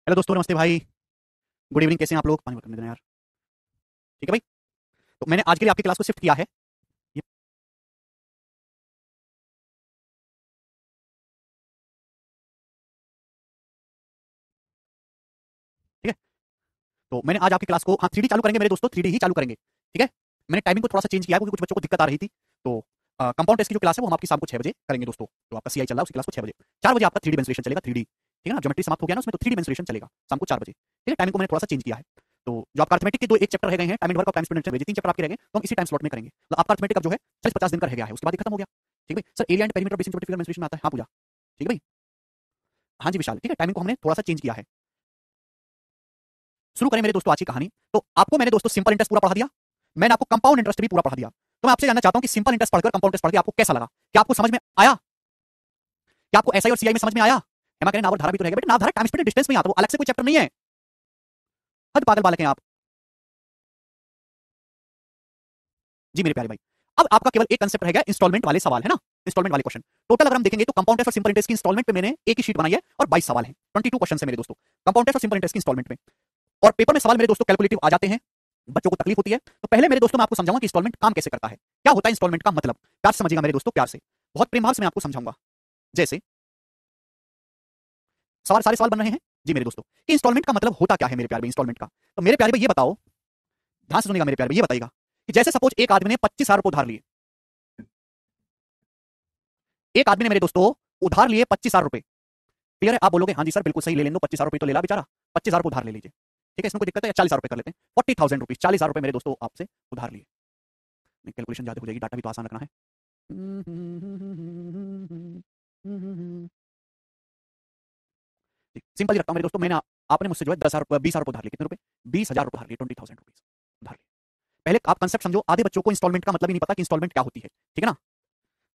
Hello दोस्तों, नमस्ते भाई। Good evening. कैसे हैं आप लोग? पानी बोतल में देना यार। ठीक है भाई। तो मैंने आज के लिए आपकी क्लास को शिफ्ट किया है। ये- ठीक है। तो मैंने आज आपकी क्लास को, हाँ, 3D चालू करेंगे मेरे दोस्तों, 3D ही चालू करेंगे। ठीक है। मैंने टाइमिंग को थोड़ा सा चेंज किया है क्योंकि कुछ बच्चों को दिक्कत आ रही थी। तो कंपाउंड टेस्ट की जो क्लास है वो हम आपकी शाम को 6 बजे करेंगे दोस्तों। तो आपका सीआई चल रहा है, उसकी क्लास को 6 बजे। 4 बजे आपका 3D मेंसुरेशन चलेगा, 3D। ठीक है ना? ज्योमेट्री समाप्त हो गया ना उसमें, तो 3D मेंसुरेशन चलेगा शाम को 4 बजे। ठीक है। टाइमिंग को मैंने थोड़ा सा चेंज किया है। तो जो आपका अर्थमेटिक के जो एक चैप्टर रह गए हैं, time and work of time student भेजे 3 चैप्टर आपके रह गए, तो हम इसी टाइम स्लॉट में करेंगे। तो आपका अर्थमेटिक अब जो है 40-50 दिन का रह गया है, उसके बाद ये खत्म हो गया। ठीक है भाई। Sir, area and perimeter basic geometry figure mensuration में आता है। हाँ पूजा। ठीक है भाई। हाँ जी विशाल। ठीक है। टाइमिंग को हमने थोड़ा सा चेंज किया है। शुरू करें मेरे दोस्तों आज की कहानी। तो आपको मैंने दोस्तों सिंपल इंटरेस्ट पूरा पढ़ा दिया, मैंने आपको कंपाउंड इंटरेस्ट भी पूरा पढ़ा दिया। तो मैं आपसे जानना चाहता हूं कि सिंपल इंटरेस्ट पढ़कर कंपाउंड इंटरेस्ट पढ़ के आपको कैसा लगा? क्या आपको समझ में आया? क्या आपको एसआई और सीआई में समझ में आया? एमा करें नावर धारा भी तो रहेगा बेटा, नाव धारा टाइम स्पीड डिस्टेंस में आता है, वो अलग से कोई चैप्टर नहीं है। हद पागल बालक हैं आप। जी मेरे प्यारे भाई। अब आपका केवल एक कंसेप्ट रह गया, इंस्टॉलमेंट वाले सवाल है ना, इंस्टॉलमेंट वाले क्वेश्चन। टोटल अगर हम देखेंगे तो कंपाउंड टेस्ट और सिंपल इंटरेस्ट की इंस्टॉलमेंट पे मैंने एक ही शीट बनाई है और 22 सवाल हैं, 22 क्वेश्चन है मेरे दोस्तों, कंपाउंड टेस्ट और सिंपल इंटरेस्ट की इंस्टॉलमेंट में। और पेपर में सवाल मेरे दोस्तों कैलकुलेटिव आ जाते हैं, बच्चों को तकलीफ होती है। तो पहले मेरे दोस्तों मैं आपको समझाऊंगा कि इंस्टॉलमेंट काम कैसे करता है, क्या होता है इंस्टॉलमेंट का मतलब। प्यार से समझिएगा मेरे दोस्तों, प्यार से, बहुत प्रेम भाव से मैं आपको समझाऊंगा। जैसे सवाल, सारे सवाल बन रहे हैं जी मेरे दोस्तों, कि इंस्टॉलमेंट का मतलब होता क्या है मेरे प्यारे भाई, इंस्टॉलमेंट का। तो मेरे प्यारे भाई ये बताओ, ध्यान से सुनिएगा मेरे प्यारे भाई, ये बताइएगा कि जैसे सपोज एक आदमी ने 25,000 रुपए उधार लिए, एक आदमी ने मेरे दोस्तों उधार लिए 25,000 रुपए। क्लियर है? आप बोलोगे हाँ जी सर बिल्कुल सही, ले लेने दो, 25,000 रुपए तो ले ला बेचारा, 25,000 रुपए उधार ले लीजिए। ठीक है, इसमें कोई दिक्कत है? या 40,000 रुपए कर लेते हैं, 40,000 रुपीज, 40,000 रुपए मेरे दोस्तों आपसे उधार लिए। कैलकुलेशन ज्यादा हो जाएगी, डाटा भी तो आसान रखना है। सिंपल ही रखता हूं मेरे दोस्तों, मैंने आपने मुझसे जो है 10,000 रुपए, 20,000 रुपए उधार लिए। कितने रुपए? 20,000 रुपए उधार लिए, 20,000 रुपीज उधार लिए। पहले आप कंसेप्ट समझो, आधे बच्चों को इंस्टॉलमेंट का मतलब ही नहीं पता कि इंस्टॉलमेंट क्या होती है। ठीक है ना?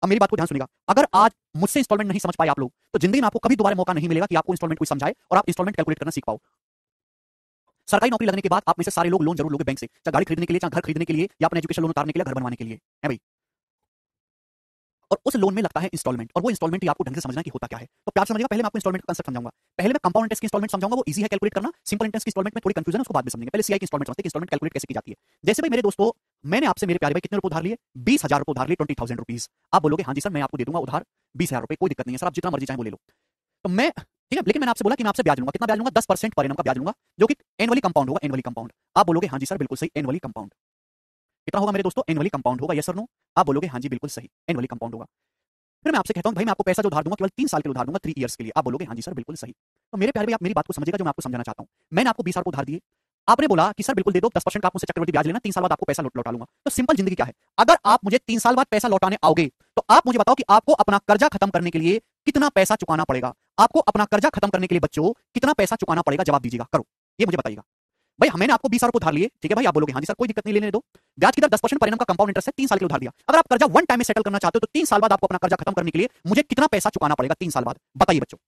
अब मेरी बात को ध्यान सुनिएगा, अगर आज मुझसे इंस्टॉलमेंट नहीं समझ पाए आप लोग, तो जिंदगी में आपको कभी दोबारा मौका नहीं मिलेगा कि आपको इंस्टॉलमेंट कोई समझाए और आप इंस्टॉलमेंट कैलकुलेट करना सीख पाओ। सरकारी नौकरी लगने के बाद आप में से सारे लोग लोन जरूर लोगे बैंक से, चाहे गाड़ी खरीदने के लिए, चाहे घर खरीदने के लिए, या अपने एजुकेशन लोन उतारने के लिए, घर बनवाने के लिए, है भाई। और उस लोन में लगता है इंस्टॉलमेंट, और वो इंस्टॉलमेंट ही आपको ढंग से समझना कि होता क्या है। तो प्यार से समझिएगा, पहले मैं आपको इंस्टॉलमेंट का कंसेप्ट समझाऊंगा। पहले मैं कंपाउंड इंटरेस्ट की इंस्टॉलमेंट समझाऊंगा, वो इजी है कैलकुलेट करना। सिंपल इंटरेस्ट की इंस्टॉलमेंट में थोड़ी कंफ्यूजन है, उसको बाद में समझेंगे। पहले सीआई की इंस्टॉलमेंट समझते हैं कि इंस्टॉलमेंट कैलकुलेट कैसे की जाती है। जैसे भाई मेरे दोस्तों, मैंने आपसे मेरे प्यारे भाई कितने रुपए उधार लिए? 20,000 रुपए उधार लिए, 20,000 रुपीज। आप बोलोगे हाँ जी सर मैं आपको दे दूंगा उधार 20,000 रुपए, कोई दिक्कत नहीं है सर, आप जितना मर्जी चाहे वो ले लो। तो मैं, ठीक है, लेकिन मैंने आपसे बोला कि मैं आपसे ब्याज लूंगा। कितना ब्याज लूंगा? 10% पर एनम का ब्याज लूंगा, जो कि एनुअली कंपाउंड होगा, एनुअली कंपाउंड। आप बोलोगे हाँ जी सर बिल्कुल सही, एनुअली कंपाउंड। कितना होगा मेरे दोस्तों? एनुअली कंपाउंड होगा, यस और नो? आप बोलोगे हाँ जी बिल्कुल सही, एनुअली कंपाउंड होगा। फिर मैं आपसे कहता हूं भाई मैं आपको पैसा जो उधार दूंगा केवल 3 साल के लिए उधार दूंगा, 3 इयर्स के लिए। आप बोलोगे हाँ जी सर बिल्कुल सही। तो मेरे प्यारे भाई आप मेरी बात को समझिएगा, जो मैं आपको समझाना चाहता हूं। मैंने आपको 20,000 रुपए उधार दिए, आपने बोला कि सर बिल्कुल दे दो, 10% का आप मुझसे चक्रवृद्धि ब्याज लेना, 3 साल बाद आपको पैसा लौटा लूंगा। तो सिंपल जिंदगी क्या है, अगर आप मुझे 3 साल बाद पैसा लौटाने आओगे, तो आप मुझे बताओ कि आपको अपना कर्जा खत्म करने के लिए कितना पैसा चुकाना पड़ेगा। आपको अपना कर्जा खत्म करने के लिए बच्चों कितना पैसा चुकाना पड़ेगा? जवाब दीजिएगा, करो, ये मुझे बताइएगा। भाई मैंने आपको 20,000 रुपए उधार लिए, ठीक है भाई, आप बोलोगे हाँ जी सर कोई दिक्कत नहीं, लेने दो। ब्याज की दर 10% पर एनम का कंपाउंड इंटरेस्ट है, 3 साल के लिए उधार दिया। अगर आप कर्जा वन टाइम में सेटल करना चाहते हो, तो 3 साल बाद आपको अपना कर्जा खत्म करने के लिए मुझे कितना पैसा चुकाना पड़ेगा 3 साल बाद? बताइए बच्चों।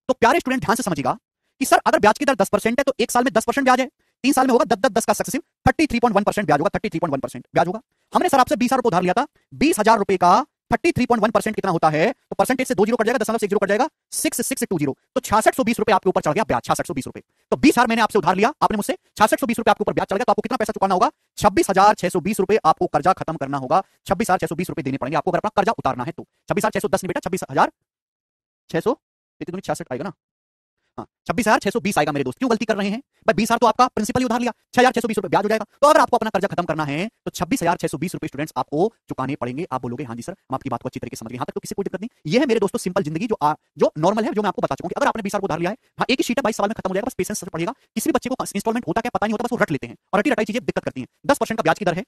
तो प्यारे स्टूडेंट ध्यान से समझिएगा कि सर अगर ब्याज की दर 10% है, तो एक साल में 10% ब्याज है, 3 साल में होगा 10 का सक्सेसिव 33.1% ब्याज होगा, 33.1% ब्याज होगा। हमने सर आपसे 20,000 रुपए उधार लिया था, 20,000 रुपए का 33.1% कितना होता है? तो परसेंटेज से 2 जीरो कट जाएगा, 10 कट जाएगा, 6620, तो 6620 रुपए आपके ऊपर चढ़ गया ब्याज, 6620 रुपए। तो 20,000 मैंने आपसे उधार लिया, आपने मुझसे 6620 रुपए आपके ऊपर ब्याज चढ़ गया, तो आपको कितना पैसा चुकाना होगा? 26,620 रुपए आपको कर्जा खत्म करना होगा, 26,620 रुपए देने पड़ेंगे आपको अगर अपना कर्जा उतारना है तो। 26,610 नहीं बेटा, 26,600, ये तो 66 आएगा ना, हाँ 26,620 आएगा मेरे दोस्त। क्यों गलती कर रहे हैं भाई? 20,000 तो आपका प्रिंसिपल ही उधार लिया, 6,620 रुपए ब्याज हो जाएगा। तो अगर आपको अपना कर्जा खत्म करना है, तो 26,620 रुपए स्टूडेंट्स आपको चुकाने पड़ेंगे। आप बोलोगे हाँ जी सर, हम आपकी बात को अच्छी तरीके से समझ गए, यहाँ तक तो किसी कोई दिक्कत नहीं। ये है मेरे दोस्तों सिंपल जिंदगी, जो नॉर्मल है, जो मैं आपको बता चुका हूं कि अगर आपने 20,000 उधार लिया है, हाँ एक ही शीट है 22 साल में खत्म हो जाएगा, बस पेशेंस से पढ़ेगा। किसी भी बच्चे को इंस्टॉलमेंट होता क्या पता नहीं होता, बस वो रट लेते हैं और रटी रटाई चीजें दिक्कत करती हैं। 10% का ब्याज की दर है,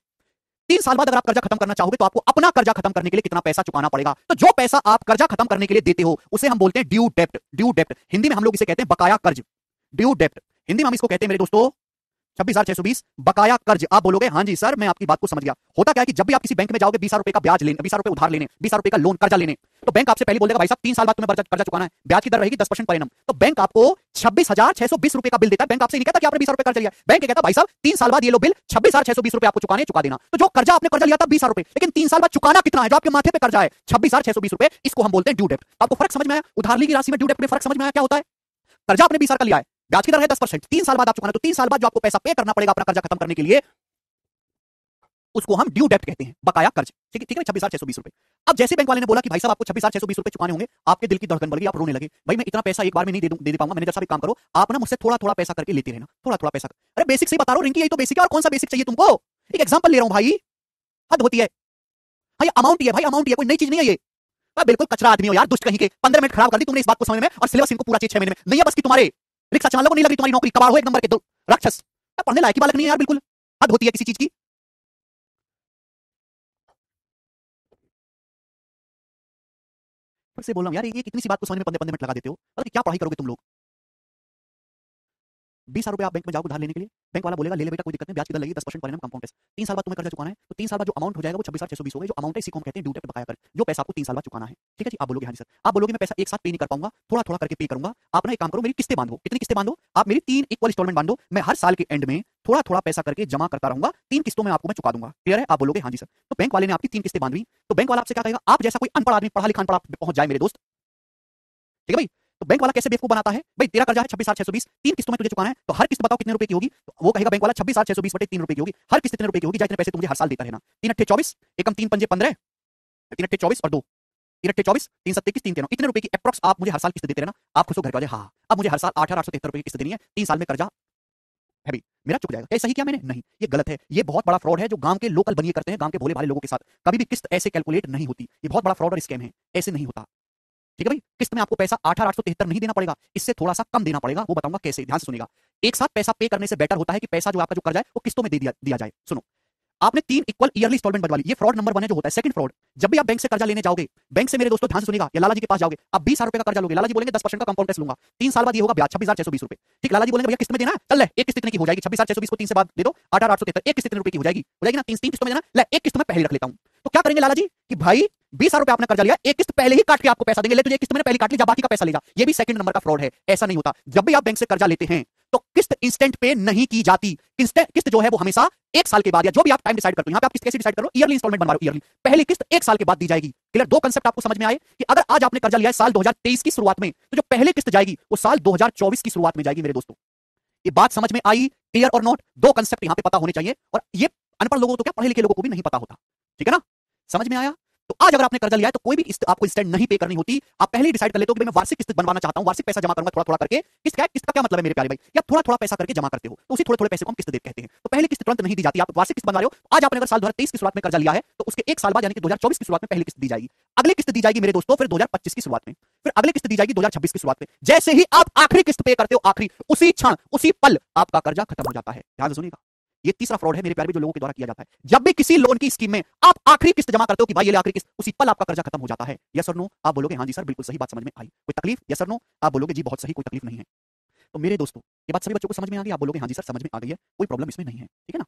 3 साल बाद अगर आप कर्जा खत्म करना चाहोगे, तो आपको अपना कर्जा खत्म करने के लिए कितना पैसा चुकाना पड़ेगा? तो जो पैसा आप कर्जा खत्म करने के लिए देते हो, उसे हम बोलते हैं ड्यू डेप्ट। ड्यू डेप्ट हिंदी में हम लोग इसे कहते हैं बकाया कर्ज, ड्यू डेप्ट हिंदी में हम इसको कहते हैं मेरे दोस्तों 26,620 बकाया कर्ज। आप बोलोगे हाँ जी सर मैं आपकी बात को समझ गया। होता क्या है कि जब भी आप किसी बैंक में जाओगे 20,000 रुपए का ब्याज लेने, 20,000 रुपए उधार लेने, 20,000 रुपए का लोन कर्जा लेने, तो बैंक आपसे पहले बोल देगा भाई साहब 3 साल बाद तुम्हें कर्जा चुकाना है, ब्याज की दर रहेगी 10% पर एनम। तो बैंक आपको 26,620 रुपए का बिल देता है। बैंक आपसे नहीं कहता कि आपने 20,000 रुपए कर्जा लिया, बैंक कहता भाई साहब 3 साल बाद ये लो बिल, 26,620 रुपए आपको चुकाने, चुका देना। तो जो कर्जा आपने कर्जा लिया था 20,000 रुपए, लेकिन 3 साल बाद चुकाना कितना है? जो आपके माथे पे कर्जा है 26,620 रुपए, इसको हम बोलते हैं ड्यू डेप्ट। आपको फर्क समझ में आया? उधार ली की राशि में ड्यू डेप्ट में फर्क समझ में आया क्या होता है? कर्जा आपने 20,000 का लिया है, ब्याज की दर है 10%, 3 साल बाद आप चुकाना, तो 3 साल बाद जो आपको पैसा पे करना पड़ेगा अपना कर्जा खत्म करने के लिए, उसको हम ड्यू डेप्ट कहते हैं, बकाया कर्ज। ठीक है 26,620 रुपए। अब जैसे बैंक वाले ने बोला कि भाई साहब आपको 26,620 रुपए चुकाने होंगे, आपके दिल की धड़कन बढ़ गई, आप रोने लगे, भाई मैं इतना पैसा एक बार में नहीं दे पाऊंगा। मैनेजर साहब एक काम करो, आप ना मुझसे थोड़ा थोड़ा पैसा करके लेते रहना, थोड़ा थोड़ा पैसा। अरे बेसिक से ही बता रहा हूं रिंकी, यही तो बेसिक है, और कौन सा बेसिक चाहिए तुमको? एक एग्जांपल ले रहा हूं भाई, हद होती है भाई, अमाउंट ही है भाई, अमाउंट ही है, कोई नई चीज नहीं है ये। बिल्कुल कचरा आदमी हो यार, दुष्ट कहीं के। 15 मिनट खराब कर दी तुमने इस बात को समझने में, और सिलेबस इनको पूरा 6 महीने में नहीं है बस की तुम्हारे। रिक्शा चलाने को नहीं लगी तुम्हारी नौकरी, कबाड़ हो एक नंबर के, दो राक्षस। पढ़ने लायक ही बालक नहीं है यार, बिल्कुल हद होती है किसी चीज की। फिर से बोल रहा हूं यार, ये कितनी सी बात को समझने में 15 मिनट लगा देते हो, मतलब क्या पढ़ाई करोगे तुम लोग? 20,000 रुपए आप बैंक में जाओगे उधार लेने के लिए, बैंक वाला बोलेगा ले ले बेटा कोई दिक्कत नहीं, ब्याज की दर लगेगी 10% पर एनम कंपाउंड इंटरेस्ट। 3 साल बाद तुम्हें कर्जा चुकाना है, तो 3 साल बाद जो अमाउंट हो जाएगा वो 26,620 हो गई। जो अमाउंट है इसी को हम कहते हैं ड्यू डेप्ट, बकाया कर्ज, जो पैसा आपको 3 साल बाद चुकाना है। ठीक है जी, आप बोलोगे हाँ जी सर, आप बोलोगे मैं पैसा एक साथ पे नहीं कर पाऊंगा, थोड़ा थोड़ा करके पे करूंगा। आप ना एक काम करो, मेरी किस्तें बांधो। कितनी किस्तें बांधो? आप मेरी 3 इक्वल इंस्टॉलमेंट बांधो, मैं हर साल के एंड में थोड़ा थोड़ा पैसा करके जमा करता रहूंगा, 3 किस्तों में आपको मैं चुका दूंगा। क्लियर है? आप बोलोगे हाँ जी सर। तो बैंक वाले ने आपकी 3 किस्तें बांधी, तो बैंक वाला आपसे क्या कहेगा? आप जैसा कोई अनपढ़ आदमी, पढ़ा लिखा अनपढ़ पहुंच जाए मेरे दोस्त, ठीक है भाई, तो बैंक वाला कैसे बेवकूफ बनाता है? भाई तेरा कर्जा है 26,620, 3 किस्तों में तुझे चुकाना है, तो हर किस्त बताओ कितने रुपए की होगी? तो वो कहेगा बैंक वाला 26,620 बटे 3 रुपए की होगी। हर किस्त कितने रुपए की होगी? जितने पैसे तुम मुझे हर साल देता रहना। 3 अट्ठे 24, एकम 3 पंजे 15, 3 अट्ठे 24 और 2, 3 अट्ठे 24, 3 सत्ते 21, 3 13, इतने रुपए की अप्रॉक्स आप मुझे हर साल किस्त देते रहना। आप खुश हो घर के वाले, हाँ अब मुझे हर साल 8,873 रुपए की किस्त देनी है, 3 साल में कर्जा है भी मेरा चुक जाएगा। क्या सही किया मैंने? नहीं, ये गलत है, ये बहुत बड़ा फ्रॉड है जो गांव के लोकल बनिए करते हैं, गांव के भोले भाले लोगों के साथ कभी भी किस्त ऐसे कैलकुलेट नहीं होती। ये बहुत बड़ा फ्रॉड और स्कैम है, ऐसे नहीं होता। ठीक है भाई, किस्त में आपको पैसा 8,873 नहीं देना पड़ेगा, इससे थोड़ा सा कम देना पड़ेगा, वो बताऊंगा कैसे, ध्यान से सुनिएगा। एक साथ पैसा पे करने से बेटर होता है कि पैसा जो आपका जो कर्जा है वो किस्तों में दे दिया जाए। सुनो, आपने 3 इक्वल ईयरली इंस्टॉलमेंट बनवा ली, ये फ्रॉड नंबर 1 है जो होता है। सेकंड फ्रॉड, जब भी आप बैंक से कर्जा लेने जाओगे, बैंक से मेरे दोस्तों ध्यान से सुनिएगा, या लाला जी के पास जाओगे, आप 20,000 रुपए का कर्जा लोगे, लाला जी बोलेंगे 10% का कंपाउंड इंटरेस्ट लूंगा, 3 साल बाद ये होगा ब्याज 26,620 रुपए। ठीक, लाला जी बोलेंगे भैया किस्त में देना है, चल ले एक किस्त इतने की हो जाएगी, 26,620 को 3 से बाद दे दो 8,873, एक किस्त इतने रुपए की हो जाएगी ना, 3 किस्तों में देना, ले एक किस्त में पहले रख लेता हूं। तो क्या करेंगे लाला जी कि भाई 20,000 रुपए आपने कर्जा लिया, एक किस्त पहले ही काट के आपको पैसा देंगे, ले तुझे एक किस्त मैंने पहले काट ली, जा बाकी का पैसा ले जा। ये भी सेकंड नंबर का फ्रॉड है, ऐसा नहीं होता। जब भी आप बैंक से कर्जा लेते हैं तो किस्त इंस्टेंट पे नहीं की जाती, किस्त जो है वो हमेशा 1 साल के बाद, या जो भी आप टाइम डिसाइड करते हो, यहां पे आप किस्त कैसे डिसाइड करो, ईयरली इंस्टॉलमेंट बनवा लो, ईयरली पहली किस्त 1 साल के बाद दी जाएगी। क्लियर? 2 कांसेप्ट आपको समझ में आए कि अगर आज आपने कर्जा लिया है साल 2023 की शुरुआत में, तो जो पहले किस्त जाएगी वो साल 2024 की शुरुआत में जाएगी मेरे दोस्तों। ये बात समझ में आई? क्लियर और नॉट? 2 कांसेप्ट यहां पे पता होने चाहिए, और ये अनपढ़ लोगों को तो क्या, पढ़े लिखे लोगों को भी नहीं पता होता। ठीक है ना? समझ में आया? तो आज अगर आपने कर्जा लिया है तो कोई भी किस्त आपको इंस्टेंट नहीं पे करनी होती, आप पहले ही डिसाइड कर लेते हो कि भाई मैं वार्षिक किस्त बनवाना चाहता हूं, वार्षिक पैसा जमा करूंगा थोड़ा थोड़ा करके। किस्त का क्या मतलब है मेरे प्यारे भाई? या थोड़ा थोड़ा पैसा करके जमा करते हो, तो उसी थोड़े थोड़े पैसे को हम किस्त देते कहते हैं। तो पहली किस्त तुरंत नहीं दी जाती, आप वार्षिक किस्त बनवा रहे हो। आज आपने अगर साल 2023 की शुरुआत में कर्जा लिया है तो उसके 1 साल बाद यानी कि 2024 की शुरुआत में पहली किस्त दी जाएगी, अगली किस्त दी जाएगी मेरे दोस्तों फिर 2025 की शुरुआत में, फिर अगली किस्त दी जाएगी 2026 की शुरुआत में। जैसे ही आप आखिरी किस्त पे करते हो, आखिरी उसी क्षण उसी पल आपका कर्जा खत्म हो जाता है। ध्यान से सुनिएगा, ये तीसरा फ्रॉड है मेरे प्यारे, जो लोगों के द्वारा किया जाता है। जब भी किसी लोन की स्कीम में आप आखिरी किस्त जमा करते हो कि भाई ये ले आखिरी किस्त, उसी पल आपका कर्जा खत्म हो जाता है। यस और नो? आप बोलोगे हाँ जी सर, बिल्कुल सही बात समझ में आई। कोई तकलीफ? यस और नो? आप बोलोगे जी बहुत सही, कोई तकलीफ नहीं है। तो मेरे दोस्तों ये बात सभी बच्चों को समझ में आ गई? आप बोलोगे हाँ जी सर समझ में आ गई है, कोई प्रॉब्लम इसमें नहीं है। ठीक है ना?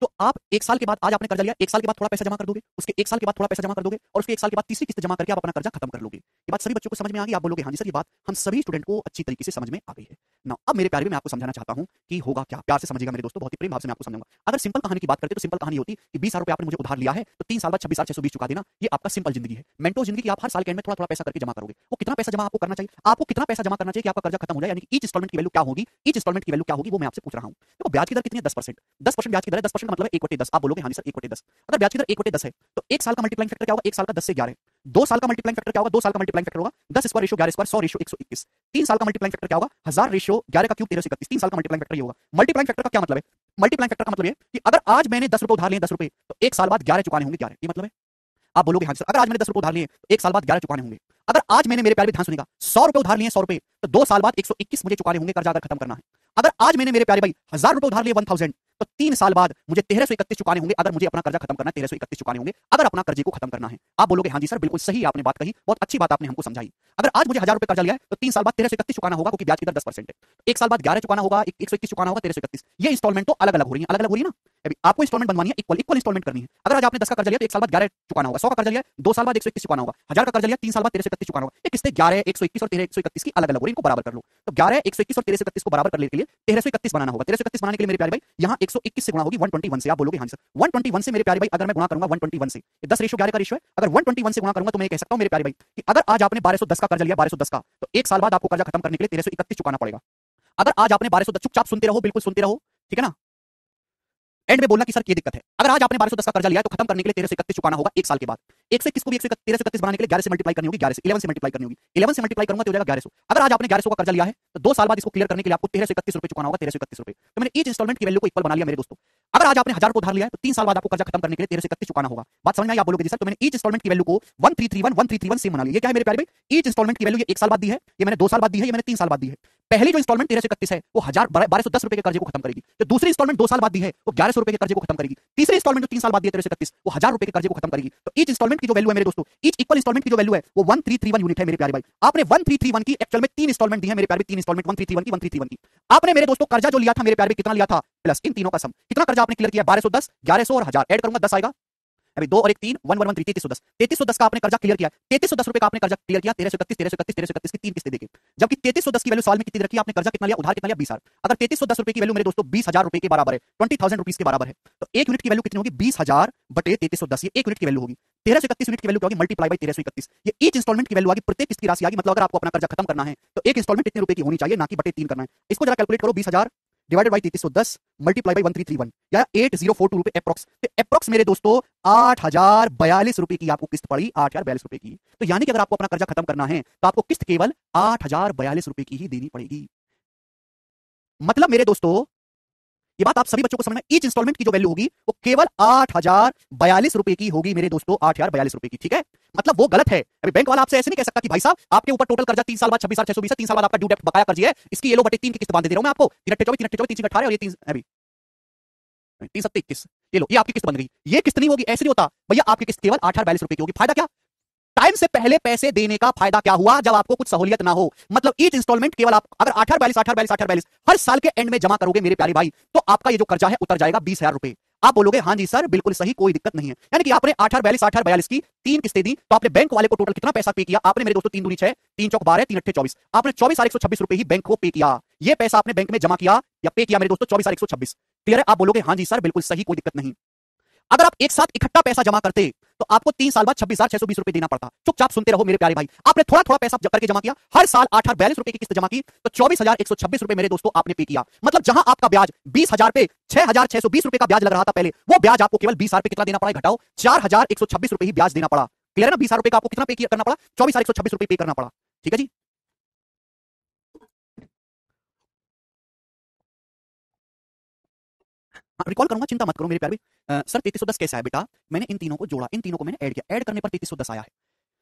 तो आप 1 साल के बाद, आज आपने कर्जा लिया, 1 साल के बाद थोड़ा पैसा जमा कर दोगे, उसके 1 साल के बाद थोड़ा पैसा जमा कर दोगे, और उसके 1 साल के बाद तीसरी किस्त जमा करके आप अपना कर्जा खत्म कर लोगे। ये बात सभी बच्चों को समझ में आ गई? आप बोलोगे हाँ जी सर, ये बात हम सभी स्टूडेंट को अच्छी तरीके से समझ में आ गई है ना। अब मेरे प्यारे में मैं आपको समझाना चाहता हूं कि होगा क्या, प्यार से समझिएगा मेरे दोस्तों, बहुत ही प्रेम भाव से मैं आपको समझाऊंगा। अगर सिंपल कहानी की बात करते तो सिंपल कहानी होती कि 20,000 रुपए आपने मुझे उधार लिया है, तो 3 साल बाद 26,620 चुका देना। ये आपका सिंपल जिंदगी है, मेंटो जिंदगी की। आप हर साल के एंड में थोड़ा थोड़ा पैसा करके जमा करोगे। वो कितना पैसा जमा आपको करना चाहिए? आपको कितना पैसा जमा करना चाहिए कि आपका कर्जा खत्म हो जाए, यानी कि ईच इंस्टॉलमेंट की वैल्यू क्या होगी, ईच इंस्टॉलमेंट की वैल्यू क्या होगी, वो मैं आपसे पूछ रहा हूं। देखो ब्याज की दर कितनी है? 10%। 10% ब्याज की दर है, 10% का मतलब है 1/10। आप बोलोगे हाँ जी सर 1/10। अगर ब्याज की दर 1/10 है तो 1 साल का मल्टीप्लाइंग फैक्टर क्या होगा? 1 साल का 10 से 11। 2 साल का मल्टीप्लाइंग फैक्टर क्या होगा? 2 साल का मल्टीप्लाइंग फैक्टर होगा 10 स्क्वायर रेशियो 11 स्क्वायर 100 रेशियो 121। 3 साल का मल्टीप्लाइंग फैक्टर क्या होगा? 1000 रेशियो 11 का क्यूब 1331। 3 साल का मल्टीप्लाइंग फैक्टर ये होगा। मल्टीप्लाइंग फैक्टर का क्या मतलब है? मल्टीप्लाइंग फैक्टर का मतलब ये कि अगर आज मैंने 10 रुपए उधार लिए 10 रुपए, तो 1 साल बाद 11 चुकाने होंगे 11। ये मतलब है? आप बोलोगे हाँ सर, अगर आज मैंने 10 रुपए उधार लिए तो 1 साल बाद 11 चुकाने होंगे। अगर आज मैंने, मेरे प्यारे भी ध्यान सुनिएगा, 100 रुपए उधार लिए 100 रुपए, तो 2 साल बाद 121 मुझे चुकाने होंगे कर्जा अगर खत्म करना है। अगर आज मैंने मेरे प्यारे भाई 1000 रुपए उधार लिए 1000, तो 3 साल बाद मुझे 1331 चुकाने होंगे अगर मुझे अपना कर्जा खत्म करना है। 1331 चुकाने होंगे अगर अपना कर्जे को खत्म करना है। आप बोलोगे हाँ जी सर, बिल्कुल सही आपने बात कही, बहुत अच्छी बात आपने हमको समझाई। अगर आज मुझे 1000 रुपए कर्जा लिया है तो 3 साल बाद 1331 चुकाना होगा, क्योंकि ब्याज की दर 10% है। 1 साल बाद 11 चुकाना होगा, 121 चुकाना होगा, 1331। ये इंस्टॉलमेंट तो अलग अलग हो रही है, अलग अलग हो रही है ना। अभी आपको इंस्टॉलमेंट बनवानी है, इक्वल इक्वल इंस्टॉलमेंट करनी है। अगर आज आपने 10 का कर्जा लिया तो 1 साल बाद 11 चुकाना होगा, 100 का कर्जा लिया 2 साल बाद 121 चुकाना होगा, 1000 का कर्जा लिया 3 साल बाद 1331 चुकाना होगा। ये किस्तें 11, 121 और 1331 की अलग अलग हो रही है, इनको बराबर कर लो। तो 11, 121 और 1331 को बराबर करने के लिए 1331 बनाना होगा। 1331 बनाने के लिए मेरे प्यारे भाई यहाँ 121 से गुणा होगी 121 से। आप बोलोगे हाँ सर 121 से मेरे प्यारे भाई अगर मैं गुणा करूंगा 121 से, 10 रेशियो 11 का रेशियो है, अगर 121 से गुणा करूंगा तो मैं कह सकता हूं मेरे प्यारे भाई कि अगर आज आपने 1210 का कर्जा लिया 1210 का, तो 1 साल बाद आपको कर्जा खत्म करने के लिए 1331 चुकाना पड़ेगा। अगर आज आपने 1210, चुपचाप सुनते रहो, बिल्कुल सुनते रहो, ठीक है ना। एंड में बोलना कि सर ये दिक्कत है। अगर आज आपने 1210 का कर्जा लिया है तो खत्म करने के लिए 1331 चुकाना होगा 1 साल के बाद। 1 से किसको भी 1331 बनाने के लिए 11 से मल्टीप्लाई करनी होगी, 11 से 11 से मल्टीप्लाई करनी होगी, 11 से मल्टीप्लाई करूंगा तो हो जाएगा 1100। अगर आज आपने 1100 का कर्जा लिया है तो 2 साल बाद इसको क्लियर करने के लिए आपको 1331 रुपए चुकाना होगा, 1331 रुपए। तो मैंने ईच इंस्टॉलमेंट की वैल्यू को इक्वल बना लिया मेरे दोस्तों। अगर आज आपने 1000 रुपए उधार लिया है तो 3 साल बाद आपको कर्जा खत्म करने के लिए 1331 चुकाना होगा। बात समझ में आई? आप बोलोगे जी सर तो मैंने ईच इंस्टॉलमेंट की वैल्यू को 1331 से बना लिया। ये क्या है मेरे प्यारे भाई? ईच इंस्टॉलमेंट की वैल्यू ये 1 साल बाद दी है, ये मैंने 2 साल बाद दी है, ये मैंने 3 साल बाद दी है। पहली जो इंस्टॉलमेंट 1331 है वो 1210 रुपए के कर्जे को खत्म करेगी। जो दूसरी इंस्टॉलमेंट 2 साल बाद दी है वो 1100 रुपए के कर्जे को खत्म करेगी। तीसरी इंस्टॉलमेंट जो 3 साल बाद दी है 1331 वो 1000 रुपए के कर्जे को खत्म करेगी। तो ईच इंस्टॉलमेंट की जो वैल्यू है मेरे दोस्तों, ईच इक्वल इंस्टॉलमेंट की जो वैल्यू है वो 1331 यूनिट है मेरे प्यारे भाई। आपने 1331 की एक्चुअल में 3 इंस्टॉलमेंट दी है मेरे प्यारे, 3 इंस्टॉलमेंट 1331 की। आपने मेरे दोस्तों कर्जा जो लिया था मेरे प्यारे, कितना लिया था प्लस इन तीनों का सम, कितना कर्जा आपने क्लियर किया? 1210, 1100 और 1000 ऐड करूंगा 10 आएगा। अभी 2 और 1 3, 1 1 1 3, 3310। 3310 का आपने कर्जा क्लियर किया, 3310 रुपए का आपने कर्जा क्लियर किया 1331 की 3 किस्तें देके। जबकि 3310 की वैल्यू साल में कितनी रखी आपने? कर्जा कितना लिया? उधार कितना लिया? 20000। अगर 3310 रुपए की वैल्यू मेरे दोस्तों 20000 रुपए के बराबर है, 20000 रुपीस के बराबर है, तो 1 यूनिट की वैल्यू कितनी होगी? 20000 बटे 3310, ये 1 यूनिट की वैल्यू होगी। 1331 यूनिट की वैल्यू क्या होगी? Multiply by 1331। ये ईच इंस्टॉलमेंट की वैल्यू आ गई, प्रत्येक किस्त की राशि आ गई। मतलब अगर आपको अपना कर्जा खत्म करना है तो एक इंस्टॉलमेंट इतने रुपए की होनी चाहिए, ना कि बटे 3 करना है। इसको जरा कैलकुलेट करो, 20000 डिवाइडेड बाय 3310 मल्टीप्लाई बाय 1331 या 8042 रुपए एप्रोक्स। तो एप्रोक्स मेरे दोस्तों 8042 रुपए की आपको किस्त पड़ी, 8042 रुपए की। तो यानी कि अगर आपको अपना कर्जा खत्म करना है तो आपको किस्त केवल 8042 रुपए की ही देनी पड़ेगी। मतलब मेरे दोस्तों ये बात आप सभी बच्चों को समझना, ईच इंस्टॉलमेंट की जो वैल्यू होगी वो केवल 8042 रुपए की होगी मेरे दोस्तों, 8042 रुपए की, ठीक है। मतलब वो गलत है। अभी बैंक वाला आपसे ऐसे नहीं कह सकता कि भाई साहब आपके ऊपर टोटल कर्जा 3 साल बाद 26,620 है, 3 साल बाद आपका ड्यू डेट बकाया कर्ज है, इसकी ये लो बटे 3 की किस्त बांध दे रहा हूं मैं आपको, 3 8 24, 3 8 24, 3 18 और ये 3 अभी 3 7 21, ये लो, ये आपकी किस्त बन गई। ये किस्त नहीं होगी, ऐसे नहीं होता भैया, आपकी किस्त केवल 8042 रुपए की होगी। फायदा क्या? टाइम से पहले पैसे देने का फायदा क्या हुआ? जब आपको कुछ सहूलियत ना हो। मतलब ईच इंस्टॉलमेंट केवल आप अगर 8042 हर साल के एंड में जमा करोगे मेरे प्यारे भाई, तो आपका ये जो कर्जा है उतर जाएगा 20,000 रुपए। आप बोलोगे हाँ जी सर बिल्कुल सही, कोई दिक्कत नहीं है। यानी कि आपने 8042 की 3 किस्तें दी, तो आपने बैंक वाले को टोटल कितना पैसा पे किया? आपने मेरे दोस्तों 3 दूनी 6, 3 चौक 12, 3 अट्ठे 24, आपने 24,126 रुपए ही बैंक को पे किया। ये पैसा आपने बैंक में जमा किया या पे किया मेरे दोस्तों 24,126। क्लियर है? आप बोलोगे हाँ जी सर बिल्कुल सही, कोई दिक्कत नहीं। अगर आप एक साथ इकट्ठा पैसा जमा करते तो आपको 3 साल बाद 26,620 रुपए देना पड़ता। चुपचाप सुनते रहो मेरे प्यारे भाई। आपने थोड़ा थोड़ा पैसा करके जमा किया, हर साल 8042 रुपए की किस्त जमा की, तो 24,126 रुपए मेरे दोस्तों आपने पे किया। मतलब जहां आपका ब्याज 20,000 पे 6,620 रुपए का ब्याज लग रहा था पहले, वो ब्याज आपको केवल 20,000 पे कितना देना पड़ा? घटाओ 4,126 रुपए ही ब्याज देना पड़ा। क्लियर है ना? 20,000 रुपए का आपको कितना पे करना पड़ा? 24,126 रुपए पे करना पड़ा। ठीक है जी। रिकॉल करूंगा, चिंता मत करो मेरे प्यारे भाई। सर 3310 कैसा है बेटा? मैंने इन तीनों को जोड़ा, इन तीनों को मैंने ऐड किया, ऐड करने पर 3310 आया है।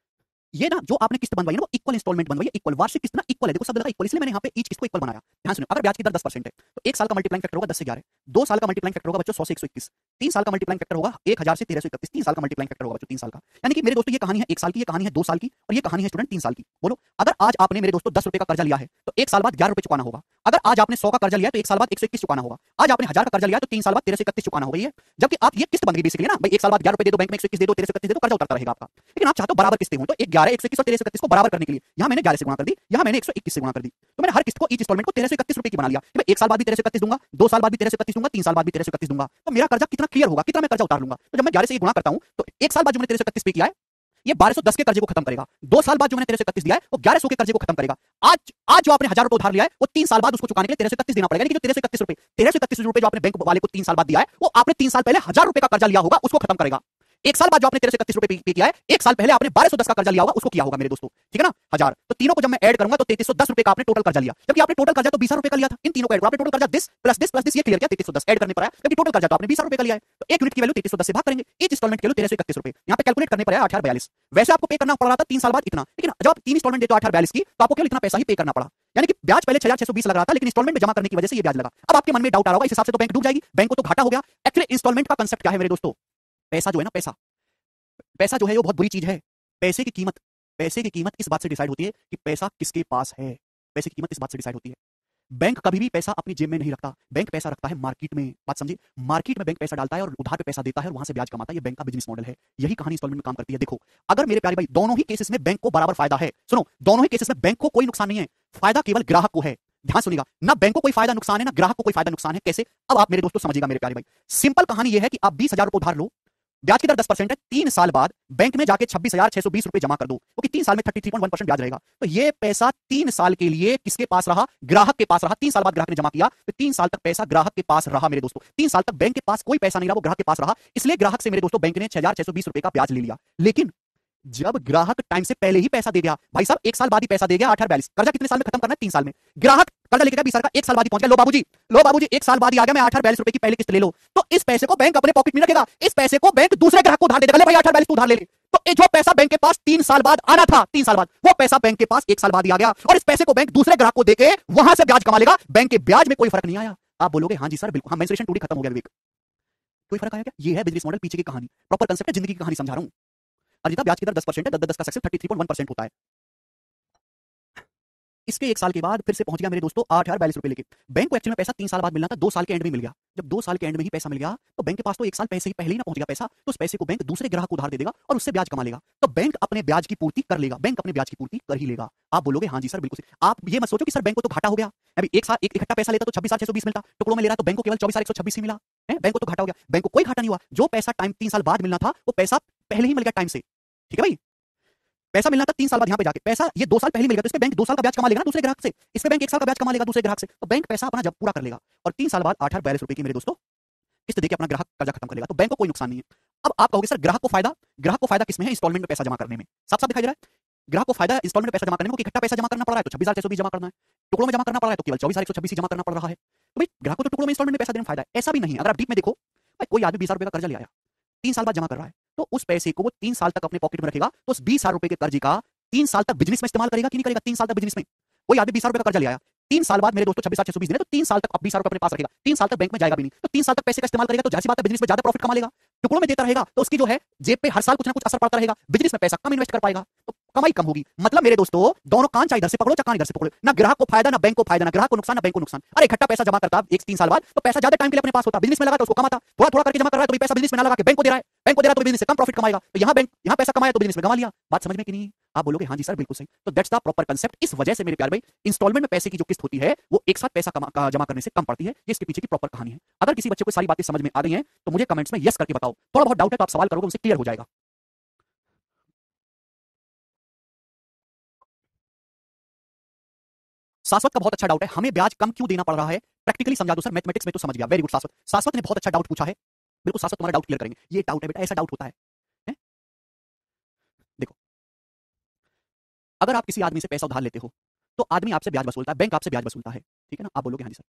ये ना जो आपने किस्त बनवाई ना वो इक्वल इंस्टॉलमेंट बनवाई है, इक्वल वार्षिक किस्त ना इक्वल है, देखो शब्द लगा इक्वल, इसलिए मैंने यहाँ पे ईच किस्त को इक्वल बनाया। ध्यान सुनो, अगर ब्याज की दर 10% है तो 1 साल का मल्टीप्लाइंग फैक्टर होगा 10 से 11, 2 साल का मल्टीप्लाइंग फैक्टर होगा बच्चों 100 से 121, 3 साल का मल्टीप्लाइंग फैक्टर होगा 1000 से 1331, 3 साल का मल्टीप्लाइंग फैक्टर होगा बच्चों 3 साल का। यानी कि मेरे दोस्तों ये कहानी है 1 साल की, ये कहानी है 2 साल की और ये कहानी है स्टूडेंट 3 साल की। बोलो, अगर आज आपने मेरे दोस्तों 10 रुपए का कर्जा लिया है तो 1 साल बाद 11 रुपए चुकाना होगा। अगर आज आपने 100 का कर्जा लिया है तो 1 साल बाद 121 चुकाना होगा। आज आपने 1000 का कर्जा लिया है तो 3 साल बाद 1331 चुकाना होगा। ये जबकि आप ये किस्त बन गई बेसिकली ना भाई, 1 साल बाद 11 रुपए दे दो, बैंक में 121 दे दो, 1331 दे दो, कर्जा उतरता रहेगा आपका। लेकिन आप चाहते हो बराबर किस्तें हो, तो 11, 121 और 1331 को बराबर करने के लिए यहाँ मैंने 11 से गुणा कर दी, यहाँ मैंने 121 से गुणा कर दी। तो मैंने हर किस्त को ईच इंस्टॉलमेंट को 1331 रुपए की बना लिया कि मैं 1 साल बाद भी 1331 दूंगा, 2 साल बाद भी 1331 दूंगा, 3 साल बाद भी 1331 दूंगा। तो मेरा कर्जा कितना क्लियर होगा, कितना मैं कर्जा उतार लूंगा। तो जब मैं 11 से ये गुणा करता हूं तो 1 साल बाद जो मैंने 1331 पे किया है ये 1210 के कर्जे को खत्म करेगा। 2 साल बाद जो मैंने 1331 दिया है वो 1100 के कर्जे को खत्म करेगा। आज जो आपने 1000 रुपए उधार लिया है वो 3 साल बाद उसको चुकाने के लिए 1331 देना पड़ेगा। यानी कि जो 1331 रुपए जो आपने बैंक वाले को 3 साल बाद दिया है वो आपने 3 साल पहले 1000 रुपए का कर्जा लिया होगा उसको खत्म करेगा। 1 साल बाद जो आपने 1331 रुपए पे किया है, 1 साल पहले आपने 1210 का कर्जा लिया होगा उसको किया होगा मेरे दोस्तों, ठीक है ना 1000। तो तीनों को जब मैं ऐड करूंगा तो 3310 रुपए का आपने टोटल कर्जा लिया, जबकि आपने टोटल कर्जा तो 20 रुपए का लिया था। इन तीनों को ऐड करो, आपने टोटल कर्जा this plus this plus this ये क्लियर किया, 3310 ऐड करने पर आया, जबकि टोटल कर्जा तो आपने 20 रुपए का लिया है। तो 1 यूनिट की वैल्यू 3310 से भाग करेंगे, ईच इंस्टॉलमेंट के लिए 1331 रुपए, यहां पे कैलकुलेट करने पर आया 8042। वैसे आपको पे करना पड़ रहा था 3 साल बाद इतना, लेकिन जब आप 3 इंस्टॉलमेंट देते हो 8042 की तो आपको केवल इतना पैसा ही पे करना पड़ा। यानी कि ब्याज पहले 6620 लग रहा था, लेकिन इंस्टॉलमेंट में जमा करने की वजह से ये ब्याज लगा। अब आपके मन में डाउट आ रहा होगा, इस हिसाब से तो बैंक डूब जाएगी, बैंक को तो घाटा हो गया। एक्चुअली इंस्टॉलमेंट का कांसेप्ट क्या है मेरे दोस्तों? पैसा जो है ना, पैसा जो है वो बहुत बुरी चीज है। पैसे की कीमत इस बात से डिसाइड होती है कि पैसा किसके पास है। पैसे की कीमत इस बात से डिसाइड होती है। बैंक कभी भी पैसा अपनी जेब में नहीं रखता, बैंक पैसा रखता है मार्केट में। बात समझिए, मार्केट में बैंक पैसा डालता है और उधार पे पैसा देता है और वहां से ब्याज कमाता है। ये बैंक का बिजनेस मॉडल है। यही कहानी इंस्टॉलमेंट में काम करती है। देखो, अगर मेरे प्यारे भाई दोनों ही केसेस में बैंक को बराबर फायदा है, सुनो, दोनों ही केसेस में बैंक को कोई नुकसान नहीं है, फायदा केवल ग्राहक को है। ध्यान सुनिएगा, ना बैंक को कोई फायदा नुकसान है ना ग्राहक को कोई फायदा नुकसान है। कैसे? अब आप मेरे दोस्तों समझिएगा मेरे प्यारे भाई। सिंपल कहानी यह है कि आप 20,000 रुपए उधार लो, ब्याज की दर 10% है, 3 साल बाद बैंक में जाके 26,620 रुपए जमा कर दो, क्योंकि 3 साल में 33.1% ब्याज रहेगा। तो ये पैसा 3 साल के लिए किसके पास रहा? ग्राहक के पास रहा। 3 साल बाद ग्राहक ने जमा किया, तो 3 साल तक पैसा ग्राहक के पास रहा मेरे दोस्तों। 3 साल तक बैंक के पास कोई पैसा नहीं रहा, वो ग्राहक के पास रहा। इसलिए ग्राहक से मेरे दोस्तों बैंक ने 6,620 रुपए का ब्याज ले लिया। लेकिन जब ग्राहक टाइम से पहले ही पैसा दे गया, भाई साहब 1 साल बाद ही पैसा दे गया, 8,42, कर्जा कितने साल में खत्म करना है? 3 साल में। ग्राहक कर्जा लेके गया 20 साल का, 1 साल बाद ही पहुंच गया, लो बाबूजी 1 साल बाद ही आ गया, मैं 8,42 रुपए की पहले किस्त ले लो। तो इस पैसे को बैंक अपने पॉकेट में रखेगा, इस पैसे को बैंक दूसरे ग्राहक को उधार दे देगा, ले भाई 8,42 तू उधार ले ले। तो ये जो पैसा बैंक के पास 3 साल बाद आना था, 3 साल बाद, वो पैसा बैंक के पास 1 साल बाद ही आ गया, और इस पैसे को बैंक दूसरे ग्राहक को देके वहां से ब्याज कमा लेगा। बैंक के ब्याज में कोई फर्क नहीं आया। आप बोलोगे हाँ जी सर बिल्कुल, हाँ मेंसुरेशन टूडी खत्म हो गया विवेक, कोई फर्क आया क्या? ये है बिजनेस मॉडल, पीछे की कहानी, प्रॉपर कांसेप्ट है, जिंदगी की कहानी समझा रहा हूं। अर्जिता ब्याज की दर 10% है, 10 का सक्सेस 33.1% होता है। इसके 1 साल के बाद फिर से पहुंच गया मेरे दोस्तों 8,042 रुपए लेके। बैंक को एक्चुअली में पैसा 3 साल बाद मिलना था, 2 साल के एंड में मिल गया। जब 2 साल के एंड में ही पैसा मिल गया, तो बैंक के पास तो 1 साल पैसे ही पहले ही ना पहुंच गया पैसा, तो उस पैसे को बैंक दूसरे ग्राहक को उधार दे देगा और उससे ब्याज कमा लेगा। तो बैंक अपने ब्याज की पूर्ति कर लेगा, बैंक अपने ब्याज की पूर्ति कर ही लेगा। आप बोलोगे हाँ जी सर बिल्कुल। आप ये मत सोचो कि सर बैंक को तो घाटा हो गया, अभी 1 साल एक इकट्ठा पैसा लेता तो 26,620 मिलता, टुकड़ों में ले रहा तो बैंक को केवल 24,126 ही मिला है, बैंक को तो घाटा हो गया। बैंक को कोई घाटा नहीं हुआ, जो पैसा टाइम 3 साल बाद मिलना था, वो पैसा पहले ही मिल गया टाइम से। ठीक है भाई, पैसा मिलना था 3 साल बाद, यहाँ पे जाके पैसा ये 2 साल पहले मिल गया, तो इस पे बैंक 2 साल का ब्याज कमा लेगा ना दूसरे ग्राहक से, इस पे बैंक 1 साल का ब्याज कमा लेगा दूसरे ग्राहक से, तो बैंक पैसा अपना जब पूरा कर लेगा और 3 साल बाद 8,042 रुपए की मेरे दोस्तों किस्त देके अपना ग्राहक कर्जा खत्म कर लेगा, तो बैंक को कोई नुकसान नहीं है। अब आप कहोगे सर ग्राहक को फायदा किसमें है? इंस्टॉलमेंट में पैसा जमा करने में। साफ साफ दिखाई दे रहा है, ग्राहक को फायदा इंस्टॉलमेंट में पैसा जमा करने में, क्योंकि इकट्ठा पैसा जमा करना पड़ रहा है तो 26,620 जमा करना है, टुकड़ों में जमा करना पड़ रहा है तो केवल 24,126 ही जमा करना पड़ रहा है। तो भाई ग्राहक को तो टुकड़ों में इंस्टॉलमेंट में पैसा देने में फायदा है, ऐसा भी नहीं है। अगर आप डीप में देखो, भाई कोई आदमी 20,000 रुपए का कर्जा ले आया, 3 साल बाद जमा कर रहा है, तो उस पैसे को वो 3 साल तक अपने पॉकेट में रखेगा, तो उस 20,000 रुपए के कर्जे का 3 साल तक बिजनेस में इस्तेमाल करेगा कि नहीं करेगा? 3 साल तक बिजनेस में। कोई आदमी 20,000 रुपए का कर्जा ले आया, 3 साल बाद मेरे दोस्तों 26,620 दिन है, तो 3 साल तक अब 20,000 रुपए अपने पास रखेगा, 3 साल तक बैंक में जाएगा भी नहीं, तो 3 साल तक पैसे का इस्तेमाल करेगा, तो जाहिर सी बात है बिजनेस में ज्यादा प्रॉफिट कमा लेगा। टुकड़ों में देता रहेगा तो उसकी जो है जेब पे हर साल कुछ ना कुछ असर पड़ता रहेगा, बिजनेस में पैसा कम इन्वेस्ट कर पाएगा, तो कमाई कम होगी। मतलब मेरे दोस्तों दोनों कान चाहे इधर से पकड़ो चाहे कान इधर से पकड़ो, ना ग्राहक को फायदा ना बैंक को फायदा, ना ग्राहक को नुकसान ना बैंक को नुकसान। अरे इकट्ठा पैसा जमा करता 1-3 साल बाद, तो पैसा ज्यादा टाइम के लिए अपने पास होता, बिजनेस में लगा तो उसको कमाता, थोड़ा थोड़ा करके जमा कर रहा है तो पैसा बिजनेस में ना लगा के बैंक को दे रहा है, बैंक को दे रहा है तो बिजनेस से कम प्रॉफिट कमाएगा, तो यहाँ पैसा कमाया तो बिजनेस में कमा लिया। बात समझ में कि नहीं? आप बोलोगे हाँ जी सर बिल्कुल सही। तो दैट्स द प्रॉपर कांसेप्ट। इस वजह से मेरे प्यारे भाई इंस्टॉलमेंट में पैसे की जो किस्त होती है वो एक साथ पैसा जमा करने से कम पड़ती है, ये इसके पीछे की प्रॉपर कहानी है। अगर किसी बच्चे को सारी बातें समझ में आ गई हैं तो मुझे कमेंट्स में यस करके बताओ, थोड़ा बहुत डाउट है तो आप सवाल करोगे उनसे क्लियर हो जाएगा। शाश्वत का बहुत अच्छा डाउट है, हमें ब्याज कम क्यों देना पड़ रहा है? प्रैक्टिकली समझा दो सर, मैथमेटिक्स में तो समझ गया, वेरी गुड शाश्वत। शाश्वत ने बहुत अच्छा डाउट पूछा है, बिल्कुल शाश्वत तुम्हारा डाउट क्लियर करेंगे। ये डाउट है बेटा, ऐसा डाउट होता है, हैं? देखो, अगर आप किसी आदमी से पैसा उधार लेते हो तो आदमी आपसे ब्याज वसूलता है, बैंक आपसे ब्याज वसूलता है, ठीक है ना? आप बोलोगे हाँ जी सर।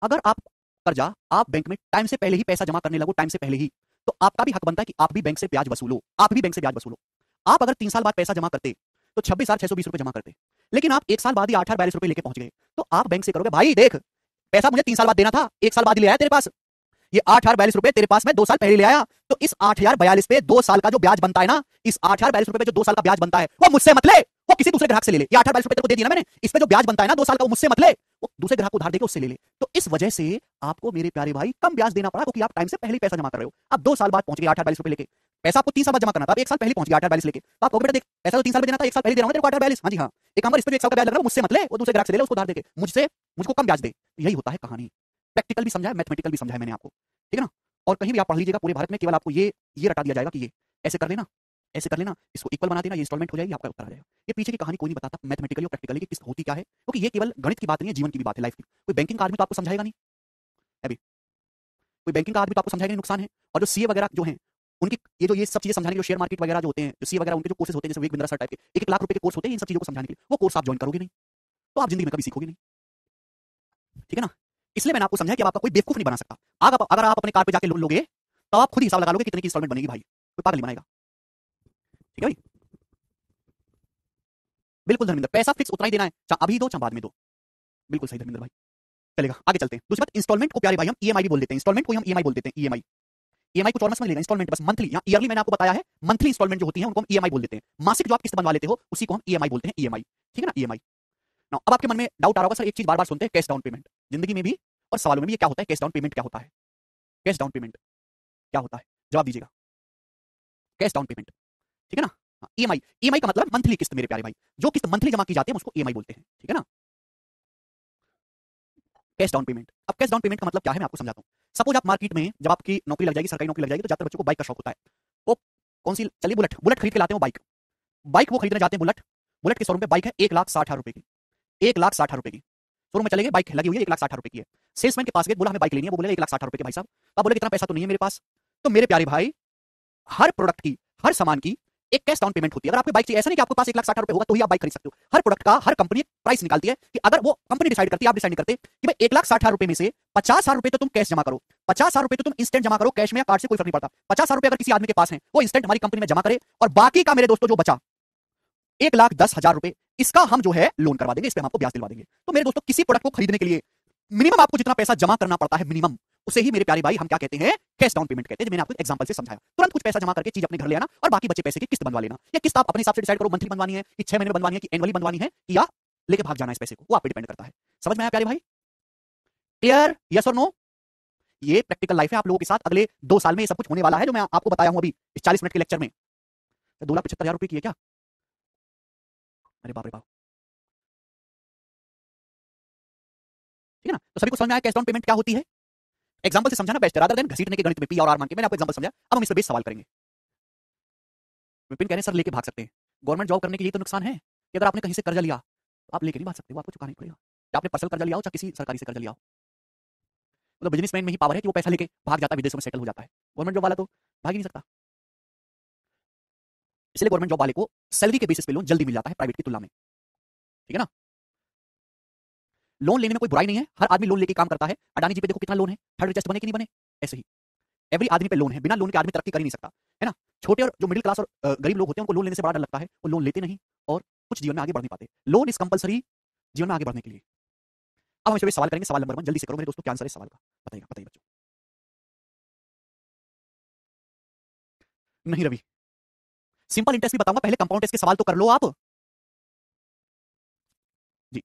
अगर आप कर्जा आप बैंक में टाइम से पहले ही पैसा जमा करने लगो, टाइम से पहले ही, तो आपका भी हक बनता है कि आप भी बैंक से ब्याज वसूलो, आप भी बैंक से ब्याज वसूलो। आप अगर 3 साल बाद पैसा जमा करते तो 26,620 रुपए जमा करते, लेकिन आप 1 साल बाद ही 8,042 रुपए लेके पहुंच गए, तो आप बैंक से करोगे भाई देख पैसा मुझे 3 साल बाद देना था, 1 साल बाद ही ले आया तेरे पास, ये 8,042 रुपए तेरे पास मैं 2 साल पहले ले आया, तो इस 8,042 पे 2 साल का जो ब्याज बनता है ना, इस 8,042 रुपए पे जो 2 साल का ब्याज बनता है वो मुझसे मत ले, वो किसी दूसरे ग्राहक से ले ले। ये 8,042 रुपए तेरे को दे दिया ना मैंने, इस पे जो ब्याज बनता है ना 2 साल का वो मुझसे मत ले, वो दूसरे ग्राहक को उधार देके उससे ले ले। तो इस वजह से आपको मेरे प्यारे भाई कम ब्याज देना पड़ा, क्योंकि आप टाइम से पहले ही पैसा जमा कर रहे हो। अब 2 साल बाद पहुंच गए 8,042 रुपए लेके, पैसा आपको 3 साल बाद जमा करना था, आप 1 साल पहले पहुंच गए 8,042 लेके, तो आप कहोगे बेटा देख पैसा तो 3 साल में देना था, 1 साल पहले दे रहा हूं तेरे को 8,042, हाँ जी हाँ, एक काम कर, इस पे जो 1 साल का ब्याज लग रहा है मुझसे मत ले, वो दूसरे ग्राहक से ले ले, उसको उधार देके मुझको कम ब्याज दे। यही होता है कहानी, प्रैक्टिकल भी समझाया, मैथमेटिकल भी समझाया मैंने आपको, ठीक है ना? और कहीं भी आप पढ़ लीजिएगा पूरे भारत में केवल आपको ये रटा दिया जाएगा कि ये ऐसे कर लेना, ऐसे कर लेना, इसको इक्वल बना देना, ये इंस्टॉलमेंट हो जाएगी, आपका उत्तर आ जाएगा। ये पीछे की कहानी कोई नहीं बताता मैथमेटिकली और प्रैक्टिकली कि किस्त होती क्या है, क्योंकि ये केवल गणित की बात नहीं है, जीवन की भी बात है, लाइफ की। कोई बैंकिंग का आदमी तो आपको समझाएगा नहीं, अभी कोई बैंकिंग का आदमी तो आपको समझाएगा नहीं नुकसान है। और जो सीए वगैरह जो हैं उनकी ये सब चीजें समझाने के, जो शेयर मार्केट वगैरह जो होते हैं, जो सीए वगैरह उनके जो कोर्सेज होते हैं, जैसे विवेक बिंद्रा सर टाइप के 1-1 लाख रुपए के कोर्स होते हैं इन सब चीजों को समझाने के लिए, वो कोर्स आप ज्वाइन करोगे नहीं तो आप जिंदगी में कभी सीखोगे नहीं, ठीक है ना? इसलिए मैंने आपको समझाया कि आपका कोई बेवकूफ नहीं बना सकता। अगर आप अपने कार पे जाके लोन लोगे तो आप खुद हिसाब लगा लोगे कितने की इंस्टॉलमेंट बनेगी भाई, कोई पागल नहीं बनाएगा, ठीक है भाई? बिल्कुल धर्मेंद्र, पैसा फिक्स उतना ही देना है, चाहे अभी दो चाहे बाद में दो, बिल्कुल सही धर्मेंद्र भाई। चलेगा, आगे चलते हैं। दूसरी बात, इंस्टॉलमेंट को प्यारे भाई हम ईएमआई भी बोल देते हैं, इंस्टॉलमेंट को हम ईएमआई बोल देते हैं, ईएमआई। ईएमआई को और मत समझ लेना, इंस्टॉलमेंट बस मंथली या ईयरली मैंने आपको बताया है, मंथली इंस्टॉलमेंट जो होती है उनको हम ईएमआई बोल देते हैं। मासिक जो आप किस्त बनवा लेते हो उसी को हम ईएमआई बोलते हैं, ईएमआई, ठीक है ना? ईएमआई। नाउ अब आपके मन में डाउट आ रहा होगा सर एक चीज बार-बार सुनते हैं, कैश डाउन पेमेंट, जिंदगी में भी और सवालों में भी ये क्या होता है? कैश डाउन पेमेंट क्या होता है? कैश डाउन पेमेंट क्या होता है? जवाब दीजिएगा, कैश डाउन पेमेंट, ठीक है ना? ईएमआई, ईएमआई का मतलब मंथली किस्त मेरे प्यारे भाई, जो किस्त मंथली जमा की जाती है उसको ईएमआई बोलते हैं, ठीक है ना? Cash down payment. अब कैश डाउन पेमेंट का मतलब क्या है मैं आपको समझाता हूं। सपोज आप मार्केट में जब आपकी नौकरी लग जाएगी, सरकारी नौकरी लग जाएगी, तो ज्यादातर बच्चों को बाइक का शौक होता है। वो कौन सी चलिए, बुलेट, बुलेट खरीद के लाते हो बाइक। बाइक वो खरीदने जाते हैं बुलेट, बुलेट के शोरूम पे बाइक है 1,60,000 रुपए की, 1,60,000 रुपए की। शोरूम में चले गए, बाइक लगी हुई है 1,60,000 रुपए की है। सेल्समैन के पास गए, बोला हमें बाइक लेनी है, वो बोले 1,60,000 रुपए की भाई साहब। आप बोले इतना पैसा तो नहीं है मेरे पास। तो मेरे प्यारे भाई, हर प्रोडक्ट की, हर सामान की एक कैश डाउन पेमेंट होती है। अगर आपको बाइक चाहिए, ऐसा नहीं कि आपके पास 1,60,000 रुपए होगा तो ही आप बाइक खरीद सकते हो। हर प्रोडक्ट का हर कंपनी प्राइस निकालती है कि अगर वो कंपनी डिसाइड करती है, आप डिसाइड नहीं करते कि भाई 1,60,000 रुपए में से 50,000 रुपए तो तुम कैश जमा करो, 50,000 रुपए तो तुम इंस्टेंट जमा करो, कैश में या कार्ड से कोई फर्क नहीं पड़ता। 50,000 रुपए अगर किसी आदमी के पास है, वो इंस्टेंट हमारी कंपनी में जमा करे, और बाकी का मेरे दोस्तों जो बचा 1,10,000 रुपए, इसका हम जो है लोन करवा देंगे, इस पे हम आपको ब्याज दिलवा देंगे। तो मेरे दोस्तों, किसी प्रोडक्ट को खरीदने के लिए मिनिमम आपको जितना पैसा जमा करना पड़ता है, मिनिमम, उसे ही मेरे प्यारे भाई हम क्या कहते हैं, कैश डाउन पेमेंट कहते हैं। मैंने आपको एग्जांपल से समझाया। तुरंत कुछ पैसा जमा करके चीज अपने घर ले आना, और बाकी बचे पैसे की किस्त बनवा लेना। या किस्त आप अपने हिसाब से डिसाइड करो, मंथली बनवानी है कि 6 महीने में बनवानी है कि एनुअली बनवानी है, या लेके भाग जाना है इस पैसे को, वो आप पे डिपेंड करता है। समझ में आया प्यारे भाई? क्लियर? यस और नो? ये प्रैक्टिकल लाइफ है आप लोगों के साथ। अगले 2 साल में ये सब कुछ होने वाला है जो मैं आपको बताया हूं अभी इस 40 मिनट के लेक्चर में। 2,75,000 रुपए की है क्या? अरे बाप रे बाप। ठीक है ना? तो सभी को समझ में आया कैश डाउन पेमेंट क्या होती है? एग्जांपल से समझाना बेस्ट है, रादर देन घसीटने के गणित में पी और आर मान के। मैंने आपको एग्जांपल समझाया, अब हम इस पे बेस सवाल करेंगे। विपिन कह रहे हैं सर लेके भाग सकते हैं। गवर्नमेंट जॉब करने के लिए तो नुकसान है कि अगर आपने कहीं से कर्जा लिया तो आप लेके नहीं भाग सकते, वो आपको चुकाना ही पड़ेगा। या आपने पर्सनल कर्जा लिया हो, चाहे किसी सरकारी से कर्जा लिया हो, मतलब बिजनेसमैन में ही पावर है कि वो पैसा लेके भाग जाता है, विदेशों में सेटल हो जाता है। गवर्नमेंट जॉब वाला तो भाग ही नहीं सकता। इसलिए गवर्नमेंट जॉब वाले को सैलरी के बेसिस पे लोन जल्दी मिल जाता है प्राइवेट की तुलना में। ठीक है ना? लोन लेने में कोई बुराई नहीं है, हर आदमी लोन लेके काम करता है। अडानी जी पे देखो कितना लोन है, थर्ड रिचेस्ट बने कि नहीं बने? ऐसे ही एवरी आदमी पे लोन है, बिना लोन के आदमी तरक्की कर ही नहीं सकता, है ना? छोटे और जो मिडिल क्लास और गरीब लोग होते हैं, उनको लोन लेने से बड़ा डर लगता है, वो लोन लेते नहीं और कुछ जीवन में आगे बढ़ नहीं पाते। लोन इज कंपलसरी जीवन में आगे बढ़ने के लिए। अब हम इस पे सवाल करेंगे। सवाल नंबर 1 जल्दी से करो मेरे दोस्तों, क्या आंसर है इस सवाल का? बताइएगा, बताइए बच्चों। नहीं रवि, सिंपल इंटरेस्ट भी बताऊंगा, पहले कंपाउंड इंटरेस्ट के सवाल तो कर लो आप जी।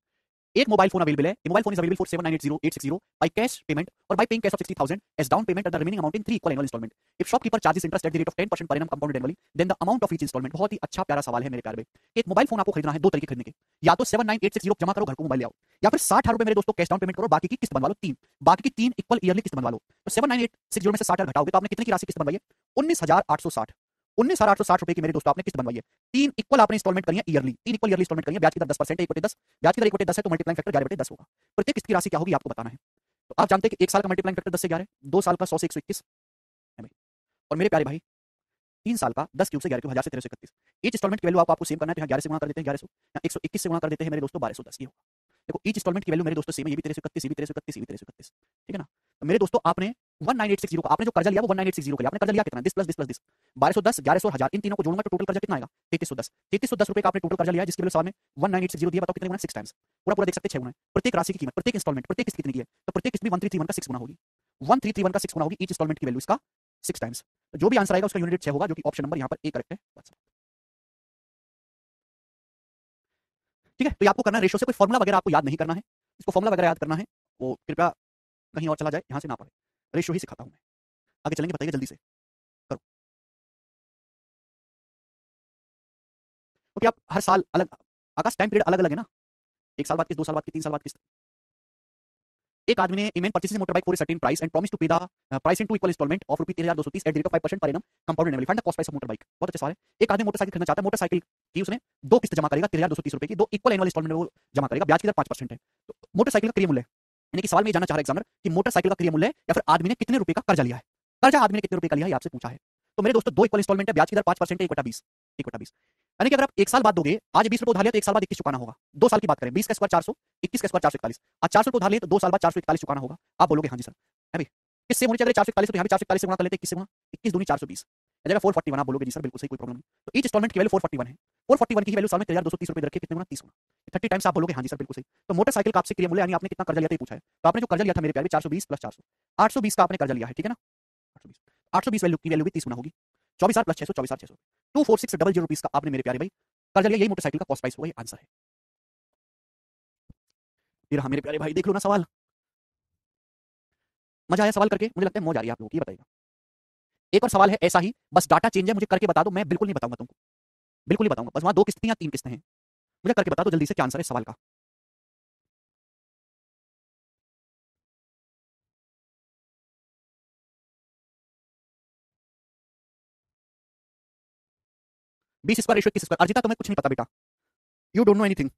एक मोबाइल फोन अवेलेबल है, mobile phone is available for 7980860 by cash payment और by paying cash of 60,000 as down payment and the remaining amount in 3 equal annual installment. If shopkeeper charges interest at the rate of 10% per annum compounded annually, then the amount of each installment। बहुत ही अच्छा प्यारा सवाल है मेरे प्यारे भाई। एक mobile phone आपको खरीदना है, दो तरीके खरीदने के, या तो 79860 जमा करो, घर को मोबाइल ले आओ, या फिर 60,000 रुपए मेरे दोस्तों कैश डाउन पेमेंट करो, बाकी की किस्त बनवा लो, तीन, बाकी की 3 इक्वल ईयरली किस्त बनवा लो। तो 79860 में से 60,000 घटाओगे तो आपने कितने की राशि किस्त बनवाई है? 19,860, 19,860 रुपए की मेरे दोस्तों आपने किस्त बनवाई है। 3 इक्वल आपने इंस्टॉलमेंट करी है ईयरली, 3 इक्वल ईयरली इंस्टॉलमेंट करी है, ब्याज की दर 10% है, 1/10, ब्याज की दर 1/10 है, तो मल्टीप्लाइंग फैक्टर 11/10 होगा। प्रत्येक किस्त की राशि क्या होगी आपको बताना है। तो आप जानते हैं कि 1 साल का मल्टीप्लाइंग फैक्टर 10 से 11, 2 साल का 100 से 121 है भाई, और मेरे प्यारे भाई 3 साल का 10 क्यूब से 11 क्यूब 1000 से 1331। ईच इंस्टॉलमेंट की वैल्यू आपको सेम करना है, तो यहाँ 11 से गुणा कर देते हैं 1100, यहाँ 121 से गुणा कर देते हैं मेरे दोस्तों 1210। ये होगा, देखो ईच इंस्टॉलमेंट की वैल्यू मेरे दोस्तों सेम है, ये भी 1331, ये भी 1331, ये भी 1331। ठीक है ना? तो मेरे दोस्तों आपने 19860 का आपने जो कर्जा लिया वो 19860 का लिया। आपने कर्जा लिया कितना? This plus this plus this, 1210, 1100 और 1000, इन तीनों को जोड़ूंगा तो टोटल कर्जा कितना आएगा? 3310, 3310 रुपए का आपने टोटल कर्जा लिया, जिसकी वैल्यू सवाल में 19860 दिया। बताओ कितने गुना? 6 टाइम्स। पूरा पूरा देख सकते हैं 6 गुना। प्रत्येक राशि की कीमत, प्रत्येक इंस्टॉलमेंट, प्रत्येक किस्त कितनी की है, तो प्रत्येक किस्त में 1331 का 6 गुना होगी, 1331 का 6 गुना होगी ईच इंस्टॉलमेंट की वैल्यू इसका 6 टाइम्स। तो जो भी आंसर आएगा उसका यूनिट 6 होगा, जो कि ऑप्शन नंबर यहाँ पर ए करेक्ट है। ठीक है? तो ये आपको करना है रेशियो से, कोई फॉर्मुला वगैरह आपको याद नहीं करना है। इसको फॉर्मुला वगैरह याद करना है वो कृपया कहीं और चला जाए, यहाँ से ना पढ़े। रेशियो ही सिखाता हूँ मैं। आगे चलेंगे, बताइए जल्दी से करो। क्योंकि आप हर साल अलग, आकाश टाइम पीरियड अलग अलग है ना, 1 साल बाद किस्त, 2 साल बाद किस्त, 3 साल बाद किस्त। एक आदमी ने a man purchase motor bike for certain price and promise to pay the price in 2 equal instalment of ₹13,230 at the rate of 5% per annum compounded annually. Find the cost price of motor bike. बहुत अच्छा सवाल है। एक आदमी motorcycle खरीदना चाहता है, motorcycle की उसने 2 किस्त जमा करेगा 13,230 रुपए की, 2 इक्वल एनुअल इंस्टॉलमेंट में वो जमा करेगा, ब्याज की दर 5% है। तो मोटरसाइकिल का क्रय मूल्य, यानी कि सवाल में ये जानना चाह रहा है एग्जामिनर कि मोटरसाइकिल का क्रय मूल्य है या फिर आदमी ने कितने रुपए का कर्जा लिया है। कर्जा आदमी ने कितने रुपए का लिया है, आपसे पूछा है। तो मेरे दोस्तों 2 इक्वल इंस्टॉलमेंट है, ब्याज की दर 5% है, 1/20, 1/20। यानी कि अगर आप 1 साल बाद दोगे, आज 20 रुपए उधार लिया तो 1 साल बाद 21 चुकाना होगा। 2 साल की बात करें, 20 का स्क्वायर 400, 21 का स्क्वायर 441। आज 400 रुपए उधार लिए तो 2 साल बाद 441 चुकाना होगा। आप बोलोगे हाँ जी सर, है भाई। किससे होनी चाहिए? 441 तो यहाँ पे 441 से गुणा कर लेते हैं, 21 से गुणा, 21 दूनी 420, जगह 441। आप बोलोगे जी सर बिल्कुल सही, कोई प्रॉब्लम नहीं। तो ईच इंस्टॉलमेंट की वैल्यू 441 है, 441 की वैल्यू साल में 13,230 रुपए रखिए, कितने गुना? 30 गुना, 30 टाइम्स। आप बोलोगे हाँ जी सर बिल्कुल सही। तो मोटरसाइकिल का आपसे क्रय मूल्य, यानी आपने कितना कर्जा लिया था ये पूछा है। तो आपने जो कर्जा लिया था मेरे प्यारे 420 प्लस 400, 820 का आपने कर्जा लिया है, ठीक है ना? 820, 820 वैल्यू की वैल्यू भी 30 गुना होगी, 24,000 प्लस 600, 24,600, 24600 रुपीज का आपने मेरे प्यारे भाई कर्जा लिया। यही मोटरसाइकिल का कॉस्ट प्राइस होगा, ये आंसर है। ये रहा मेरे प्यारे भाई, देख लो ना सवाल। मजा आया सवाल करके? मुझे लगता है मौज आ रही है आप लोगों की, बताइएगा। एक और सवाल है ऐसा ही, बस डाटा चेंज है, मुझे करके बता दो, मैं बिल्कुल नहीं बताऊंगा तुमको, बिल्कुल नहीं बताऊंगा। बस वहां 2 किस्तें या 3 किस्तें हैं, मुझे करके बता दो जल्दी से क्या आंसर है सवाल का। 20 स्क्वायर रेशियो 21 स्क्वायर। अर्जिता तुम्हें कुछ नहीं पता बेटा, you don't know anything.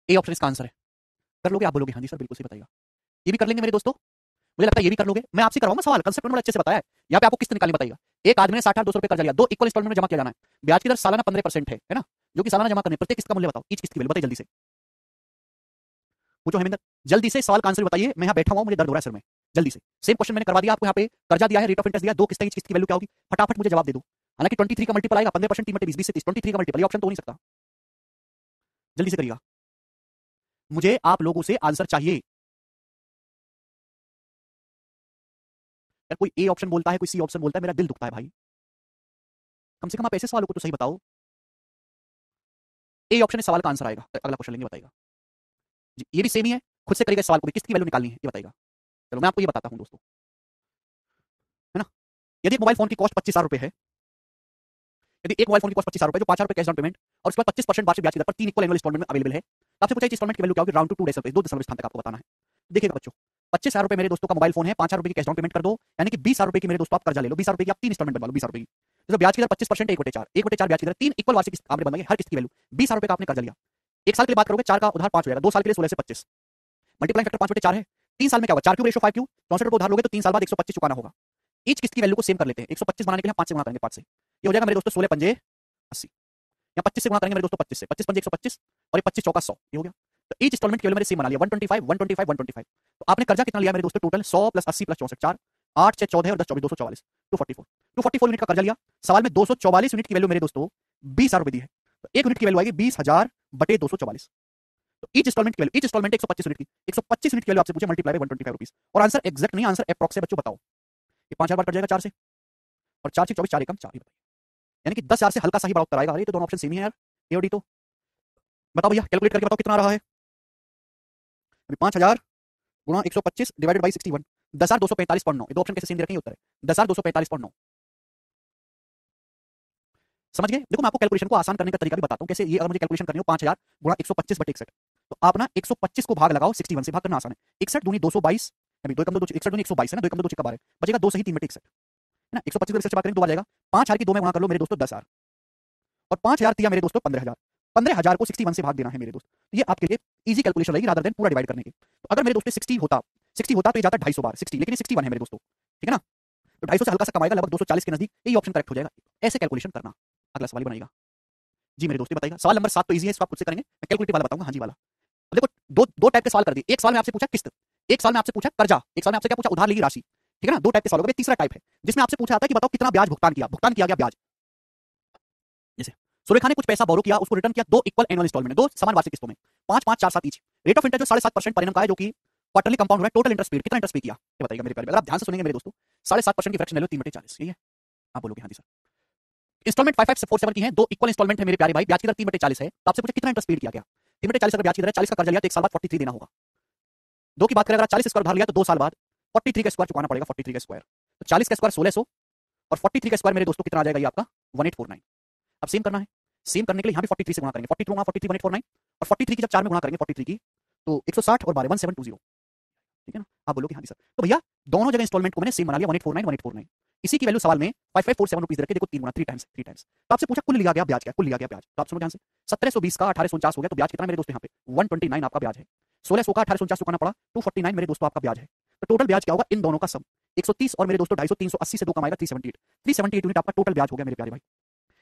A option इसका आंसर है। कर लोगे? आप बोलोगे हाँ जी सर बिल्कुल सही बताइएगा। ये भी कर लेंगे मेरे दोस्तों, मुझे लगता है ये भी कर लोगे। मैं आपसे कराऊंगा सवाल, कंसेप्ट मैंने अच्छे से बताया है। यहाँ पे आपको किस्त निकालनी बताइएगा। एक आदमी ने 60,200 रुपए कर्जा लिया, 2 इक्वल इंस्टॉलमेंट में जमा किया जाना है। ब्याज की दर सालाना 15% है ना, जो कि सालाना जमा करने। प्रत्येक किस्त का मूल्य बताओ, ईच किस्त की वैल्यू बताइए जल्दी से। पूछो हेमिंदर, जल्दी से सवाल का आंसर बताइए। मैं यहाँ बैठा हुआ हूँ, मुझे दर्द हो रहा है सर में। जल्दी से सेम क्वेश्चन मैंने करवा दिया आपको। यहाँ पे कर्जा दिया है, रेट ऑफ इंटरेस्ट दिया, 2 किस्त, ईच किस्त की वैल्यू क्या होगी? फटाफट मुझे जवाब दे दो। हालांकि 23 का मल्टीपल आएगा, 15% 3 20 20 से 30, 23 का मल्टीपल, ये ऑप्शन तो हो नहीं सकता। जल्दी से करिएगा, मुझे आप लोगों से आंसर चाहिए। यार कोई ए ऑप्शन बोलता है, कोई सी ऑप्शन बोलता है, मेरा दिल दुखता है भाई। कम से कम आप ऐसे सवालों को तो सही बताओ। ए ऑप्शन इस सवाल का आंसर आएगा। अगला क्वेश्चन लेंगे, बताइएगा जी। ये भी सेम ही है, खुद से करिएगा इस सवाल को भी, किसकी वैल्यू निकालनी है ये बताइएगा। चलो मैं आपको ये बताता हूं दोस्तों, है ना। यदि एक मोबाइल फोन की कॉस्ट 25,000 रुपए है, यदि एक मोबाइल फोन की कॉस्ट 25,000 रुपए, जो 5,000 रुपए कैश डाउन पेमेंट और उसके बाद 25% वार्षिक ब्याज की दर पर 3 इक्वल एनुअल इंस्टॉलमेंट में अवेलेबल है, तो आपसे पूछा इस इंस्टॉलमेंट की वैल्यू क्या होगी? राउंड टू 2 डेसिमल प्लेस, 2 दशमलव स्थान तक आपको बताना है। देखिएगा बच्चों, 25,000 रुपए मेरे दोस्तों का मोबाइल फोन है, 5,000 रुपए की कैश डाउन पेमेंट कर दो, यानी कि 20,000 रुपए की मेरे दोस्तों आप कर्जा ले लो। 20,000 रुपए की आप 3 इंस्टॉलमेंट बनवा लो 20,000 रुपए की। तो ब्याज की दर 25%, 1/4, 1/4 ब्याज की दर, 3 इक्वल वार्षिक किस्त आपने बनवाई, हर किस्त की वैल्यू 20,000 रुपए का आपने कर्जा लिया। 1 साल के लिए बात करोगे, 4 का उधार 5 हो जाएगा, 2 साल के लिए 16 से 25, मल्टीप्लाई फैक्टर 5/4 है। 3 साल में क्या होगा? 4 क्यूब रेशो 5 क्यूब, 64 रुपए उधार लोगे तो 3 साल बाद 125 चुकाना होगा। ईच किस्त की वैल्यू को सेम कर लेते हैं, 125 बनाने के लिए 5 से गुणा करेंगे, 5 से। ये हो जाएगा मेरे दोस्तों 16 पंजे 80, या 25 से गुणा करेंगे मेरे दोस्तों, 25 से, 25 पंजे 125 और ये 25 चौका 100, ये हो गया। तो ईच इंस्टॉलमेंट की वैल्यू मैंने सेम बना लिया, 125 125 125। तो आपने कर्जा कितना लिया मेरे दोस्तों? टोटल 100 प्लस 80 प्लस 64, 4 8 6 14 और 10 24 244, 244 यूनिट का कर्जा लिया। सवाल में 244 यूनिट की वैल्यू मेरे दोस्तों 20,000 रुपए दी है, तो 1 यूनिट की वैल्यू आएगी 20,000 बटे 244। तो ईच इंस्टॉलमेंट की वैल्यू, ईच इंस्टॉलमेंट 125 यूनिट की, 125 यूनिट की वैल्यू आपसे पूछे, मल्टीप्लाई बाय 125 रुपीस। और आंसर एग्जैक्ट नहीं, आंसर अप्रॉक्स है बच्चों, बताओ। ये 5,000 बार कट जाएगा 4 से, और 4 से 24, 4 एकम 4 ही बताइए, यानी कि 10,000 से हल्का सा ही बड़ा उत्तर आएगा। अरे तो दोनों ऑप्शन सेम ही है यार, ए और डी। तो बताओ भैया, कैलकुलेट करके बताओ कितना आ रहा है। अभी 5,000 गुणा 125 डिवाइडेड बाई 61, 10,245.9। दो ऑप्शन कैसे सेम दे रखे हैं? उत्तर है 10,245.9। समझ गए? देखो मैं आपको कैलकुलेशन को आसान करने का तरीका भी बताता हूं कैसे। ये अगर मुझे कैलकुलेशन करनी हो 5,000 गुणा 125 बटे 61, तो आप ना 125 को भाग लगाओ 61 से, भाग करना आसान है। 61 दूनी 222, अभी 2 कम 2 61 दूनी 122 है ना, 2 कम 2 6 12 बचेगा 2 सही 3 बटे 61 है ना। 125 को 61 से भाग करेंगे 2 आ जाएगा। 5,000 की 2 में गुणा कर लो मेरे दोस्तों 10,000, और 5,000 दिया मेरे दोस्तों 15,000। 15,000 को 61 से भाग देना है मेरे दोस्त। तो ये आपके लिए इजी कैलकुलेशन रहेगी रादर देन पूरा डिवाइड करने के। तो अगर मेरे दोस्तों 60 होता, 60 होता तो ये जाता 250 बार 60, लेकिन ये 61 है मेरे दोस्तों, ठीक है ना। तो 250 से हल्का सा कम आएगा, लगभग 240 के नजदीक, यही ऑप्शन करेक्ट हो जाएगा। ऐसे कैलकुलेशन करना। अगला सवाल बनाएगा जी मेरे दोस्तों, बताइएगा। सवाल नंबर 7 तो इजी है, इसको आप खुद से करेंगे, मैं कैलकुलेटिव वाला बताऊंगा। हाँ जी वाला। अब देखो दो टाइप के सवाल कर दिए। एक सवाल में आपसे पूछा किस्त, एक सवाल में आपसे पूछा कर्जा, एक सवाल में आपसे क्या पूछा? उधार ली गई राशि, ठीक है ना। दो टाइप के सवाल हो गए। तीसरा टाइप है जिसमें आपसे पूछा जाता है कि बताओ कितना ब्याज भुगतान किया गया ब्याज। जैसे सुरेखा ने कुछ पैसा बोरो किया, उसको रिटर्न किया 2 इक्वल एनुअल इंस्टॉलमेंट में, 2 समान वार्षिक किस्तों में, 5 5 4 7 ईच। रेट ऑफ इंटरेस्ट जो 7.5% पर एनम का है, जो कि क्वार्टरली कंपाउंड हो रहा है। टोटल इंटरेस्ट पेड, कितना इंटरेस्ट पे किया ये बताइएगा मेरे प्यारे। अगर आप ध्यान से सुनेंगे मेरे दोस्तों, 7.5% की फ्रैक्शन ले लो 3/40, यही है। आप बोलोगे हाँ जी सर। इंस्टॉलमेंट 5547 की है, 2 इक्वल इंस्टॉलमेंट है मेरे प्यारे भाई, ब्याज की दर 3/40 है। तो आपसे पूछा कितना इंटरेस्ट पेड किया गया? 3/40 अगर ब्याज की दर है, 40 का कर्जा लिया तो 1 साल बाद 43 देना होगा। 2 की बात करें, अगर 40 स्क्वायर उधार लिया तो 2 साल बाद 43 का स्क्वायर चुकाना पड़ेगा, 43 का स्क्वायर। तो 40 का स्क्वायर 1600 और 43 का स्क्वायर मेरे दोस्तों कितना आ जाएगा? ये आपका 1849। अब सेम करना है, सेम करने के लिए यहाँ भी 43 से गुणा करेंगे, 43 गुणा 43 1849, और 43 की जब 4 में गुणा करेंगे 43 की, तो 160 और 12 1720, ठीक है ना। आप बोलोगे हाँ जी सर। तो भैया दोनों जगह इंस्टॉलमेंट को मैंने सेम बना लिया, 1849 1849। इसी की वैल्यू सवाल में 5547 रुपीस रखे, देखो 3 गुणा 3 टाइम्स 3 टाइम्स। तो आपसे पूछा कुल लिया गया ब्याज क्या? कुल लिया गया ब्याज, तो आप सुनो ध्यान से। 1720 का 1849 हो गया, तो ब्याज कितना मेरे दोस्तों? यहाँ पे 129 आपका ब्याज है। 1600 का 1849 चुकाना पड़ा, 249 मेरे दोस्तों आपका ब्याज है। तो टोटल ब्याज क्या होगा इन दोनों का सम? 130 और मेरे दोस्तों 250, 380 से 2 कमाएगा 378, 378 यूनिट आपका टोटल ब्याज हो गया मेरे प्यारे भाई।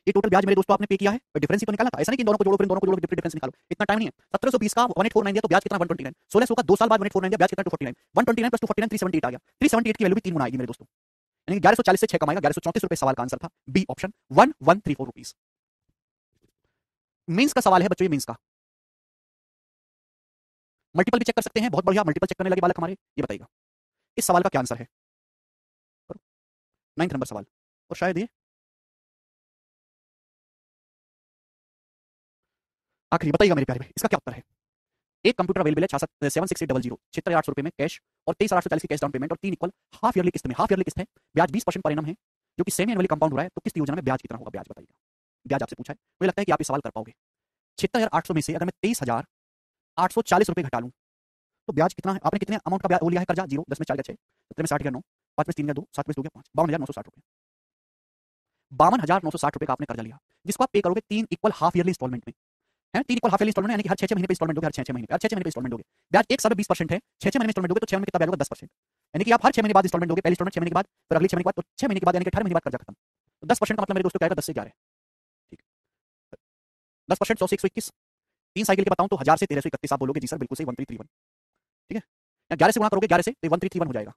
ये टोटल ब्याज मेरे दोस्तों आपने पे किया है, डिफरेंस ही तो निकालना था। ऐसा नहीं कि इन दोनों को जोड़ो, फिर इन दोनों को जोड़ो, डिफरेंस निकालो, इतना टाइम नहीं है। 1720 का 1849 दिया तो ब्याज कितना? 129। 1600 का 2 साल बाद 1849 दिया, ब्याज कितना? 249। 129 प्लस 249 378 आ गया। 378 की वैल्यू भी 3 गुना आएगी मेरे दोस्तों। यानी 1140 से 6 कमाएगा, 1134 रुपए सवाल का आंसर था, बी ऑप्शन 1134 रुपीज। मेंस का सवाल है बच्चों, ये मेंस का मल्टीपल भी चेक कर सकते हैं, बहुत बढ़िया, मल्टीपल चेक करने लगे बालक हमारे। ये बताइएगा इस सवाल का क्या आंसर है, 9th नंबर सवाल, और शायद ये आखिरी। बताइएगा मेरे प्यारे भाई इसका क्या उत्तर है। एक कंप्यूटर अवेलेबल है 766800, 76,800 रुपए में कैश और 23,840 की कैश डाउन पेमेंट और 3 इक्वल हाफ ईयरली किस्त में। हाफ ईयरली किस्त है, ब्याज 20% पर एनम है, जो कि सेमी एनुअली कंपाउंड हो रहा है, तो किस्त योजना में ब्याज कितना होगा, ब्याज बताइएगा। ब्याज आपसे पूछा है, मुझे लगता है कि आप ये सवाल कर पाओगे। 76,800 में से अगर मैं 23,840 रुपए घटा लूं तो ब्याज कितना है। आपने कितने अमाउंट का ब्याज लिया है कर्जा, 0, 10 में 4 का 6, 17 में 60 का 9, 5 में 3 का 2, 7 में 2 का 5, 52,960 रुपए। 52,960 रुपए का आपने कर्जा लिया, जिसको आप पे करोगे 3 इक्वल हाफ ईयरली इंस्टॉलमेंट में है। 3 इक्वल हाफ ईयरली इंस्टॉलमेंट यानी कि हर 6 महीने पे इंस्टॉलमेंट दोगे, हर 6 महीने पे, हर 6 महीने पे इंस्टॉलमेंट दोगे। ब्याज एक साल में 20% है, 6 महीने में इंस्टॉलमेंट दोगे तो 6 महीने में कितना ब्याज होगा, 10%। यानी कि आप हर 6 महीने बाद इंस्टॉलमेंट दोगे, पहली इंस्टॉलमेंट 6 महीने के बाद, फिर अगली 6 महीने के बाद, तो 6 महीने के बाद यानी कि 18 महीने बाद कर्जा खत्म। तो 10% का मतलब मेरे दोस्तों क्या आएगा, 10 से 11। ठीक, 10% 100 से 121, 3 साइकिल के बताऊं तो 1000 से 1331 आप बोलोगे जी सर बिल्कुल सही, 1331। ठीक है, 11 से गुणा करोगे 11 से तो 1331 हो जाएगा।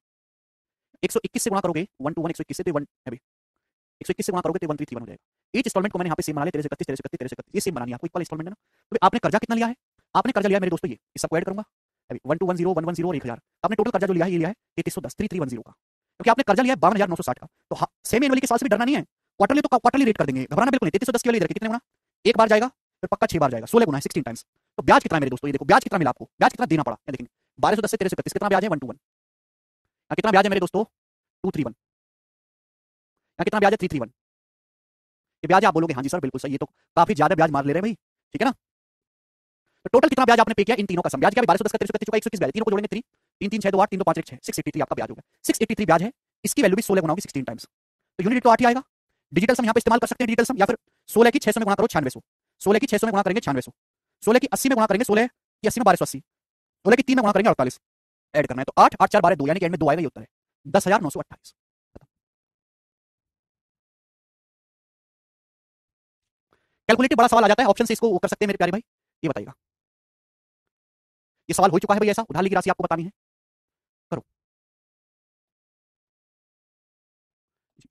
121 से गुणा करोगे 1 to 1 121 से तो 1 है, 121 से गुणा करोगे तो 1331 हो जाएगा। ईच इंस्टॉलमेंट को मैंने यहाँ पे सेम बना लिया, 1331 1331 1331, ये सेम बनानी है आपको, इक्वल इंस्टॉलमेंट है ना। तो आपने कर्जा कितना लिया है, आपने कर्जा लिया है मेरे दोस्तों, ये इस सबको ऐड करूंगा अभी 1210 110 और 1000। आपने टोटल कर्जा जो लिया है ये लिया है 3310 3310 का, क्योंकि आपने कर्जा लिया है 52,960 का। तो सेम एनुअली के साल से भी डरना नहीं है, क्वार्टरली तो क्वार्टरली रेट कर देंगे, घबराना बिल्कुल नहीं। 3310 की वाली इधर कितने गुना, एक बार जाएगा फिर पक्का 6 बार जाएगा, 16 गुना है 16 टाइम्स। तो ब्याज कितना है मेरे दोस्तों, ये देखो ब्याज कितना मिला आपको, ब्याज कितना देना पड़ा, ये देखेंगे 1210 से 1331 कितना ब्याज है 1 to 1, कितना ब्याज है मेरे दोस्तों 231, कितना ब्याज है 331। ये ब्याज आप बोलोगे हाँ जी सर बिल्कुल सही, ये तो काफी ज्यादा ब्याज मार ले रहे हैं भाई। ठीक है ना, तो टोटल कितना ब्याज आपने पे किया इन तीनों का सम, ब्याज क्या 1210 का 1331 का 121 ब्याज, तीनों को जोड़ेंगे 3 3 3 6 2 8 3 2 5 1 6 683 आपका ब्याज होगा। 683 ब्याज है, इसकी वैल्यू भी 16 गुना होगी 16 टाइम्स, तो यूनिट तो 8 ही आएगा। डिजिटल सम यहाँ पे इस्तेमाल कर सकते हैं, डिजिटल सम, या फिर 16 की 600 में गुणा करो 9600, 16 की 600 में गुणा करेंगे 9600, 16 की 80 में गुणा करेंगे 16 की 80 में 1280, 16 की 3 में गुणा करेंगे 48, ऐड करना है तो 8 8 4 12 2 यानी कि एंड में 2 आएगा, ये उत्तर है 10,928। कैलकुलेटिव बड़ा सवाल आ जाता है, ऑप्शन से इसको वो कर सकते हैं मेरे प्यारे भाई। ये बताइएगा ये सवाल हो चुका है भाई, ऐसा उधार ली की राशि आपको बतानी है, करो।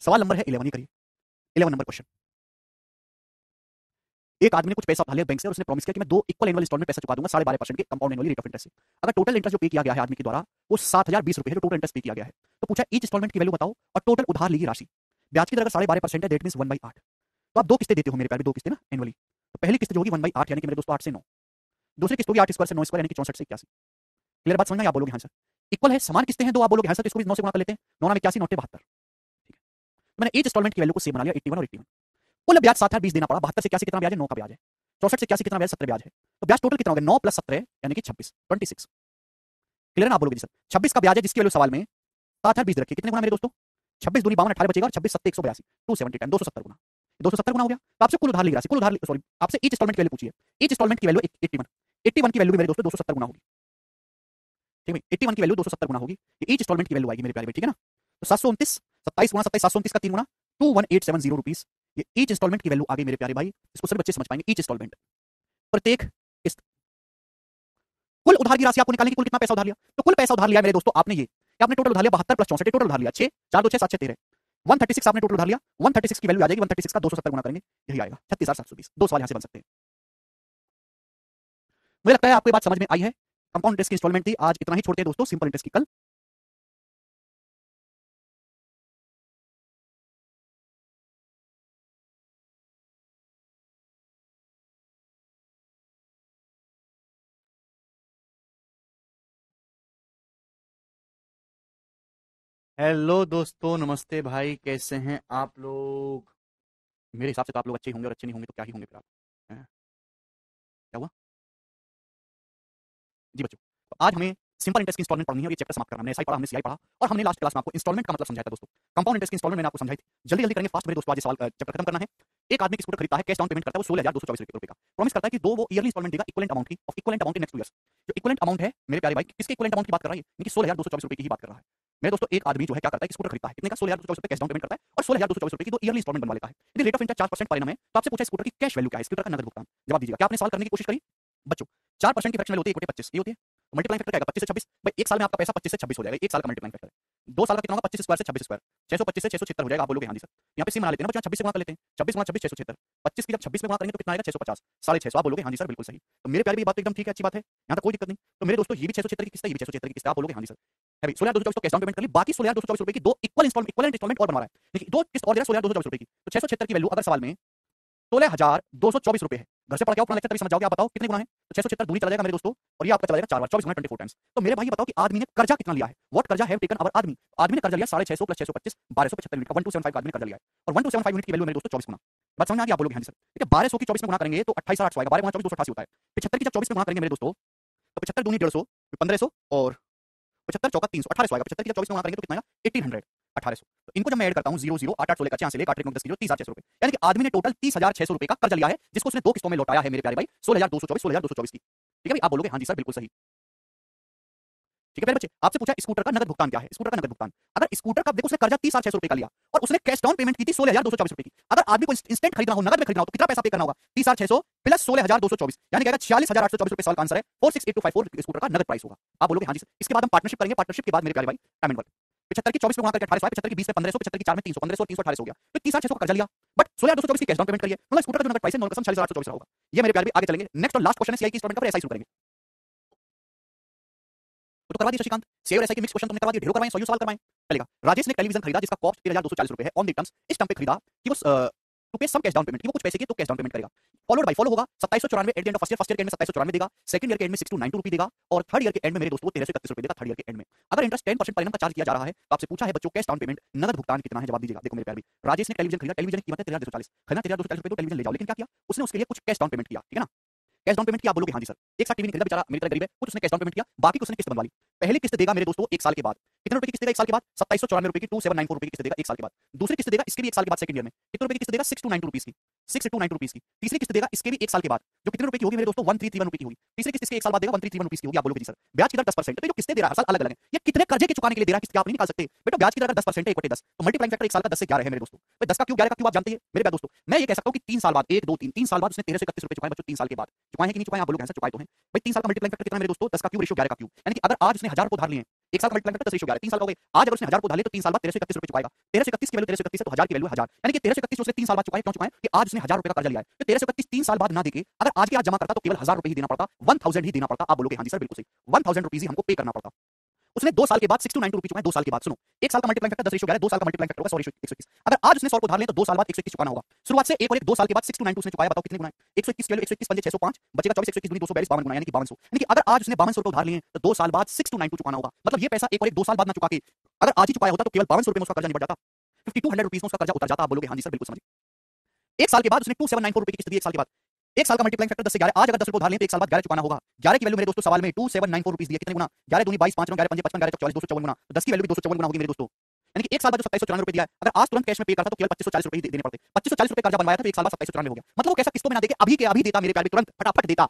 सवाल नंबर है 11, ये करिए 11 नंबर क्वेश्चन। एक आदमी ने कुछ पैसा उधार लिया बैंक से और उसने प्रॉमिस किया कि मैं 2 इक्वल एनुअल इंस्टॉलमेंट पैसा चुका दूंगा 12.5% के compound annually rate of interest से। अगर टोटल इंटरेस्ट जो पे किया गया है आदमी के द्वारा वो 7,020 रुपए है, जो टोटल इंटरेस्ट पे किया गया है, तो पूछा ईच इंस्टॉलमेंट की वैल्यू बताओ और टोटल उधार ली गई राशि। ब्याज की दर अगर 12.5% है, दैट मींस 1/8। तो आप 2 किस्तें देते हो मेरे प्यारे, 2 किस्तें ना एनुअली, तो पहली किस्त जो होगी 1/8 यानी कि मेरे दोस्तों 8 से 9, दूसरी किस्त होगी 8 स्क्वायर से 9 स्क्वायर यानी कि 64 से 81। क्लियर बात समझ में, आप बोलोगे हाँ सर। इक्वल है, समान किस्तें हैं दो, आप बोलोगे हाँ सर, तो इसको भी 9 से गुणा कर लेते हैं, 9 9 81 9 72। ठीक है, मैंने ईच इंस्टॉलमेंट की वैल्यू को सेम बना लिया 81 और 81। कुल ब्याज 7,020 देना पड़ा, 72 से 81 कितना ब्याज है, 9 का ब्याज है, 64 से 81 कितना ब्याज, 17 ब्याज है, तो ब्याज टोटल कितना हो गया 9 + 17 यानी कि 26 26। क्लियर ना, आप बोलोगे जी सर 26 का ब्याज है जिसकी वैल्यू सवाल में 7,020 रखी, कितने गुना मेरे दोस्तों 26 दूनी 52 18 बचेगा और 26 7 182 270 टाइम 270 गुना, 270 गुना हो गया। तो आपसे कुल उधार ली राशि, कुल उधार सॉरी आपसे ईच इंस्टॉलमेंट की वैल्यू पूछिए, ईच इंस्टॉलमेंट की वैल्यू 81, 81 की वैल्यू भी मेरे दोस्तों 270 गुना होगी। ठीक है, 81 की वैल्यू 270 गुना होगी, ये ईच इंस्टॉलमेंट की वैल्यू आएगी मेरे प्यारे भाई। ठीक है ना, तो 729 27 गुना 27 729 का 3 गुना 21870 रुपीस, ये ईच इंस्टॉलमेंट की वैल्यू आ गई मेरे प्यारे भाई। इसको सभी बच्चे समझ पाएंगे, ईच इंस्टॉलमेंट प्रत्येक किस्त। कुल उधार की राशि आपको निकालने की, कुल कितना पैसा उधार लिया, तो कुल पैसा उधार लिया मेरे दोस्तों आपने ये कि आपने टोटल उधार लिया 72 + 64 टोटल उधार लिया 6 4 2 6 7 6 13 136 आपने टोटल उधार लिया। 136 की वैल्यू आ जाएगी, 136 का 270 गुना करेंगे यही आएगा 36,720। दो सवाल यहां से बन सकते हैं। मुझे लगता है आपको ये बात समझ में आई है। कंपाउंड इंटरेस्ट की इंस्टॉलमेंट थी, आज इतना ही छोड़ते हैं दोस्तों, सिंपल इंटरेस्ट की कल। हेलो दोस्तों, नमस्ते भाई, कैसे हैं आप लोग। मेरे हिसाब से तो आप लोग अच्छे ही होंगे, और अच्छे नहीं होंगे तो क्या ही होंगे फिर आप हैं? क्या हुआ जी बच्चों, तो आज हमें सिंपल इंटरेस्ट की इंस्टॉलमेंट पढ़नी है और ये चैप्टर समाप्त करना है। हमने एसआई पढ़ा, हमने सीआई पढ़ा, और हमने लास्ट क्लास में आपको इंस्टॉलमेंट का मतलब समझाया था दोस्तों। कंपाउंड इंटरेस्ट की इंस्टॉलमेंट मैंने आपको समझाई थी। जल्दी जल्दी करेंगे फास्ट मेरे दोस्तों, आज ये सवाल चैप्टर खत्म करना है। एक आदमी की स्कूटर खरीदता है, कैश डाउन पेमेंट करता है वो 16,224 रुपए का, प्रॉमिस करता है कि दो वो ईयरली इंस्टॉलमेंट देगा इक्विवेलेंट अमाउंट की, of equivalent amount in next 2 years. जो इक्विवेलेंट अमाउंट है मेरे प्यारे भाई, किसके इक्विवेलेंट अमाउंट की बात कर रहा है, यानी कि 16,224 रुपए की ही बात कर रहा है मेरे दोस्तों। एक आदमी जो है क्या करता है, स्कूटर खरीदता है, कितने का 16,224 रुपए कैश डाउन पेमेंट करता है और 16,224 रुपए की दो ईयरली इंस्टॉलमेंट बनवा लेता है। यदि rate of interest 4% per annum है, तो आपसे पूछा स्कूटर की कैश वैल्यू क्या है, स्कूटर का नगद भुगतान। जवाब दीजिएगा, क्या आपने सवाल करने की कोशिश करी बच्चों। 4% की फ्रैक्शन वैल्यू होती है 1/25, ये होती है। मल्टीप्लाइंग फैक्टर क्या आएगा 25 से 26, भाई एक साल में आपका पैसा 25 से 26 हो जाएगा, एक साल का मल्टीप्लाइंग फैक्टर है। 2 साल का कितना होगा 25 स्क्वायर से 26 स्क्वायर 625 से 676 हो जाएगा। आप बोलोगे हाँ जी सर। यहाँ पे सी बना लेते हैं ना बच्चों, 26 से गुणा कर लेते हैं, 26 गुणा 26 676, 25 की जब 26 में गुणा करेंगे तो कितना आएगा 650, 650। आप बोलोगे हाँ जी सर बिल्कुल सही। तो मेरे प्यारे भी बात तो एकदम ठीक है, अच्छी बात है, यहाँ तक कोई दिक्कत नहीं। तो मेरे दोस्तों ये भी 676 की किस्त है, ये भी 676 की किस्त है। आप बोलोगे हाँ जी सर। है भाई 16,224 तो कैश डाउन पेमेंट कर ली, बाकी 16,224 रुपए की दो इक्वलेंट इंस्टॉलमेंट और बनवा रहा है। देखिए दो किस्त और 16,224 रुपए की, तो 676 की वैल्यू अगर सवाल में 16,224 रुपए है। घर से पढ़ के आओ, अपना लेक्चर तभी समझ जाओगे। आप बताओ कितने गुना है, तो 676 दूनी चला जाएगा मेरे दोस्तों, और ये आपका चला जाएगा 4 बार 24 गुना 24 टाइम्स। तो मेरे भाई बताओ कि आदमी ने कर्जा कितना लिया है, व्हाट कर्जा हैव टेकन अवर आदमी। आदमी ने कर्जा लिया 650 प्लस 625 1275 यूनिट का 1275 आदमी ने कर्जा लिया है, और 1275 यूनिट की वैल्यू मेरे दोस्तों 24 गुना। बात समझ में आ गई? आप बोलोगे हाँ जी सर। ठीक है 1200 की 24 में गुना करेंगे तो 28,800 आएगा, 12 गुना 24 288 होता है। 75 की जब 24 में गुना करेंगे मेरे दोस्तों तो 75 दूनी 150, 1500 और 75 चौका 300, 1800 आएगा। 75 की जब 24 में गुणा करेंगे तो कितना आएगा 1800, 1800। तो इनको जब मैं ऐड करता हूं 0 0 8 8 16 का 6 से लेकर 8 9 10 0 30,600 रुपए, यानी कि आदमी ने टोटल 30,600 रुपए का कर्जा लिया है, जिसको उसने दो किस्तों में लौटाया है मेरे प्यारे भाई 16,224 की। ठीक है भाई, आप बोलोगे हाँ जी सर बिल्कुल सही। ठीक है प्यारे बच्चे, आपसे पूछा स्कूटर का नगद भुगतान क्या है। स्कूटर का नगद भुगतान, अगर स्कूटर का देखो उसने कर्जा 30,600 रुपए का लिया और उसने कैश डाउन पेमेंट की थी 16,224 रुपए की। अगर आदमी को इंस्टेंट खरीदना हो, नगद में खरीदना हो, तो कितना पैसा पे करना होगा 30,600 प्लस 16,224, यानी कि 46,824 रुपए। सवाल का आंसर है 468254 स्कूटर का नगद प्राइस होगा। आप बोलोगे हाँ जी सर। इसके बाद हम पार्टनरशिप करेंगे, पार्टनरशिप के बाद मेरे प्यारे भाई टाइम एंड वर्क। 75 की 24 में गुणा करके 1800, 75 की 20 में 1500, 75 की 4 में 300, 1500 और 300 1800 हो गया, तो 30,600 का कर्जा लिया, बट 16,224 की कैश डाउन पेमेंट करिए, मतलब स्कूटर का जो नगद प्राइस है 9 कसम 46,824 होगा। ये मेरे प्यारे भाई आगे चलेंगे। नेक्स्ट और लास्ट क्वेश्चन है सीआई की इंस्टॉलमेंट का, फिर एसआई शुरू करेंगे। तो करवा दिए शशिकांत, सेव एसआई के मिक्स क्वेश्चन तुमने करवा दिए, ढेरों करवाएं, सॉल्व करवाएं, चलेगा। राजेश ने टेलीविजन खरीदा जिसका कॉस्ट 13,240 रुपए है ऑन द टर्म्स, इस टर्म पे खरीदा कि वो टू पे सम कैश डाउन पेमेंट, कि वो कुछ पैसे की तो कैश डाउन पेमेंट करेगा। फॉलोड बाय फॉलो होगा 2794 at the end of first year के एंड में 2794 देगा, सेकंड ईयर के एंड में 6292 रुपए देगा, और थर्ड ईयर के एंड में मेरे दोस्तों 1331 रुपए देगा थर्ड ईयर के एंड में। अगर इंटरेस्ट 10% पर एनम का चार्ज किया जा रहा है, तो आपसे पूछा है बच्चों कैश डाउन पेमेंट नगद भुगतान कितना है, जवाब दीजिएगा। देखो मेरे प्यारे भाई, राजेश ने टेलीविजन खरीदा, टेलीविजन की कीमत है 13,240, खरीदा 13,240 रुपए, तो टेलीविजन ले जाओ, लेकिन क्या किया उसने, उसके लिए कुछ कैश डाउन पेमेंट किया। ठीक है ना, कैश डाउन पेमेंट किया। आप बोलोगे हाँ जी सर। एक साथ टीवी नहीं खरीदा बेचारा, मेरी तरह गरीब है, कुछ उसने कैश डाउन पेमेंट किया, बाकी उसने किस्त बनवा ली। पहली किस्त देगा मेरे दोस्तों 1 साल के बाद, कितने रुपए की किस्त देगा 1 साल के बाद 2794 रुपए की, 2794 रुपए की किस्त देगा 1 साल के बाद। दूसरी किस्त देगा इसके भी 1 साल के बाद सेकंड ईयर में, कितने रुपए की किस्त देगा 6292 रुपीस की, 6292 रुपीस की। तीसरी किस्त देगा इसके भी 1 साल के बाद, जो कितने रुपए की होगी मेरे दोस्तों 1331 रुपए की होगी। तीसरी किस्त इसके 1 साल बाद देगा 1331 रुपीस की होगी। आप बोलोगे जी सर ब्याज की दर 10%, तो ये जो किस्तें दे रहा है हर साल अलग अलग है, ये कितने कर्जे के चुकाने के लिए दे रहा है किस्त आप नहीं निकाल सकते बेटा। ब्याज की दर अगर 10% है 1/10, तो मल्टीप्लाइंग फैक्टर 1 साल का 10 से 11 है मेरे दोस्तों। भाई 10 का क्यों 11 का क्यों आप जानते हैं मेरे प्यारे दोस्तों। मैं ये कह सकता हूं कि 3 साल बाद 1 2 3 साल बाद उसने 1331 रुपए चुकाए बच्चों, 3 साल के बाद चुकाए हैं कि नहीं चुकाए, आप बोलोगे सर चुकाए तो हैं। भाई 3 साल का मल्टीप्लाइंग फैक्टर कितना मेरे दोस्तों 10 का क्यूब रेशियो 11 का क्यूब, यानी कि अगर आज उसने 1000 रुपए उधार लिए हैं, 1 साल का मल्टीप्लाइंग फैक्टर 10 रेशियो 11, 3 साल का हो गए। आज अगर उसने 1000 रुपए उधार लिए तो 3 साल बाद 1331 रुपए चुकाएगा। 1331 की वैल्यू 1331 है तो 1000 की वैल्यू 1000, यानी कि 1331 उसने 3 साल बाद चुकाए। क्यों चुकाए कि आज उसने 1000 रुपए का कर्जा लिया है, तो 1331 3 साल बाद ना देके अगर आज के आज जमा करता तो केवल 1000 रुपए ही देना पड़ता, 1000 ही देना पड़ता। आप बोलोगे हाँ जी सर बिल्कुल सही, 1000 रुपीस ही हमको पे करना पड़ता। उसने 2 साल के बाद 6292 रुपए चुकाए, 2 साल के बाद। सुनो 1 साल का मल्टीप्लाइंग फैक्टर 10 रेशियो 11, 2 साल का मल्टीप्लाइंग फैक्टर होगा 100 रेशियो 121। अगर आज उसने 100 को उधार लिया तो 2 साल बाद 121 चुकाना होगा। शुरुआत से 1 और 1 2 साल के बाद 6292 उसने चुकाया, बताओ कितने गुना है 121 की वैल्यू 121 पंजे 605 बचेगा 24 121 दूनी 242 52 गुना, यानी कि 5200। यानी कि अगर आज उसने 5200 रुपए उधार लिए तो 2 साल बाद 6292 चुकाना होगा। मतलब ये पैसा 1 और 1 2 साल बाद ना चुका के अगर आज ही चुकाया होता तो केवल 5200 रुपए में उसका कर्जा निपट जाता, 5200 रुपीस में उसका कर्जा उतर जाता। आप बोलोगे हाँ जी सर बिल्कुल समझिए। 1 साल के बाद उसने 2794 रुपए की किस्त दी 1 साल के बाद। 1 साल का मल्टीप्लाइंग फैक्टर 10 से 11, आज अगर 10 रुपए उधार लें तो 1 साल बाद 11 चुकाना होगा। 11 की वैल्यू मेरे दोस्तों सवाल में 2794 रुपीस दिए, कितने गुना 11 दूनी 22 5 9 11 5 55 11 44 254 गुना, तो 10 की वैल्यू भी 254 गुना होगी मेरे दोस्तों। यानी कि 1 साल बाद जो 2794 रुपए दिया है, अगर आज तुरंत कैश में पे करता तो केवल 2540 रुपए ही देने पड़ते। 2540 रुपए कर्जा बनवाया था तो 1 साल बाद 2794 हो गया, मतलब वो कैसा किस्तों में ना देके अभी के अभी देता मेरे प्यार में, तुरंत फटाफट देता,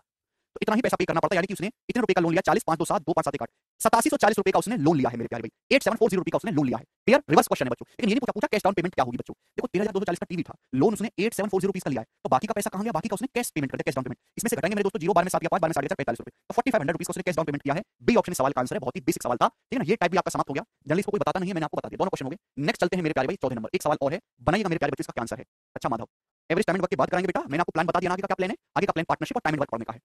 तो इतना ही पैसा पे करना पड़ता। यानी कि उसने इतने रुपए का लोन लिया 40 5 2 7 2 5 7 1 8 8740 रुपए का उसने लोन लिया है मेरे प्यारे भाई, 8740 रुपए का उसने लोन लिया है। क्लियर, रिवर्स क्वेश्चन है बच्चों, लेकिन ये नहीं पूछा कैश डाउन पेमेंट क्या होगी बच्चों। देखो 13,240 का टीवी था, लोन उसने 8740 रुपीस का लिया है, तो बाकी का पैसा कहां गया, बाकी का उसने कैश पेमेंट कर दिया, कैश डाउन पेमेंट। इसमें से घटाएंगे मेरे दोस्तों 0 12 में 7 या 5 12 में 45 रुपए, तो 4500 रुपीस का उसने कैश डाउन पेमेंट किया है। बी ऑप्शन सवाल का आंसर है, बहुत ही बेसिक सवाल था, ठीक है ना। ये टाइप भी आपका समाप्त हो गया, जनरली इसको कोई बताता नहीं है, मैंने आपको बता दिया, दोनों क्वेश्चन हो गए। नेक्स्ट चलते हैं मेरे प्यारे भाई चौथे नंबर, एक सवाल और है, बनाइएगा मेरे प्यारे बच्चों, इसका क्या आंसर है। अच्छा Madhav, average time and work की बात कराएंगे बेटा, मैंने आपको प्लान बता दिया ना, आगे का क्या प्लान है, आगे का प्लान पार्टनरशिप और टाइम एंड वर्क पढ़ने का है।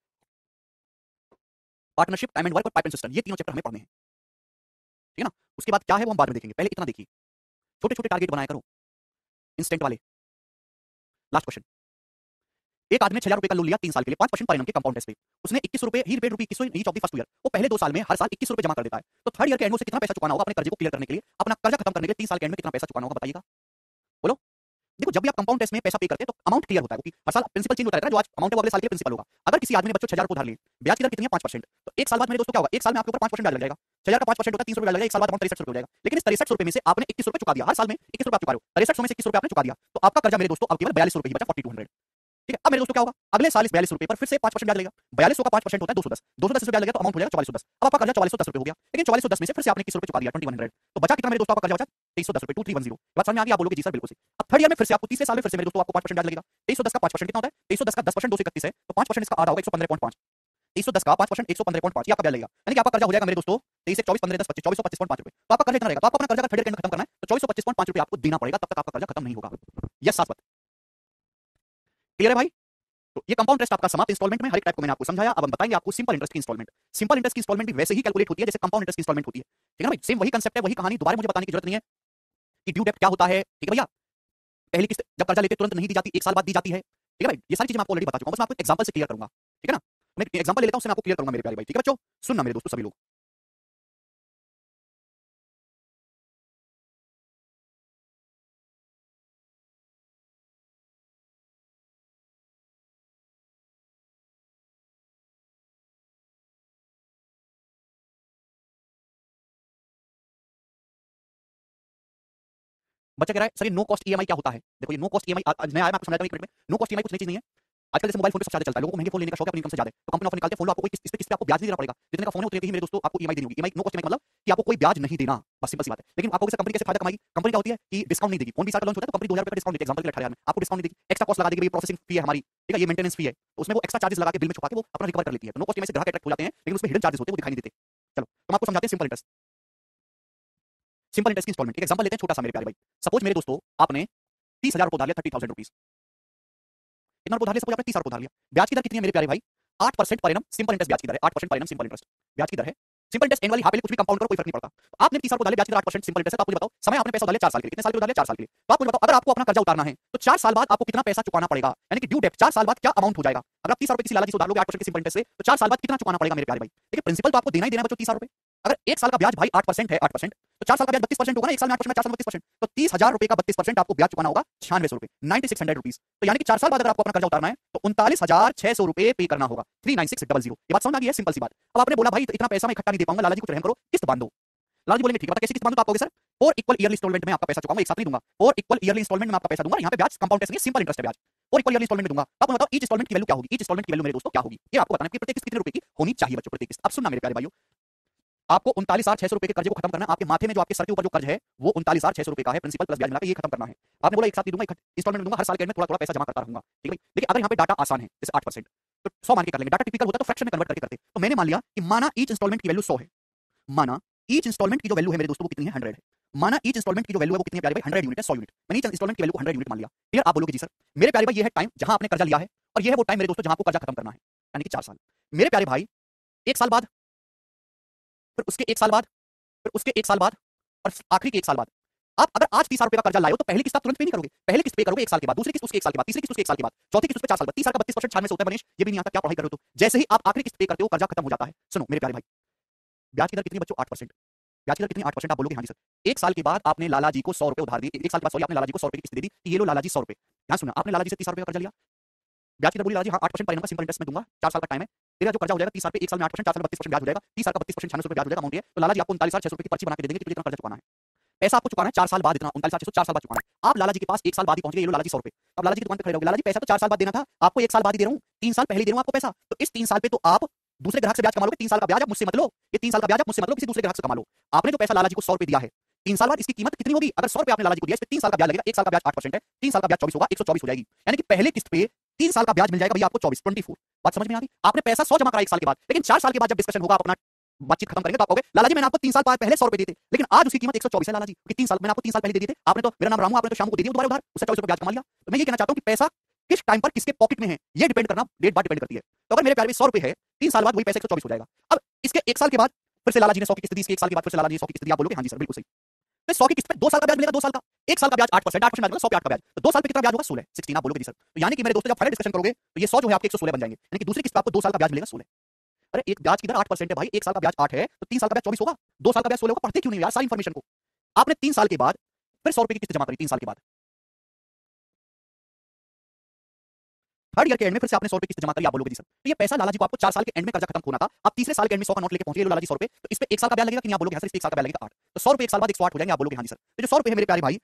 पार्टनरशिप, टाइम एंड वर्क और पाइप एंड सिस्टम, ये तीनों चैप्टर हमें पढ़ने हैं, ठीक है ना। उसके बाद क्या है वो हम बाद में देखेंगे, पहले इतना देखिए, छोटे छोटे टारगेट बनाया करो, इंस्टेंट वाले। लास्ट क्वेश्चन, एक आदमी ने 6,000 रुपए का लोन लिया 3 साल के लिए 5% पर एनम के कंपाउंड इंटरेस्ट पे, उसने 21 रुपए ही पेड रुपए 21 each of the first year, वो पहले 2 साल में हर साल 21 रुपए जमा कर देता है, तो थर्ड ईयर के एंड में उसे कितना पैसा चुकाना होगा अपने कर्जे को क्लियर करने के लिए, अपना कर्जा खत्म करने के लिए 3 साल के एंड में कितना पैसा चुकाना होगा बताइएगा, बोलो। देखो जब भी आप कंपाउंड टेस्ट में पैसा पे करते हैं तो अमाउंट क्लियर होता है, क्योंकि हर साल प्रिंसिपल चेंज होता रहता है, जो आज अमाउंट है वो अगले साल के लिए प्रिंसिपल होगा। अगर किसी आदमी ने बच्चों 6,000 रुपए उधार लिए, ब्याज की दर कितनी है 5%, तो 1 साल बाद मेरे दोस्तों क्या होगा, 1 साल में आपके ऊपर 5% ब्याज लग जाएगा। 6,000 का 5% होता है 300 रुपए लग जाएगा, 1 साल बाद अमाउंट 63 रुपए हो जाएगा। लेकिन इस 63 रुपए में से आपने 21 रुपए चुका दिया, हर साल में 21 रुपए आप चुका रहे हो, 63 में से 21 रुपए आपने चुका दिया, तो आपका कर्जा मेरे दोस्तों अब केवल 42 रुपए ही बचा, 4200। ठीक है, अब मेरे दोस्तों क्या होगा, अगले साल इस 42 रुपए पर फिर से 5% ब्याज लगेगा। 4200 का 5% होता है 210, 210 रुपए ब्याज लगेगा तो अमाउंट हो जाएगा 4410। अब आपका कर्जा 4410 रुपए हो गया, लेकिन 4410 में से फिर से आपने 21 रुपए चुका दिया 2100, तो बचा कितना मेरे दोस्तों, आपका कर्जा बचा 2310 रुपए, 2310। बात समझ में आ गई, आप बोलोगे जी सर बिल्कुल सही। अब थर्ड ईयर में फिर से आपको तीसरे साल में फिर से मेरे दोस्तों आपको 5% ब्याज लगेगा। 2310 का 5% कितना होता है, 2310 का 10% 231 है, तो 5% इसका आधा होगा 115.5। 2310 का 5% 115.5 ये आपका ब्याज लगेगा, यानी कि आपका कर्जा हो जाएगा मेरे दोस्तों 23 से 24 15 10 25 2425.5 रुपए। तो आपका कर्जा कितना रहेगा? तो आपको अपना कर्जा का थर्ड ईयर के अंदर खत्म करना है तो 2425.5 रुपए आपको देना पड़ेगा, तब तक आपका कर्जा खत्म नहीं होगा। यस शाश्वत, क्लियर है भाई? तो ये कंपाउंड इंटरेस्ट आपका समाप्त इंस्टॉलमेंट में हर एक टाइप को मैंने आपको समझाया। अब हम बताएंगे आपको सिंपल इंटरेस्ट की इंस्टॉलमेंट। सिंपल इंटरेस्ट की इंस्टॉलमेंट भी वैसे ही कैलकुलेट होती है जैसे कंपाउंड इंटरेस्ट की इंस्टॉलमेंट होती है, ठीक है ना भाई? सेम वही कांसेप्ट है, वही कहानी, दोबारा मुझे बताने की जरूरत नहीं है कि ड्यू डेट क्या होता है, ठीक है भैया? पहली किस्त जब कर्जा लेते तुरंत नहीं दी जाती, 1 साल बाद दी जाती है, ठीक है भाई? ये सारी चीजें मैं आपको ऑलरेडी बता चुका हूं, बस मैं आपको एक एग्जांपल से क्लियर करूंगा, ठीक है ना? मैं एक एग्जांपल ले लेता हूं, उससे मैं आपको क्लियर करूंगा मेरे प्यारे भाई, ठीक है बच्चों? सुनना मेरे दोस्तों सभी लोग। बच्चा कह रहा है सर ये नो कॉस्ट ईएमआई क्या होता है? देखो ये नो कॉस्ट ईएमआई आज नया आया, मैं आपको समझाता हूं 1 मिनट में। नो कॉस्ट ईएमआई कुछ नई चीज नहीं है। आजकल जैसे मोबाइल फोन पे सबसे ज्यादा चलता है, लोगों को महंगे फोन लेने का शौक है, अपनी इनकम से ज्यादा है, तो कंपनी ऑफर निकालते हैं, फोन लो, आपको कोई इस पे आपको ब्याज नहीं देना पड़ेगा, जितने का फोन है उतने की ही मेरे दोस्तों आपको ईएमआई देनी होगी। ईएमआई नो कॉस्ट ईएमआई मतलब कि आपको कोई ब्याज नहीं देना, बस सिंपल सी बात है। लेकिन आपको कंपनी कैसे फायदा कमाएगी? कंपनी क्या होती है कि डिस्काउंट नहीं देगी। फोन 20 का लॉन्च होता है तो कंपनी 2000 रुपए का डिस्काउंट देती है, एग्जांपल के लिए 18,000 में आपको डिस्काउंट नहीं देगी, एक्स्ट्रा कॉस्ट लगा देगी, ये प्रोसेसिंग फी है हमारी, ठीक है, ये मेंटेनेंस फी है, तो उसमें वो एक्स्ट्रा चार्जेस लगा के बिल में छुपा के वो अपना रिकवर कर लेती है। तो नो कॉस्ट ईएमआई से ग्राहक अट्रैक्ट हो जाते हैं, लेकिन उसमें हिडन चार्जेस होते हैं, वो दिखाई नहीं देते। चलो तो हम आपको समझाते हैं सिंपल इंटरेस्ट। सिंपल इंटरेस्ट की इंस्टॉलमेंट एक एग्जांपल लेते हैं छोटा सा मेरे प्यारे भाई। सपोज मेरे दोस्तों आपने 30,000 रुपए उधार लिया, 30,000 रुपीज, कितना रुपए उधार लिया? सपोज आपने 30,000 रुपए उधार लिया। ब्याज की दर कितनी है मेरे प्यारे भाई? 8% पर एनम सिंपल इंटरेस्ट ब्याज की दर है, 8% पर एनम सिंपल इंटरेस्ट ब्याज की दर है। सिंपल इंटरेस्ट एनुअली हां, पहले कुछ भी कंपाउंड करो कोई फर्क नहीं पड़ता। तो आपने 30,000 रुपए उधार लिया, ब्याज की दर 8% सिंपल इंटरेस्ट है, तो आप मुझे बताओ समय आपने पैसा उधार लिया 4 साल के लिए, कितने साल के लिए उधार लिया? 4 साल के लिए। तो आप मुझे बताओ अगर आपको अपना कर्जा उतारना है तो 4 साल बाद आपको कितना पैसा चुकाना पड़ेगा? यानी कि ड्यू डेट 4 साल बाद क्या अमाउंट हो जाएगा? अगर आप 30,000 रुपए किसी लालची से उधार लोगे 8% के सिंपल इंटरेस्ट से, तो 4 साल बाद कितना चुकाना पड़ेगा मेरे प्यारे भाई? देखिए प्रिंसिपल तो आपको देना ही देना है बच्चों 30,000 रुपए। अगर 1 साल का ब्याज भाई 8% है, 8% तो 4 साल का ब्याज 32% होगा ना, 1 साल में 8% 4 साल में 32%, तो 30,000 रुपए का 32% आपको ब्याज चुकाना होगा 9600 रुपए, 9600 रुपीस। तो यानी कि 4 साल बाद अगर आपको अपना कर्जा उतारना है तो 39,600 रुपए पे करना होगा, 39600। ये बात समझ आ गई है? सिंपल सी बात। अब आपने बोला भाई तो इतना पैसा मैं इकट्ठा नहीं दे पाऊंगा, लाला जी कुछ रहम करो, किस्त बांध दो। लाला जी बोलेंगे ठीक है, बता कैसी किस्त बांधो? तो आप कहोगे सर 4 इक्वल ईयरली इंस्टॉलमेंट में आपका पैसा चुकाऊंगा, एक साथ नहीं दूंगा। 4 इक्वल ईयरली इंस्टॉलमेंट में आपका पैसा दूंगा, यहां पे ब्याज कंपाउंड इंटरेस्ट नहीं, सिंपल इंटरेस्ट है ब्याज। 4 इक्वल ईयरली इंस्टॉलमेंट में दूंगा। आप मुझे बताओ ईच इंस्टॉलमेंट की वैल्यू क्या होगी? ईच इंस्टॉलमेंट की वैल्यू मेरे दोस्तों क्या होगी? ये आपको बताना है कि प्रत्येक किस्त कितने रुपए की होनी चाहिए बच्चों, प्रत्येक किस्त। अब सुनना मेरे प्यारे भाइयों, आपको 39,600 रुपए के कर्जे को खत्म करना है। आपके माथे में जो आपके सर के ऊपर जो कर्ज है वो 39,600 रुपए का है, प्रिंसिपल प्लस ब्याज मिला के ये खत्म करना है। आपने बोला एक साथ नहीं दूंगा, इंस्टॉलमेंट दूंगा, हर साल के एंड में थोड़ा थोड़ा पैसा जमा करता रहूंगा, ठीक है भाई? देखिए अगर यहाँ पे डाटा आसान है जैसे 8%, तो 100 मान के कर लेंगे। डाटा टिपिकल होता है तो फ्रैक्शन में कन्वर्ट करके करते। तो मैंने मान लिया कि माना ईच इंस्टॉलमेंट की वैल्यू 100 है, माना ईच इंस्टॉलमेंट की जो वैल्यू है मेरे दोस्तों वो कितनी है? 100 है। माना ईच इंस्टॉलमेंट की जो वैल्यू है वो कितनी है प्यारे भाई? 100 यूनिट है, 100 यूनिट। मैंने ईच इंस्टॉलमेंट की वैल्यू को 100 यूनिट मान लिया। क्लियर? आप बोलोगे जी सर मेरे प्यारे भाई ये है टाइम जहां आपने कर्जा लिया है और ये है वो टाइम मेरे दोस्तों जहां आपको कर्जा खत्म करना है, यानी कि 4 साल। मेरे प्यारे भाई 1 साल बाद, फिर उसके 1 साल बाद, फिर उसके 1 साल बाद और आखिरी के 1 साल बाद आप अगर आज 30,000 रुपए का कर्जा लाए हो तो पहली किस्त आप तुरंत पे नहीं करोगे, पहली किस्त पे करोगे 1 साल के बाद, दूसरी किस्त उसके 1 साल के बाद, तीसरी किस्त उसके 1 साल के बाद, चौथी किस्त उसके 4 साल बाद। 30 साल का 32% 96 होता है मनीष, ये भी नहीं आता क्या पढ़ाई कर रहे हो? तो जैसे ही आप आखिरी किस्त पे करते हो कर्जा खत्म हो जाता है। सुनो मेरे प्यारे भाई, ब्याज की दर कितनी है बच्चों? 8%। ब्याज की दर कितनी? 8%। आप बोलोगे हाँ जी सर। 1 साल के बाद आपने लाला जी को 100 रुपए उधार दिए, 1 साल के बाद सॉरी आपने लाला जी को 100 रुपए की किस्त दे दी कि ये लो लाला जी 100 रुपए। ध्यान सुना, आपने लाला जी से 30,000 रुपए का कर्जा लिया, ब्याज की दर बोली लाला जी हाँ 8% पर एनम का सिंपल इंटरेस्ट में दूंगा, 4 साल का टाइम है। तेरा जो कर्जा हो जाएगा 30 साल पे 1 साल में 8%, 4 साल में 32% ब्याज हो जाएगा, 30 साल का 32% 96 रुपए ब्याज हो जाएगा, अमाउंट है। तो लाला जी आपको 39,600 रुपए की पर्ची बना के दे देंगे कि तुझे इतना कर्जा चुकाना है। पैसा आपको चुकाना है 4 साल बाद, इतना 39,600 4 साल बाद चुकाना है। आप लाला जी के पास 1 साल बाद ही पहुंच गए, ये लो लाला जी 100 रुपए। अब लाला जी की दुकान पे खड़े रहोगे, लाला जी पैसा तो 4 साल बाद देना था, आपको 1 साल बाद ही दे रहा हूँ, 3 साल पहले ही दे रहा हूँ आपको पैसा। तो इस 3 साल पे तो आप दूसरे ग्राहक से ब्याज कमा लोगे, 3 साल का ब्याज आप मुझसे मत लो, ये 3 साल का ब्याज आप मुझसे मत लो, किसी दूसरे ग्राहक से कमा लो। आपने जो पैसा लाला जी को 100 रुपए दिया है, 3 साल बाद इसकी कीमत कितनी होगी? अगर 100 रुपए आपने लाला जी को दिया, इस पे 3 साल का ब्याज लगेगा, 1 साल का ब्याज 8% है, 3 साल का ब्याज 24 होगा, 124 हो जाएगी। यानी कि पहले किस्त पे 3 साल का ब्याज मिल जाएगा भैया आपको 24। बात समझ में आ गई? आपने पैसा 100 जमा करा 1 साल के बाद, लेकिन 4 साल के बाद जब डिस्कशन होगा, आप अपना बातचीत खत्म करेंगे तो आप कहोगे लाला जी मैंने आपको 3 साल पहले 100 रुपए दिए थे, लेकिन आज उसकी कीमत 124 है लाला जी, क्योंकि 3 साल मैंने आपको 3 साल पहले दे दिए थे। आपने तो मेरा नाम रामू, आपने तो शाम को दे दिया दोबारा उधार, उससे 24 रुपए ब्याज कमा लिया। तो मैं ये कहना चाहता हूं कि पैसा किस टाइम पर किसके पॉकेट में है ये डिपेंड करना डेट बाद डिपेंड करती है। तो अगर मेरे प्यारे में 100 रुपए है, 3 साल बाद वही पैसा 124 हो जाएगा। अब इसके 1 साल के बाद फिर से लाला जी ने 100 की किस्त दी, इसके 1 साल के बाद फिर से लाला जी ने 100 की किस्त दी। आप बोलोगे हां जी सर बिल्कुल सही। तो 100 की किस्त पे 2 साल का ब्याज मिलेगा, 2 साल का, 1 साल का ब्याज 8%, 8% ब्याज मतलब 100 पे 8 का ब्याज, तो 2 साल पे कितना ब्याज होगा? 16, 16। आप बोलोगे जी सर। तो यानी कि मेरे दोस्तों जब फाइनल डिस्कशन करोगे तो ये 100 जो है आपके 116 बन जाएंगे, यानी कि दूसरी किस्त पे आपको 2 साल का ब्याज मिलेगा 16। अरे एक ब्याज की दर 8% है भाई, 1 साल का ब्याज 8 है तो 3 साल का ब्याज 24 होगा, 2 साल का ब्याज 16 होगा। पढ़ते क्यों नहीं यार सारी इंफॉर्मेशन को? आपने 3 साल के बाद फिर 100 रुपए की किस्त जमा करी 3 साल के बाद, थर्ड ईयर के एंड में फिर से आपने 100 रुपए की किस्त जमा करी। आप बोलोगे जी सर तो ये पैसा लाला जी को आपको 4 साल के एंड में कर्जा खत्म होना था, आप तीसरे साल के एंड में 100 का नोट लेके पहुंचे, ये लो लाला जी 100 रुपए, तो इस पे 1 साल का ब्याज लगेगा कि नहीं? आप बोलोगे हां सर इस पे 1 साल का ब्याज लगेगा 8, तो 100 रुपए 1 साल बाद 108 हो जाएंगे। आप बोलोगे हां जी सर। तो जो 100 रुपए है मेरे प्यारे भाई,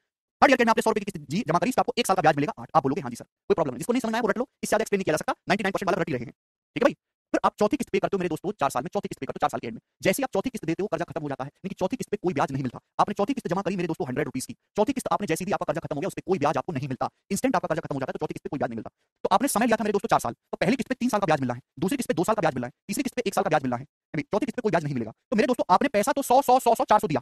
थर्ड ईयर के एंड में आपने 100 रुपए की किस्त जी जमा करी, इस पे आपको 1 साल का ब्याज मिलेगा 8। आप बोलोगे हां जी सर, कोई प्रॉब्लम नहीं, जिसको नहीं समझ आया वो रट लो, इससे ज्यादा एक्सप्लेन नहीं किया जा सकता, 99% वाला रट ही रहे हैं, ठीक है भाई। फिर आप चौथी किस्त पे करते हो मेरे दोस्तों 4 साल में, चौथी किस्त पे करते हो 4 साल के एंड में, जैसे ही आप चौथी किस्त देते हो कर्जा खत्म हो जाता है, लेकिन चौथी किस्त पे कोई ब्याज नहीं मिलता। आपने चौथी किस्त जमा करी मेरे दोस्तों 100 रुपीस की, चौथी किस्त आपने जैसे ही दी आपका कर्जा खत्म हो गया, उस पे कोई ब्याज आपको नहीं मिलता, इंस्टेंट आपका कर्जा खत्म हो जाता है, तो चौथी किस्त पे कोई ब्याज नहीं मिलता। तो आपने समय लिया था मेरे दोस्तों 4 साल, तो पहली किस्त पे 3 साल का ब्याज मिल रहा है, दूसरी किस्त पे 2 साल का ब्याज मिल रहा है, तीसरी किस्त पे 1 साल का ब्याज मिल रहा है, चौथी किस्त पे कोई ब्याज नहीं मिलेगा। तो मेरे दोस्तों आपने पैसा तो 100 400 दिया,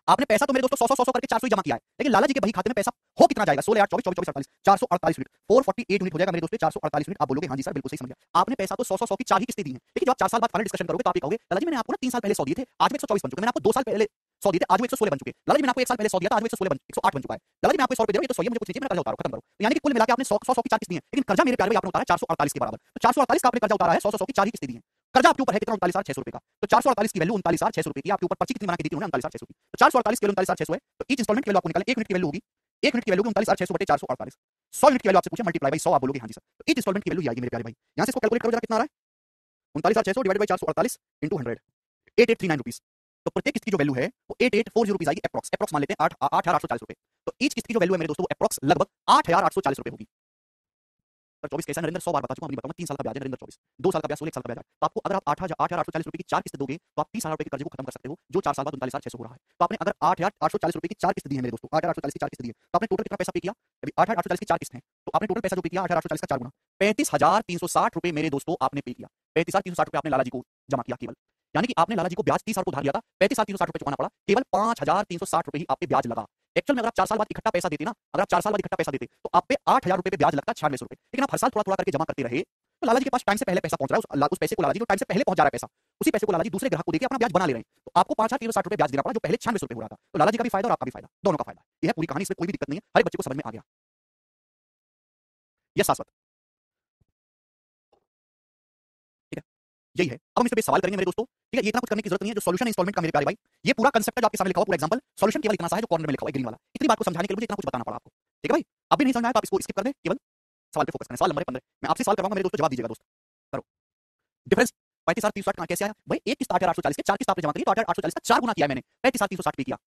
आपने पैसा तो मेरे दोस्तों 100 करके 400 ही जमा किया है, लेकिन लाला जी के बही खाते में पैसा हो कितना जाएगा? 16 8 24 24 24 48 448 यूनिट, 448 यूनिट हो जाएगा मेरे दोस्तों, 448 यूनिट। आप बोलोगे हाँ जी सर बिल्कुल सही समझ गया। आपने पैसा तो 100 की 4 ही किस्तें दी हैं, लेकिन जब आप 4 साल बाद फाइनल डिस्कशन करोगे तो आप ये कहोगे लाला जी मैंने आपको ना 3 साल पहले 100 दिए थे, आज वो 124 बन चुके, मैंने आपको 2 साल पहले 100 दिए थे, आज वो 116 बन चुके। लाला जी मैंने आपको 1 साल पहले 100 दिया था, आज वो 108 बन चुका है। लाला जी मैं आपको 100 रुपए दे रहा हूं, ये तो 100 ही है, मुझे कुछ चाहिए, मेरा कर्जा उतारो, खत्म करो। यानी कि कुल मिला के आपने 100 की 4 किस्तें दी हैं, लेकिन कर्जा मेरे प्यारे भाई आपने उतारा 448 के बराबर। तो 448 का आपने कर्जा उतारा है, 100 की 4 ही किस्तें दी हैं। कर्जा आपके ऊपर है कितना? 39,600 रुपए का। तो 448 की वैल्यू 39,600 रुपए की, आपके ऊपर पर्ची कितनी बना के दी थी उन्होंने? 39,600 की। तो 448 की वैल्यू 39,600 है, तो ईच इंस्टॉलमेंट की वैल्यू आपको निकालनी, 1 यूनिट की वैल्यू होगी, 1 यूनिट की वैल्यू 39,600 बटे 448। 100 यूनिट की वैल्यू आपसे पूछे मल्टीप्लाई बाई 100, आप बोलोगे हाँ जी सर। तो ईच इंस्टॉलमेंट की वैल्यू ये आएगी मेरे प्यारे भाई। यहां से इसको कैलकुलेट करो जरा, कितना आ रहा है? 39,600 डिवाइडेड बाई 448 इंटू 100, 8839 रुपीस। तो प्रत्येक किस्त की जो वैल्यू है वो 8840 रुपीस आएगी, अप्रॉक्स अप्रॉक्स मान लेते हैं 8,840 रुपए। तो ईच किस्त की जो वैल्यू है मेरे दोस्तों वो अप्रॉक्स लगभग 8,840 रुपए होगी। पर 24 कैसा नरेंद्र? 100 बार बता चुका हूं, बताऊंगा 3 साल का ब्याज है नरेंद्र, 24 2 साल का ब्याज 16 1 साल का ब्याज है। तो आपको अगर आप 8,840 रुपए की 4 किस्त दोगे तो आप 30,000 रुपए के कर्जे को खत्म कर सकते हो, जो 4 साल बाद 39,600 हो रहा है। तो आपने अगर 8,840 रुपए की 4 किस्त दी है मेरे दोस्तों, 8,840 की 4 किस्त दी है, तो आपने टोटल कितना पैसा पे किया? अभी 8,840 की 4 किस्त है, तो आपने टोटल पैसा जो पे किया 8,840 का 4 गुना 35,360 रुपए मेरे दोस्तों आपने पे किया। 35,360 रुपए आपने लाला जी को जमा किया केवल, यानी कि आपने लाला जी को ब्याज 30,000 को उधार लिया था, 35,360 रुपए चुकाना पड़ा, केवल 5,360 रुपए ही आप पे ब्याज लगा। एक्चुअल में अगर आप 4 साल बाद इकट्ठा पैसा देते ना, अगर आप 4 साल बाद इकट्ठा पैसा देते तो आप पे 8,000 रुपए पे ब्याज लगता 96 रुपए, लेकिन आप हर साल थोड़ा-थोड़ा करके जमा करते रहे, तो लाला जी के पास टाइम से पहले पैसा पहुंच रहा है, उस पैसे को लाला जी जो टाइम से पहले पहुंच जा रहा है पैसा, उसी पैसे को लाला जी दूसरे ग्राहक को देके अपना ब्याज बना ले रहे हैं। तो आपको 5,360 रुपए ब्याज देना पड़ा, जो पहले 96 रुपए हो रहा था। तो लाला जी का भी फायदा और आपका भी फायदा, दोनों का फायदा। यह है पूरी कहानी, इसमें कोई भी दिक्कत नहीं है, हर एक बच्चे को समझ में आ गया। यह शाश्वत, ठीक है? यही है। अब हम इस पे सवाल करेंगे मेरे दोस्तों, ठीक है? ये इतना कुछ करने की जरूरत नहीं है, जो सॉल्यूशन है इंस्टॉलमेंट का मेरे प्यारे भाई, ये पूरा कांसेप्ट है जो आपके सामने लिखा हुआ, पूरा एग्जांपल सॉल्यूशन केवल इतना सा है जो कॉर्नर में लिखा हुआ है ग्रीन वाला। इतनी बात को समझाने के लिए मुझे इतना कुछ बताना पड़ा आपको, ठीक है भाई? अब भी नहीं समझ में आया तो आप इसको स्किप कर दें, केवल सवाल पे फोकस करें। सवाल नंबर 15 मैं आपसे सवाल करवाऊंगा मेरे दोस्तों, जवाब दीजिएगा दोस्त। करो। डिफरेंस 35,360 कैसे आया भाई? एक किस्त 8,840 के 4 किस्त आपने जमा करी, तो 8,840 का 4 गुना किया है मैंने, 35,360 पे किया।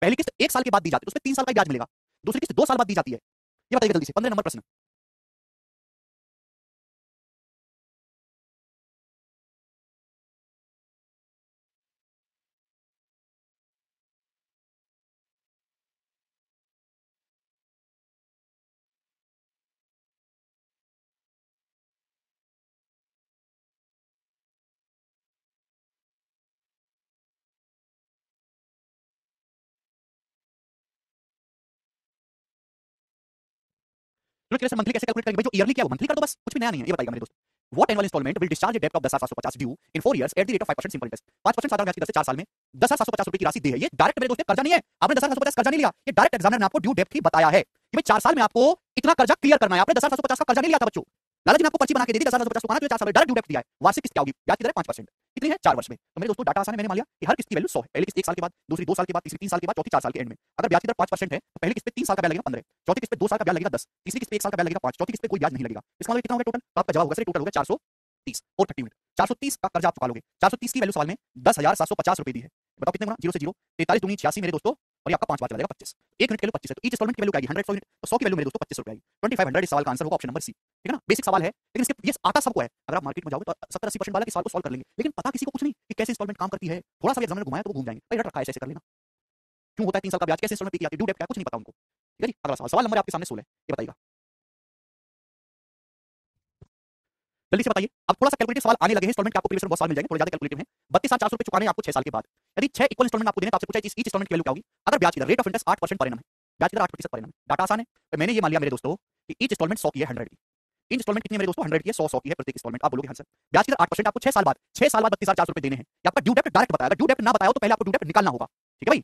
पहली किस्त 1 साल के बाद दी जाती है, तो उसमें 3 साल का ब्याज मिलेगा, दूसरी किस्त 2 साल बाद दी जाती है। ये बताइए जल्दी से, 15 नंबर प्रश्न। मंथली कैसे कैलकुलेट करेंगे भाई? जो ईयरली किया वो मंथली कर दो बस, कुछ भी नया नहीं है। ये बताइएगा मेरे दोस्त, what annual instalment will discharge debt of 10,750 due in 4 years at the rate of 5% simple interest. 5% साधारण ब्याज की दर से 4 साल में 10,750 रुपए की राशि दे है। ये डायरेक्ट मेरे दोस्त कर्जा नहीं है, आपने 10,750 कर्जा नहीं लिया, ये डायरेक्ट एग्जामिनर ने आपको ड्यू डेट ही बताया है कि भाई 4 साल में आपको इतना कर्जा क्लियर करना है। आपने 10,750 का कर्जा नहीं लिया था बच्चों, लाला जी ने आपको पर्ची बना के दे दी, 10,750 चुकाना, तो 4 साल में डायरेक्ट ड्यू डेट दिया है। वार्षिक किस्त क्या होगी? ब्याज की दर 5%, कितनी है? 4 वर्ष में। तो मेरे दोस्तों डाटा आसान है, मैंने मान लिया कि हर किस्त की वैल्यू 100 है। पहली किस्त 1 साल के बाद, दूसरी 2 साल के बाद, तीसरी 3 साल के बाद, चौथी 4 साल के एंड में। अगर ब्याज की दर 5% है तो पहली किस्त पे 3 साल का ब्याज लगेगा 15, चौथी किस्त पे 2 साल का ब्याज लगेगा 10, तीसरी किस्त पे 1 साल का ब्याज लगेगा 5, चौथी किस्त पे कोई ब्याज नहीं लगेगा। इसका मतलब कितना होगा टोटल? तो आपका जवाब होगा सर टोटल होगा 430 और 30 यूनिट। 430 का कर्जा आप चुका लोगे। 430 की वैल्यू सवाल में 10,750 रुपए दी है। बताओ कितने गुना? 0 से 0, 43 दूनी 86 मेरे दोस्तों, और ये आपका 5 बार चला जाएगा 25। 1 यूनिट के लिए 25 है, तो ईच इंस्टॉलमेंट की वैल्यू आएगी 100 यूनिट, तो 100 की वैल्यू मेरे दोस्तों 25 रुपए आएगी। 2500 इस सवाल का आंसर होगा ऑप्शन नंबर सी, ठीक है ना? बेसिक सवाल है, लेकिन इसके ये आता सबको है। अगर आप मार्केट में जाओगे तो 70-80% वाला इस सवाल को सॉल्व कर लेंगे, लेकिन पता किसी को कुछ नहीं कि कैसे इंस्टॉलमेंट काम करती है। थोड़ा सा भी एग्जामिनर घुमाया तो वो घूम जाएंगे, भाई रट रखा है ऐसे कर लेना। क्यों होता है 3 साल का ब्याज, कैसे इंस्टॉलमेंट पे किया, ड्यू डेट क्या है, कुछ नहीं पता उनको, ठीक है जी? अगला सवाल, सवाल नंबर आपके सामने 16 है, ये बताइएगा जल्दी से बताइए। अब थोड़ा सा कैलकुलेटिव सवाल आने लगे हैं, इंस्टॉलमेंट के आपको प्रीवियस में बहुत सवाल मिल जाएंगे, थोड़े ज्यादा कैलकुलेटिव हैं। 32,400 रुपए चुकाने हैं आपको 6 साल के बाद। यदि 6 इक्वल इंस्टॉलमेंट आपको देने तो आपसे पूछा ईच इंस्टॉलमेंट की वैल्यू क्या होगी? अगर ब्याज की दर rate of interest 8% per annum है, ब्याज की दर 8% पर एनम, डाटा आसान है। तो मैंने ये मान लिया मेरे दोस्तों कि ईच इंस्टॉलमेंट 100 की है, 100 की। ईच इंस्टॉलमेंट कितनी है मेरे दोस्तों? 100 की है, 100 की है प्रत्येक इंस्टॉलमेंट। आप बोलोगे हाँ सर, ब्याज की दर 8%, आपको 6 साल बाद 32,400 रुपए देने हैं। ये आपका ड्यू डेट डायरेक्ट बताया, अगर ड्यू डेट ना बताया तो पहले आपको ड्यू डेट निकालना होगा, ठीक है भाई?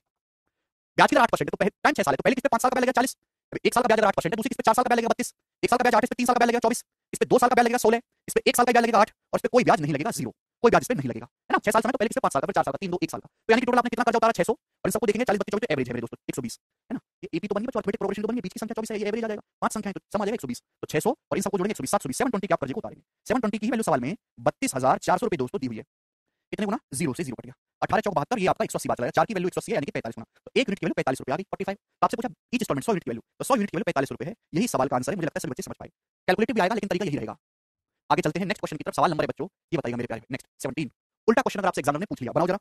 ब्याज की दर 8% है, तो टाइम 6 साल है, तो पहली किस्त पे 5 साल का ब्याज लगेगा 40, 1 साल का ब्याज अगर 8% है, दूसरी किस्त पे 4 साल का ब्याज लगेगा 32, 1 साल का ब्याज 8, इस पे 3 साल का ब्याज लगेगा 24, इस पे 2 साल का ब्याज लगेगा 16, इस पे 1 साल का ब्याज लगेगा 8, और इस पे कोई ब्याज नहीं लगेगा 0, कोई ब्याज इस पे नहीं लगेगा, है ना? 6 साल समय तो पहले किस्त पे 5 साल का, फिर 4 साल का, 3 2 1 साल का, तो यानी कि टोटल आपने कितना कर्जा उतारा? 600, और इन सबको देखेंगे 40 32 24 तो एवरेज है मेरे दोस्तों 120, है ना? ये एपी तो बन गई, बच्चों अरिथमेटिक प्रोग्रेशन तो बन गई, बीच की संख्या 24 है, ये एवरेज आ जाएगा, 5 संख्याएं तो सम आ जाएगा 120, तो 600 और इन सबको जोड़ेंगे 120, 720, 720 के आप कर्जे को उतारेंगे। 720 की वैल्यू सवाल में 32,400 रुपए दोस्तों दी हुई है। कितने गुना? 0 से 0 कट गया, 18 चौक 72, ये आपका 180 बार चला गया। 4 की वैल्यू 180 है, यानी कि 45 गुना, तो 1 यूनिट की वैल्यू 45 रुपए आ गई, 45। तो आपसे पूछा ईच इंस्टॉलमेंट 100 यूनिट की वैल्यू, तो 100 यूनिट की वैल्यू 45 रुपए है। यही सवाल का आंसर है, मुझे लगता है सभी बच्चे समझ पाए। कैलकुलेटिव भी आएगा, लेकिन तरीका यही रहेगा। आगे चलते हैं नेक्स्ट क्वेश्चन की तरफ। सवाल नंबर है बच्चों, ये बताइएगा मेरे प्यारे, नेक्स्ट 17 उल्टा क्वेश्चन अगर आपसे एग्जामिनर ने पूछ लिया, बनाओ जरा।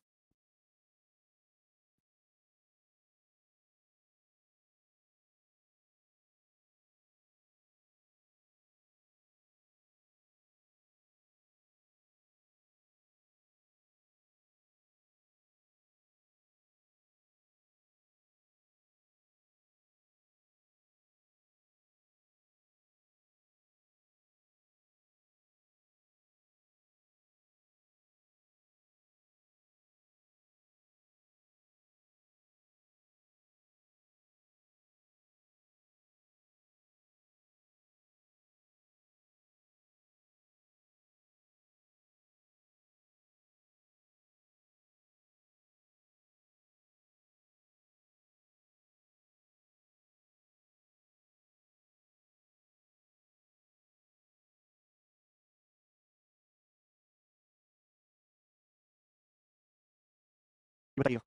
ये बताइए।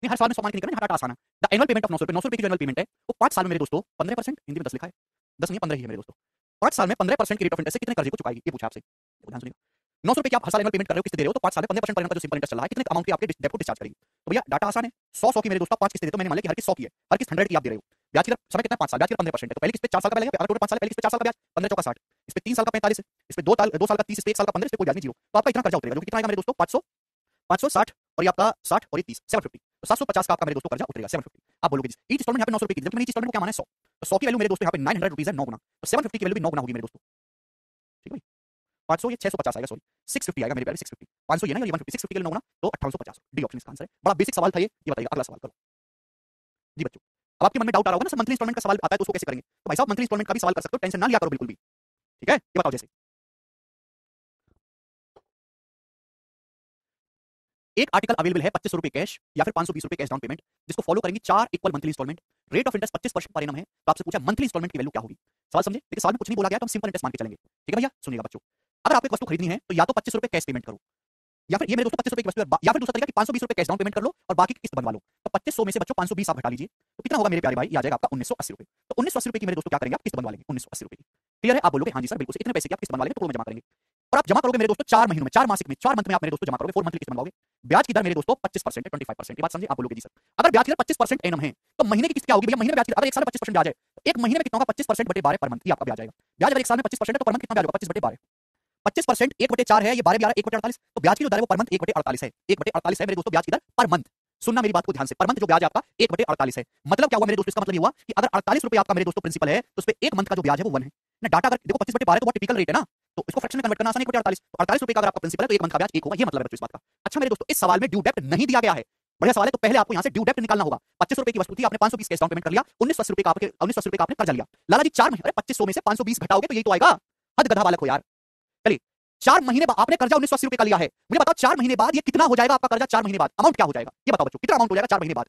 नहीं, हर साल में 100 मान के नहीं करना, हर डाटा आसान है। द एनुअल पेमेंट ऑफ 900 रुपए, 900 रुपए की जो एनुअल पेमेंट है वो 5 साल में मेरे दोस्तों 15%, हिंदी में 10 लिखा है, 10 नहीं है 15 ही है मेरे दोस्तों। 5 साल में 15% की रेट ऑफ इंटरेस्ट से कितने कर्जे को चुकाएगी, ये पूछा आपसे। ध्यान सुनिएगा, 900 रुपए की आप हर साल एनुअल पेमेंट कर रहे हो, किस्त दे रहे हो, तो 5 साल में 15% पर एनम का जो सिंपल इंटरेस्ट चल रहा है, कितने अमाउंट की आपके डेट को डिस्चार्ज करेगी। तो भैया डाटा आसान है, 100 की मेरे दोस्तों 5 किस्तें देते हो, मैंने मान लिया कि हर किस्त 100 की है, हर किस्त 100 की आप दे रहे हो। ब्याज की दर समय कितना है, 5 साल, ब्याज की दर 15% है, तो पहली किस्त पे 4 साल का पहले अगर टोटल 5 साल है, पहली किस्त पे 4 साल का ब्याज 15 चौका 60, इस पे 3 साल का 45 है, इस पे 2 साल का 30, इस पे 1 साल का 15, इस पे कोई ब्याज नहीं, जीरो। तो आपका इतना कर्जा उतरेगा, जो कि कितना आएगा मेरे दोस्तों 500, 560 और ये आपका 60 और ये 30, 750, तो 750 का आपका मेरे दोस्तों कर्जा उतरेगा, 750। आप बोलोगे जी ईच इंस्टॉलमेंट यहाँ पे 900 रुपए की, जबकि मैंने ईच इंस्टॉलमेंट को क्या माना है 100, तो 100 की वैल्यू मेरे दोस्तों यहाँ पे 900 रुपीज है, 9 गुना, तो 750 की वैल्यू भी 9 गुना होगी मेरे दोस्तों। ठीक है भाई, 500 ये 650 आएगा, सॉरी 650 आएगा मेरे प्यारे, 650, 500 ये ना, ये 150, 650 के लिए 9 गुना तो 1850, डी ऑप्शन इसका आंसर है। बड़ा बेसिक सवाल था ये बताइए, अगला सवाल करो जी बच्चों। अब आपके मन में डाउट आ रहा होगा ना, सर मंथली इंस्टॉलमेंट का सवाल आता है तो उसको कैसे करेंगे, तो भाई साहब मंथली इंस्टॉलमेंट का भी सवाल कर सकते हो, टेंशन ना लिया करो बिल्कुल भी। ठीक है, ये बताओ जैसे एक आर्टिकल अवेलेबल है 2500 रुपए कैश या फिर 520 रुपए कैश डाउन पेमेंट, जिसको फॉलो करेंगे 4 equal monthly instalment, rate of interest 25% per annum है, तो आपसे पूछा मंथली इंस्टॉलमेंट की वैल्यू क्या होगी। सवाल समझे, लेकिन सवाल में कुछ नहीं बोला गया, तो हम सिंपल इंटरेस्ट मान के चलेंगे। ठीक है भैया, सुनिएगा बच्चों, अगर आपको एक वस्तु खरीदनी है तो या तो 25 रुपए कैश पेमेंट करो, या फिर ये मेरे दोस्तों 25 रुपए की वस्तु है, या फिर दूसरा तरीका कि 520 रुपए कैश डाउन पेमेंट कर लो और बाकी की किस्त बनवा लो। तो 2500 में से बच्चों 520 आप हटा लीजिए, तो कितना होगा मेरे प्यारे भाई, ये आ जाएगा आपका 1980 रुपए। तो 1980 रुपए की मेरे दोस्तों क्या करेंगे, आप किस्त बनवा लेंगे 1980 रुपए की। क्लियर है, आप बोलोगे हाँ जी सर बिल्कुल, इतने पैसे की आप किस्त बनवा लेंगे, तो में जमा करेंगे। और आप जमा करोगे मेरे दोस्तों 4 महीनों में, 4 मासिक में, 4 मंथ में आप मेरे दोस्तों जमा करोगे, 4 मंथली किस्त बनवाओगे। ब्याज की दर मेरे दोस्तों 25% है, 25%, ये बात समझे। आप बोलोगे जी सर अगर ब्याज की दर 25% एनम है तो महीने की किस्त क्या होगी भैया, महीने में ब्याज की दर, अगर एक साल में 25% ब्याज है तो एक महीने में कितना होगा, 25% बटे 12 पर मंथ, ये आपका ब्याज आएगा। ब्याज अगर एक साल में 25% है तो पर मंथ कितना ब्याज होगा, 25 बटे 12, 25% 1 बटे 4 है, ये 12 11 1 बटे 48, तो ब्याज की जो दर है वो पर मंथ 1 बटे 48 है, 1 बटे 48 है मेरे दोस्तों ब्याज की दर पर मंथ। सुनना मेरी बात को ध्यान से, पर मंथ जो ब्याज है आपका 1 बटे 48 है। मतलब क्या हुआ मेरे दोस्तों, इसका मतलब ये हुआ कि अगर 48 रुपए आपका मेरे दोस्तों प्रिंसिपल है तो उस पे 1 मंथ का जो ब्याज है वो 1 है ना। डाटा अगर देखो 25 बटे 12 तो बहुत टिपिकल रेट है ना, तो इसको फ्रैक्शन में कन्वर्ट करना आसान है, 1 बटे 48, तो 48 रुपए का अगर आपका प्रिंसिपल है तो 1 मंथ का ब्याज 1 होगा, ये मतलब है बच्चों इस बात का। अच्छा मेरे दोस्तों, इस सवाल में ड्यू डेप्ट नहीं दिया गया है, बढ़िया सवाल है, तो पहले आपको यहाँ से ड्यू डेप्ट निकालना होगा। 25 रुपए की वस्तु थी, आपने 520 कैश डाउन पेमेंट कर लिया, 1980 रुपए का आपके 1980 रुपए का आपने कर्जा लिया। लाला जी 4 महीने, अरे 2500 में से 520 घटाओगे तो यही तो आएगा, हद गधा बालक हो यार। चलिए 4 महीने बाद आपने कर्जा 1980 रुपए का लिया है, मुझे बताओ 4 महीने बाद ये कितना हो जाएगा आपका कर्जा, 4 महीने बाद अमाउंट क्या हो जाएगा, ये बताओ बच्चों, कितना अमाउंट हो जाएगा 4 महीने बाद।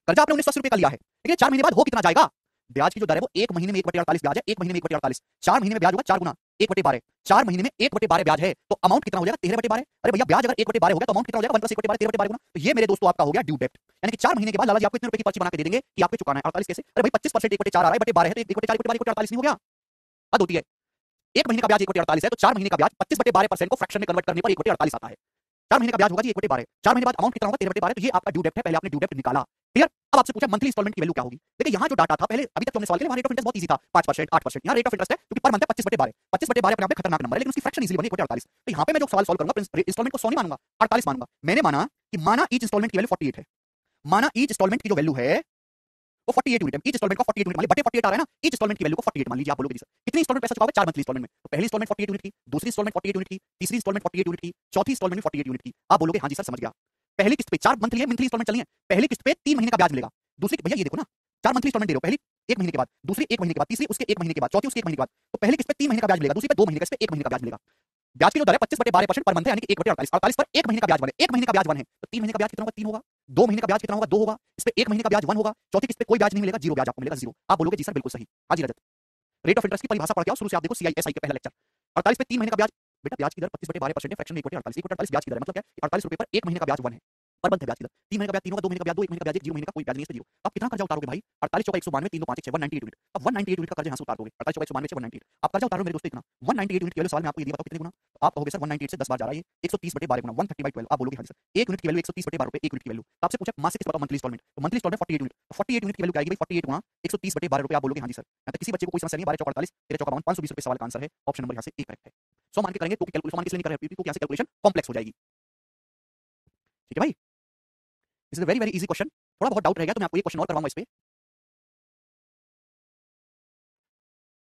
कर्जा आपने 1980 रुपए का लिया है, लेकिन 4 महीने बाद हो कितना जाएगा, ब्याज की जो दर है वो 1 महीने में 1 बटे 48 ब्याज है, 1 महीने में 1 बटे 48, 4 महीने में ब्याज होगा 4 गुना 1 बटे 12, 4 महीने में 1 बटे 12 ब्याज है, तो अमाउंट कितना हो जाएगा 13 बटे 12। अरे भैया ब्याज अगर 1 बटे 12 हो गया तो अमाउंट कितना हो जाएगा 1 + 1 बटे 12, 13 बटे 12 गुना, तो ये मेरे दोस्तों आपका हो गया ड्यू डेप्ट। यानी कि 4 महीने के बाद लाला जी आपको इतने रुपए की पर्ची बना के दे देंगे कि आपको चुकाना है 48 कैसे। अरे भाई 25% 1 बटे 4 आ रहा है, बटे 12 है तो 1 बटे 4 1 बटे 48 नहीं हो गया, हद होती है। 1 महीने का ब्याज 1 बटे 48 है तो 4 महीने का ब्याज 25 बटे 12% को फ्रैक्शन में कन्वर्ट करने पर 1 बटे 48 आता है। 4 महीने का ब्याज होगा जी 1 बटे 12, 4 महीने बाद अमाउंट कितना होगा 13 बटे 12, तो ये आपका ड्यू डेप्ट है, पहले आपने ड्यू डेप्ट निकाला। क्लियर, अब आपसे पूछा मंथली इंस्टॉलमेंट की वैल्यू क्या होगी। देखिए यहाँ जो डाटा था पहले अभी तक जो हमने सवाल किया वहाँ रेट ऑफ इंटरेस्ट बहुत इजी था, 5%, 8%, यहाँ रेट ऑफ इंटरेस्ट है क्योंकि पर मंथ है 25 बटे 12, 25 बटे 12 अपने आप में खतरनाक नंबर है, लेकिन उसकी फ्रैक्शन इजीली बनी 1 बटे 48। तो यहाँ पे मैं जो सवाल सॉल्व करूंगा इंस्टॉलमेंट को 100 नहीं मानूंगा, 48 मानूंगा। मैंने माना कि माना ईच इंस्टॉलमेंट की वैल्यू 48 है, माना ईच इंस्टॉलमेंट की जो वैल्यू है वो 48 यूनिट है, ईच इंस्टॉलमेंट का 48 यूनिट मान लीजिए, बटे 48 आ रहा है ना, ईच इंस्टॉलमेंट की वैल्यू को 48 मान लीजिए। आप बोलोगे जी सर कितनी इंस्टॉलमेंट पैसा चुकाओगे, 4 मंथली इंस्टॉलमेंट में, तो पहली इंस्टॉलमेंट 48 यूनिट की, दूसरी इंस्टॉलमेंट 48 यूनिट की, तीसरी इंस्टॉलमेंट 48 यूनिट की, चौथी इंस्टॉलमेंट भी 48 यूनिट की। आप बोलोगे हाँ जी सर समझ गया, पहली किस्त पे 4 मंथली है, मंथली इंस्टॉलमेंट चली है, पहली किस्त पे 3 महीने का ब्याज मिलेगा, दूसरी भैया ये देखो ना 4 मंथली इंस्टॉलमेंट दे रहे हो, पहली 1 महीने के बाद, दूसरी 1 महीने के बाद, तीसरी उसके 1 महीने के बाद, चौथी उसके 1 महीने के बाद, तो पहली किस्त पे 3 महीने का ब्याज मिलेगा, दूसरी पे 2 महीने का, इस पे 1 महीने का ब्याज मिलेगा। ब्याज की जो दर है 25 बटे 12% पर मंथ है, यानी कि 1 बटे 48, 48 पर 1 महीने का ब्याज 1 है, 1 महीने का ब्याज 1 है, तो 3 महीने का ब्याज कितना होगा 3 होगा, 2 महीने का ब्याज कितना होगा 2 होगा, इस पे 1 महीने का ब्याज 1 होगा, चौथी किस्त पे कोई ब्याज नहीं मिलेगा, 0 ब्याज आपको मिलेगा 0। आप बोलोगे जी सर बिल्कुल सही। हाँ जी रजत, रेट ऑफ इंटरेस्ट की परिभाषा पढ़ के आओ शुरू से, आप देखो सीआईएसआई के पहला लेक्चर, 48 पे 3 महीने का ब्याज, बेटा ब्याज की दर 25 बटे 12% है, फ्रैक्शन में 1 बटे 48, 1 बटे 48 ब्याज की दर है, मतलब क्या है 48 रुपए पर 1 महीने का ब्याज 1 है, पर मंथ है ब्याज की दर, 3 महीने का ब्याज 3 होगा, 2 महीने का ब्याज 2, 1 महीने का ब्याज 1, 0 महीने का कोई ब्याज नहीं, इस पे 0। आप कितना कर्जा उतारोगे भाई, 48 चौका 192, 3 2 5 6 198 यूनिट, अब 198 यूनिट का कर्जा यहाँ से उतार दोगे, 48 चौका 192 198, आप कर्जा उतारो मेरे दोस्तों इतना 198 यूनिट की वैल्यू, सवाल में आपको ये दिया बताओ कितने गुना, तो आप कहोगे सर 198 से 10 बार जा रहा है, ये 130 बटे 12 गुना 130/12, आप बोलोगे हाँ जी सर 1 यूनिट की वैल्यू 130 बटे 12 रुपए 1 यूनिट की वैल्यू। तो आपसे पूछा मासिक किस्त बताओ मंथली इंस्टॉलमेंट, तो मंथली इंस्टॉलमेंट 48 यूनिट, तो 48 यूनिट की वैल्यू क्या आएगी भाई 48 गुना 130 बटे 12 रुपए, आप बोलोगे हाँ जी सर। यहाँ तक किसी बच्चे को कोई समस्या नहीं, 12 चौका 48, 13 चौका 52, 520 रुपए सवाल का आंसर है, ऑप्शन नंबर यहाँ से ए करेक्ट है। 100 मान के करेंगे तो कैलकुलेशन मान के इसलिए नहीं कर रहे क्योंकि यहाँ से कैलकुलेशन कॉम्प्लेक्स हो जाएगी। ठीक है भाई, this is a very very easy question, थोड़ा बहुत डाउट रहेगा तो मैं आपको ये क्वेश्चन और करवाऊंगा इस पे,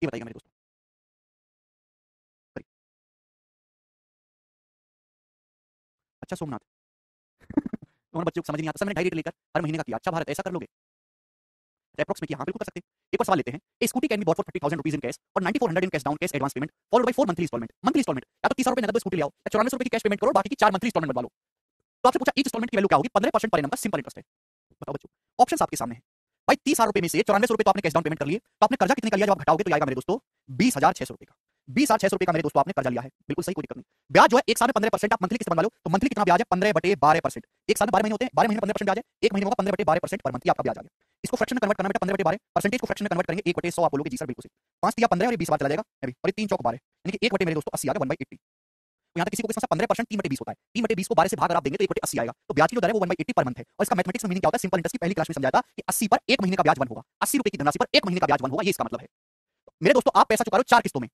ये बताइएगा मेरे दोस्तों। अच्छा सोमनाथ तुम्हारे बच्चों को समझ नहीं आता, सर मैंने 2.5 लीटर लेकर हर महीने का किया, अच्छा भारत ऐसा कर लोगे, अप्रॉक्स में किया, हाँ बिल्कुल कर सकते हैं। एक और सवाल लेते हैं, a scooty can be bought for 30,000 rupees in cash और 9400 in cash down cash advance payment followed by 4 monthly instalment, monthly instalment या तो 30 रुपए नगद स्कूटी ले आओ या 9400 रुपए की कैश पेमेंट करो, बाकी की 4 मंथली इंस्टॉलमेंट बनवा लो। तो आपसे पूछा ईच इंस्टॉलमेंट की वैल्यू क्या होगी, 15% पर एनम का सिंपल इंटरेस्ट है, बताओ बच्चों। ऑप्शंस आपके सामने है भाई, 30,000 रुपए में से 9400 रुपए तो आपने कैश डाउन पेमेंट कर लिए, तो आपने कर्जा कितने का लिया जब आप घटाओगे तो आएगा मेरे दोस्तों 20,600 रुपए का। 20,600 का मेरे दोस्तों आपने कर्जा लिया है, बिल्कुल सही, कोई दिक्कत नहीं। ब्याज जो है एक साल में 15%, आप मंथली किस्त बनवा लो तो मंथली कितना ब्याज है 15/12%। एक साल में 12 महीने होते हैं, 12 महीने 15% ब्याज है, एक महीने में 15/12% पर मंथ आपका ब्याज आ गया। इसको फ्रैक्शन में कन्वर्ट करना बेटा, 15/12 परसेंटेज को फ्रैक्शन में कन्वर्ट करेंगे 1/100 आप बोलोगे जी सर बिल्कुल सही। 5 तिया 15 और ये 20 बार चला जाएगा अभी, और ये 3 चौक 12 यानी कि 1 बटे मेरे दोस्तों 80 आ गया 1/80। तो यहाँ तक किसी को समस्या 15% 3/20 होता है, 3/20 को 12 से भाग अगर आप देंगे तो 1/80 आएगा। तो ब्याज की जो दर है वो 1/80 पर मंथ है। और इसका मैथमेटिक्स में मीनिंग क्या होता है, सिंपल इंटरेस्ट की पहली क्लास में समझाया था कि 80 पर 1 महीने का ब्याज 1 होगा, 80 रुपए की धनराशि पर 1 महीने का ब्याज 1 होगा, ये इसका मतलब है। मेरे दोस्तों आप पैसा चुका रहे हो 4 किस्तों में,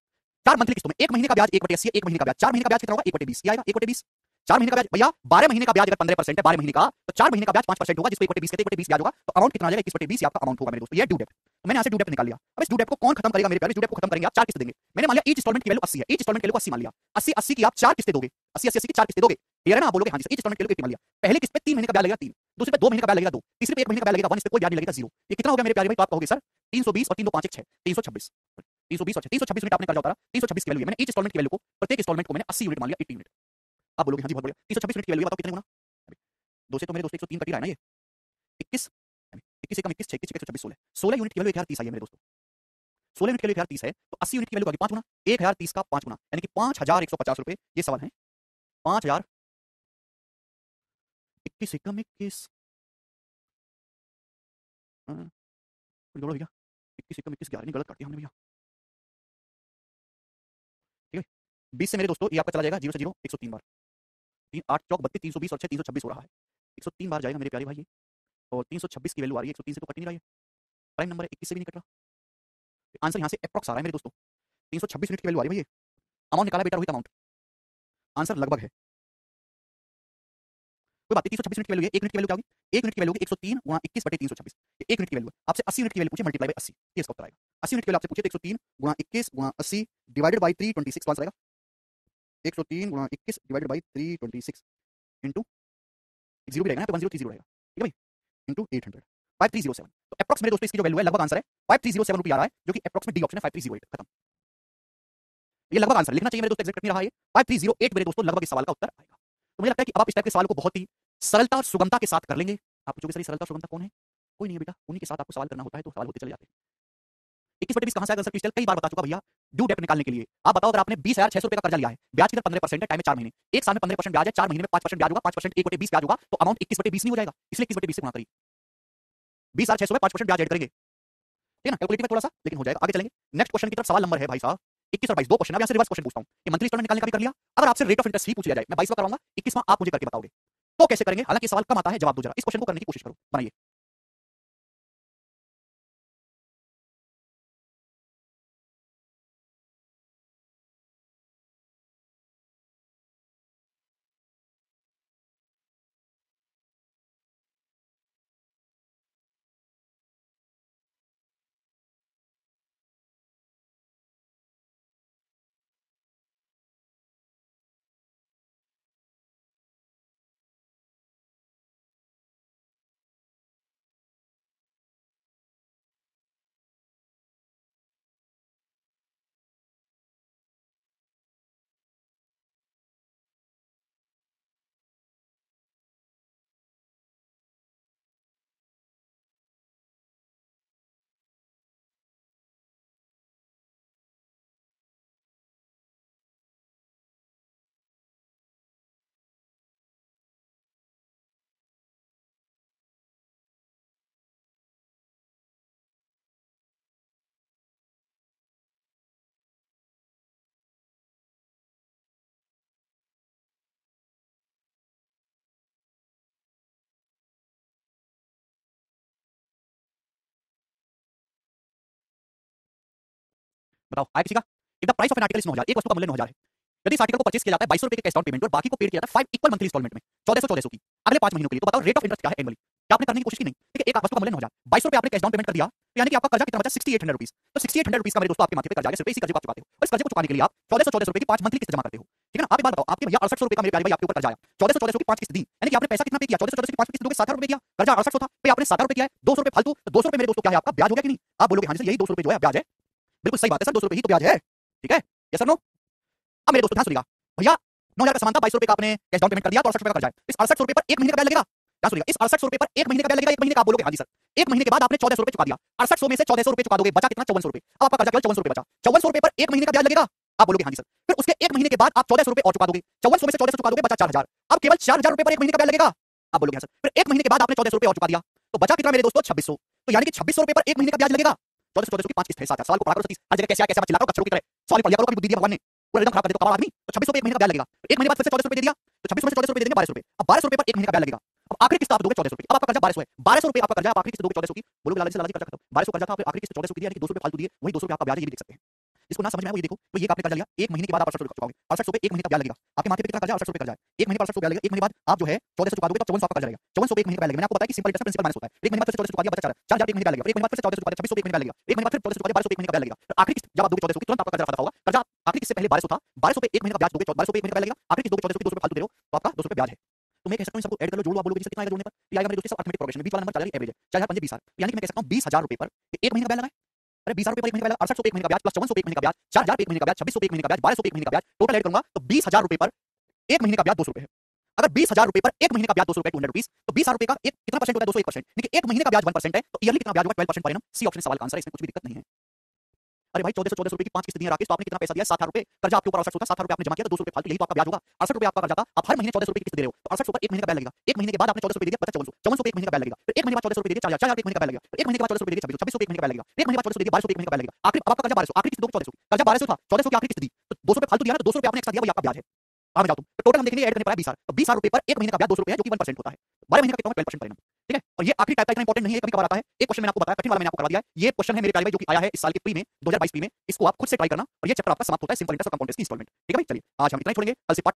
4 मंथली किस्तों में, 1 महीने का ब्याज 1/80 है, 1 महीने का ब्याज, 4 महीने का ब्याज कितना होगा 1/20 ये आएगा 1/20। 4 महीने का ब्याज भैया 12 महीने का ब्याज अगर 15% है 12 महीने का, तो 4 महीने का ब्याज 5% होगा, जिसको 1/20 कहते हैं, 1/20 ब्याज होगा, तो अमाउंट कितना आ जाएगा 21/20 आपका अमाउंट होगा मेरे दोस्तों। ये ड्यू डेट, तो मैंने यहाँ से ड्यू डेट निकाल लिया। अब इस ड्यू डेट को कौन खत्म करेगा मेरे प्यारे, ड्यू डेट को खत्म करेंगे आप 4 किस्त देंगे। मैंने मान लिया ईच इंस्टॉलमेंट की वैल्यू 80 है, ईच इंस्टॉलमेंट की वैल्यू 80 मान लिया, 80 की आप 4 किस्तें दोगे, 80 की 4 किस्तें दोगे, क्लियर है ना, आप बोलोगे हाँ जी सर, ईच इंस्टॉलमेंट की वैल्यू 80 मान लिया। पहले किस्त पे 3 महीने का ब्याज लगेगा 3, दूसरे पे 2 महीने का ब्याज लगेगा 2, तीसरे पे 1 महीने का ब्याज लगेगा 1, इस पे कोई ब्याज नहीं लगेगा 0। ये कितना हो गया मेरे प्यारे भाई, तो आप कहोगे सर 320 और 3 2 5 1 6 326, 320 और 326 यूनिट आपने कर्जा उतारा, 326 की वैल्यू है, मैंने ईच इंस्टॉलमेंट की वैल्यू को, प्रत्येक इंस्टॉलमेंट को मैंने 80 यूनिट मान लिया, 80 यूनिट। आप बोलोगे हाँ जी बहुत बढ़िया, 326 यूनिट की वैल्यू बताओ कितने गुना, 2 से तो मेरे दोस्तों 103 कट ही रहा है ना, ये 21 21 से कम 21 6 21 126 16 16 यूनिट की वैल्यू 1030 आई है मेरे दोस्तों, 16 यूनिट की वैल्यू 1030 है, तो 80 यूनिट की वैल्यू आ गई 5 गुना, 1030 का 5 गुना यानी कि 5150 रुपए, ये सवाल है 5000 21 से कम 21 जोड़ो भैया, 21 से कम 21 11 नहीं, गलत काट दिया हमने भैया, ठीक है। 20 से मेरे दोस्तों ये आपका चला जाएगा 0 से 0 103 बार, 3 8 चौक 32 320 और 6 326 हो रहा है, 103 बार जाएगा मेरे प्यारे भाई ये, और 326 की वैल्यू आ रही है, 103 से तो कट नहीं रहा है, प्राइम नंबर है 21 से भी नहीं कट रहा। आंसर यहाँ से अप्रॉक्स आ रहा है मेरे दोस्तों, 326 यूनिट की वैल्यू आ रही है भाई, ये अमाउंट निकाला बेटा रोहित, अमाउंट आंसर लगभग है, कोई बात नहीं, 326 यूनिट की वैल्यू है, 1 यूनिट की वैल्यू क्या होगी, 1 यूनिट की वैल्यू 103 गुणा 21 बटे 326, ये 1 यूनिट की वैल्यू है। आपसे 80 यूनिट की वैल्यू पूछे मल्टीप्लाई बाय 80, ये इसका उत्तर आएगा। 80 यूनिट की वैल्यू आपसे पूछे तो 103 गुणा 21 गुणा 80 डिवाइडेड बाय 326 तो आंसर आएगा 103 गुणा 21 डिवाइडेड बाय 326 इनटू 0 भी रहेगा ना, तो 1030 रहेगा, ठीक है भाई, इनटू 800 5307। तो अप्रॉक्स मेरे दोस्तों इसकी जो वैल्यू है लगभग आंसर है 5307 रुपये आ रहा है, जो कि अप्रॉक्स में डी ऑप्शन है 5308 खत्म। ये लगभग आंसर लिखना चाहिए मेरे दोस्तों, एग्जैक्ट नहीं रहा है, 5308 मेरे दोस्तों लगभग इस सवाल का उत्तर आएगा। तो मुझे लगता है कि अब आप इस टाइप के सवाल को बहुत ही सरलता और सुगमता के साथ कर लेंगे। आप पूछोगे सर सरलता और सुगमता कौन है, कोई नहीं है बेटा, उन्हीं के साथ आपको सवाल करना होता है तो सवाल होते चले जाते हैं। 21/20 कहां से आएगा सर क्रिस्टल, कई बार बता चुका भैया, ड्यू डेट निकालने के लिए। आप बताओ अगर आपने 20,600 रुपए का कर्जा लिया है, ब्याज की दर 15% है, टाइम में 4 महीने, एक साल में 15% ब्याज है, 4 महीने में 5% ब्याज होगा, 5% 1/20 ब्याज होगा, तो अमाउंट 21/20 नहीं हो जाएगा, इसलिए 21/20 से गुणा करिए, 20,600 में 5% ब्याज ऐड करेंगे, ठीक है ना, कैलकुलेटिव है थोड़ा सा लेकिन हो जाएगा। आगे चलेंगे नेक्स्ट क्वेश्चन की तरफ, सवाल नंबर है भाई साहब 21 और 22 दो क्वेश्चन। अब यहाँ से रिवर्स क्वेश्चन पूछता हूँ कि मंथली इंस्टॉलमेंट निकालने का भी कर लिया, अगर आपसे रेट ऑफ इंटरेस्ट ही पूछ लिया जाए, मैं 22वां कराऊंगा, 21वां आप मुझे करके बताओगे तो कैसे करेंगे, हालांकि सवाल कम आता है, जवाब दो जरा, इस क्वेश्चन को करने की कोशिश करो, बनाइए। बताओ आया किसी का। If the price of an article is 9,000, एक वस्तु का मूल्य 9,000 है, यदि इस आर्टिकल को परचेस किया जाता है 2200 रुपए के कैश डाउन पेमेंट और बाकी को पेड किया जाता है 5 इक्वल मंथली इंस्टॉलमेंट में 1400 की अगले 5 महीनों के लिए, तो बताओ रेट ऑफ इंटरेस्ट क्या है एनुअली, क्या आपने करने की कोशिश की नहीं, ठीक है, एक वस्तु का मूल्य 9,000, 2200 रुपए आपने कैश डाउन पेमेंट कर दिया, तो यानी कि आपका कर्जा कितना बचा 6800 रुपीस, तो 6800 रुपीस का मेरे दोस्तों आपके माथे पे कर्जा है, सिर्फ इसी कर्जे को आप चुकाते हो, और इस कर्जे को चुकाने के लिए आप 1400 रुपए की 5 मंथली किस्त जमा करते हो, ठीक है ना। आप एक बात बताओ, आपके भैया 6800 रुपए का मेरे प्यारे भाई आपके ऊपर कर्जा आया, 1400 की 5 किस्त दी, यानी कि आपने पैसा कितना पे किया, 1400 की 5 किस्त दोगे 60 रुपए किया, कर्जा 6800 था, पे आपने 60 रुपए किया है, 200 रुपए फालतू, तो 200 रुपए मेरे दोस्तों क्या है आपका ब्याज हो गया कि नहीं, आप बोलोगे हाँ जी सर यही 200 रुपए जो है ब्याज है, बिल्कुल सही बात है सर, 200 रुपए ही तो ब्याज है, ठीक है, यस सर नो। अब मेरे दोस्तों ध्यान सुनिएगा, भैया 9,000 का सामान था, 2200 रुपए का आपने कैश डाउन पेमेंट कर दिया, तो 68 रुपए का कर्जा है, इस 68 रुपए पर 1 महीने का ब्याज लगेगा, ध्यान सुनिएगा, इस 68 रुपए पर 1 महीने का ब्याज लगेगा, 1 महीने का आप बोलोगे हाँ जी सर, 1 महीने के बाद आपने 1400 रुपए चुका दिया, 6800 में से 1400 रुपए चुका दोगे, बचा कितना 5400 रुपए, अब आपका कर्जा केवल 5400 रुपए बचा, 5400 रुपए पर 1 महीने का ब्याज लगेगा, आप बोलोगे हाँ जी सर। फिर उसके 1 महीने के बाद आप 1400 रुपए और चुका दोगे, 5400 में से 1400 चुका दोगे, बचा 4000। अब केवल 4000 रुपए पर 1 महीने का ब्याज लगेगा। आप बोलोगे हाँ सर। फिर 1 महीने के बाद आपने 1400 रुपए और चुका दिया, तो बचा कितना मेरे दोस्तों? 2600। तो यानी कि 2600 रुपए पर 1 महीने का ब्याज लगेगा। 1400 की 5 किस्त है, 7 सवाल को पढ़ा करो सतीश, हर जगह कैसे कैसे चिल्ला रहा हो कच्चरों की तरह। सवाल पढ़ लिया करो, कभी बुद्धि दिया भगवान ने, पूरा एकदम खराब कर देता कबाड़ आदमी। तो 2600 पे 1 महीने का ब्याज लगेगा। 1 महीने बाद फिर से 1400 रुपए दे दिया, तो 2600 में से 1400 रुपए दे देंगे 1200 रुपए। अब 1200 रुपए पर 1 महीने का ब्याज लगेगा। अब आखिरी किस्त आप दोगे 1400 रुपए। अब आपका कर्जा 1200 है, 1200 रुपए आपका कर्जा, आप आखिरी किस्त दोगे 1400 की। बोलोगे लाला जी कर्जा खत्म, 1200 कर्जा था, आपने आखिरी किस्त 1400 की दी, यानी कि 200 रुपए फालतू दिए, वही 200 रुपए आपका ब्याज है, ये भी देख सकते हैं। इसको ना समझ में आए वो ये देखो, तो ये आपने कर्जा लिया, 1 महीने के बाद आप 68 रुपए चुकाओगे, 68 रुपए 1 महीने का ब्याज लगेगा। आपके माथे पे कितना कर्जा? 68 रुपए कर्जा है, 1 महीने का 68 रुपए ब्याज लगेगा। 1 महीने बाद आप जो है 1400 चुका दोगे, तो 5400 आपका कर्जा रहेगा, 5400 पे 1 महीने का ब्याज लगेगा। मैंने आपको बताया कि सिंपल इंटरेस्ट प्रिंसिपल माइनस होता है। 1 महीने बाद फिर से 1400 चुका दिया, बचा 4000 1 महीने का ब्याज लगेगा। 1 महीने बाद फिर से 1400 चुका दिया, 2600 पे 1 महीने का ब्याज लगेगा। 1 महीने बाद फिर 1400 चुका दिया, 1200 पे 1 महीने का ब्याज लगेगा। और आखिरी किस्त जब आप दोगे 1400 की, तुरंत आपका कर्जा रफा दफा होगा। कर्जा आखिरी किस्त से पहले 1200 था, 1200 पे 1 महीने का ब्याज दोगे, 1200 पे 1 महीने का ब्याज लगेगा। आखिरी किस्त दोगे 1400 की, 200 रुपए फालतू दे रहे हो, तो आपका 200 रुपए ब्याज है। तो मैं कह सकता हूँ सबको ऐड कर लो, जोड़ो, आप बोलोगे कितना आएगा जोड़ने पर? ये आएगा मेरे दोस्तों सब अरिथमेटिक प्रोग्रेशन में, बीच वाला नंबर 4000 एवरेज है, 4000 पंजे 20000, यानी कि मैं कह सकता हूँ 20000 रुपए पर 1 महीने का ब्याज लगा है। अरे 20000 रुपए पर 1 महीने का ब्याज, 6800 पे 1 महीने का ब्याज, प्लस 5400 पे 1 महीने का ब्याज, 4000 पे 1 महीने का ब्याज, 2600 पे 1 महीने का ब्याज, 1200 पे 1 महीने का ब्याज, टोटल ऐड करूंगा तो 20000 रुपए पर 1 महीने का ब्याज 200 रुपए है। अगर 20000 रुपए पर 1 महीने का ब्याज 200 रुपए, 200 रुपीस, तो 20000 रुपए का एक कितना परसेंट होता है? 201%। देखिए 1 महीने का ब्याज 1% है, तो ईयरली कितना ब्याज होगा? 12% पर एनम। सी ऑप्शन सवाल का आंसर है, इसमें कुछ भी दिक्कत नहीं है। अरे भाई 1400 रुपए की 5 किस्त दी है राकेश, तो आपने कितना पैसा दिया? 7000 रुपए। कर्जा आपके ऊपर 68 था, 7000 रुपए आपने जमा किया, तो 200 रुपए फालतू, यही तो आपका ब्याज होगा। 68 रुपए आपका कर्जा था, आप हर महीने 1400 रुपए की किस्त दे रहे हो, तो 68 पर 1 महीने का ब्याज लगेगा। 1 महीने के बाद आपने 1400 रुपए दे दिया, बचा 5400, 5400 पे 1 महीने का ब्याज लगेगा। फिर 1 महीने बाद 1400 रुपए दे दिए, 4000, 4000 पे 1 महीने का ब्याज लगेगा। फिर 1 महीने के बाद 1400 रुपए दे दिए, 2600, 2600 पे 1 महीने का ब्याज लगेगा। 1 महीने बाद 1400 दे दिए, 1200 पे 1 महीने का ब्याज लगेगा। आखिर अब आपका कर्जा 1200, आखिरी किस्त दोगे 1400 की। कर्जा 1200 था, 1400 की आखिरी किस्त दी, तो 200 पे फालतू दिया ना, तो 200 रुपए आपने एक्स्ट्रा दिया, वही आपका ब्याज है। आगे जाओ तुम, तो टोटल हम देखेंगे ऐड करने पर है 20000, तो 20000 रुपए पर 1 महीने का ब्याज 200 रुपए है, जो कि 1% होता है। 12 महीने का कितना? 12% पर एनम, ठीक है। और ये आखिरी टाइप का इतना इंपॉर्टेंट नहीं है, कभी कभार आता है। एक क्वेश्चन मैंने आपको बताया, कठिन वाला मैंने आपको करा दिया है। ये क्वेश्चन है मेरे प्यारे भाई, जो कि आया है इस साल के प्री में, 2022 प्री में। इसको आप खुद से ट्राई करना, और ये चैप्टर आपका समाप्त होता है सिंपल इंटरेस्ट और कंपाउंड इंटरेस्ट की इंस्टॉलमेंट, ठीक है भाई। चलिए आज हम इतना ही छोड़ेंगे, कल से पार्ट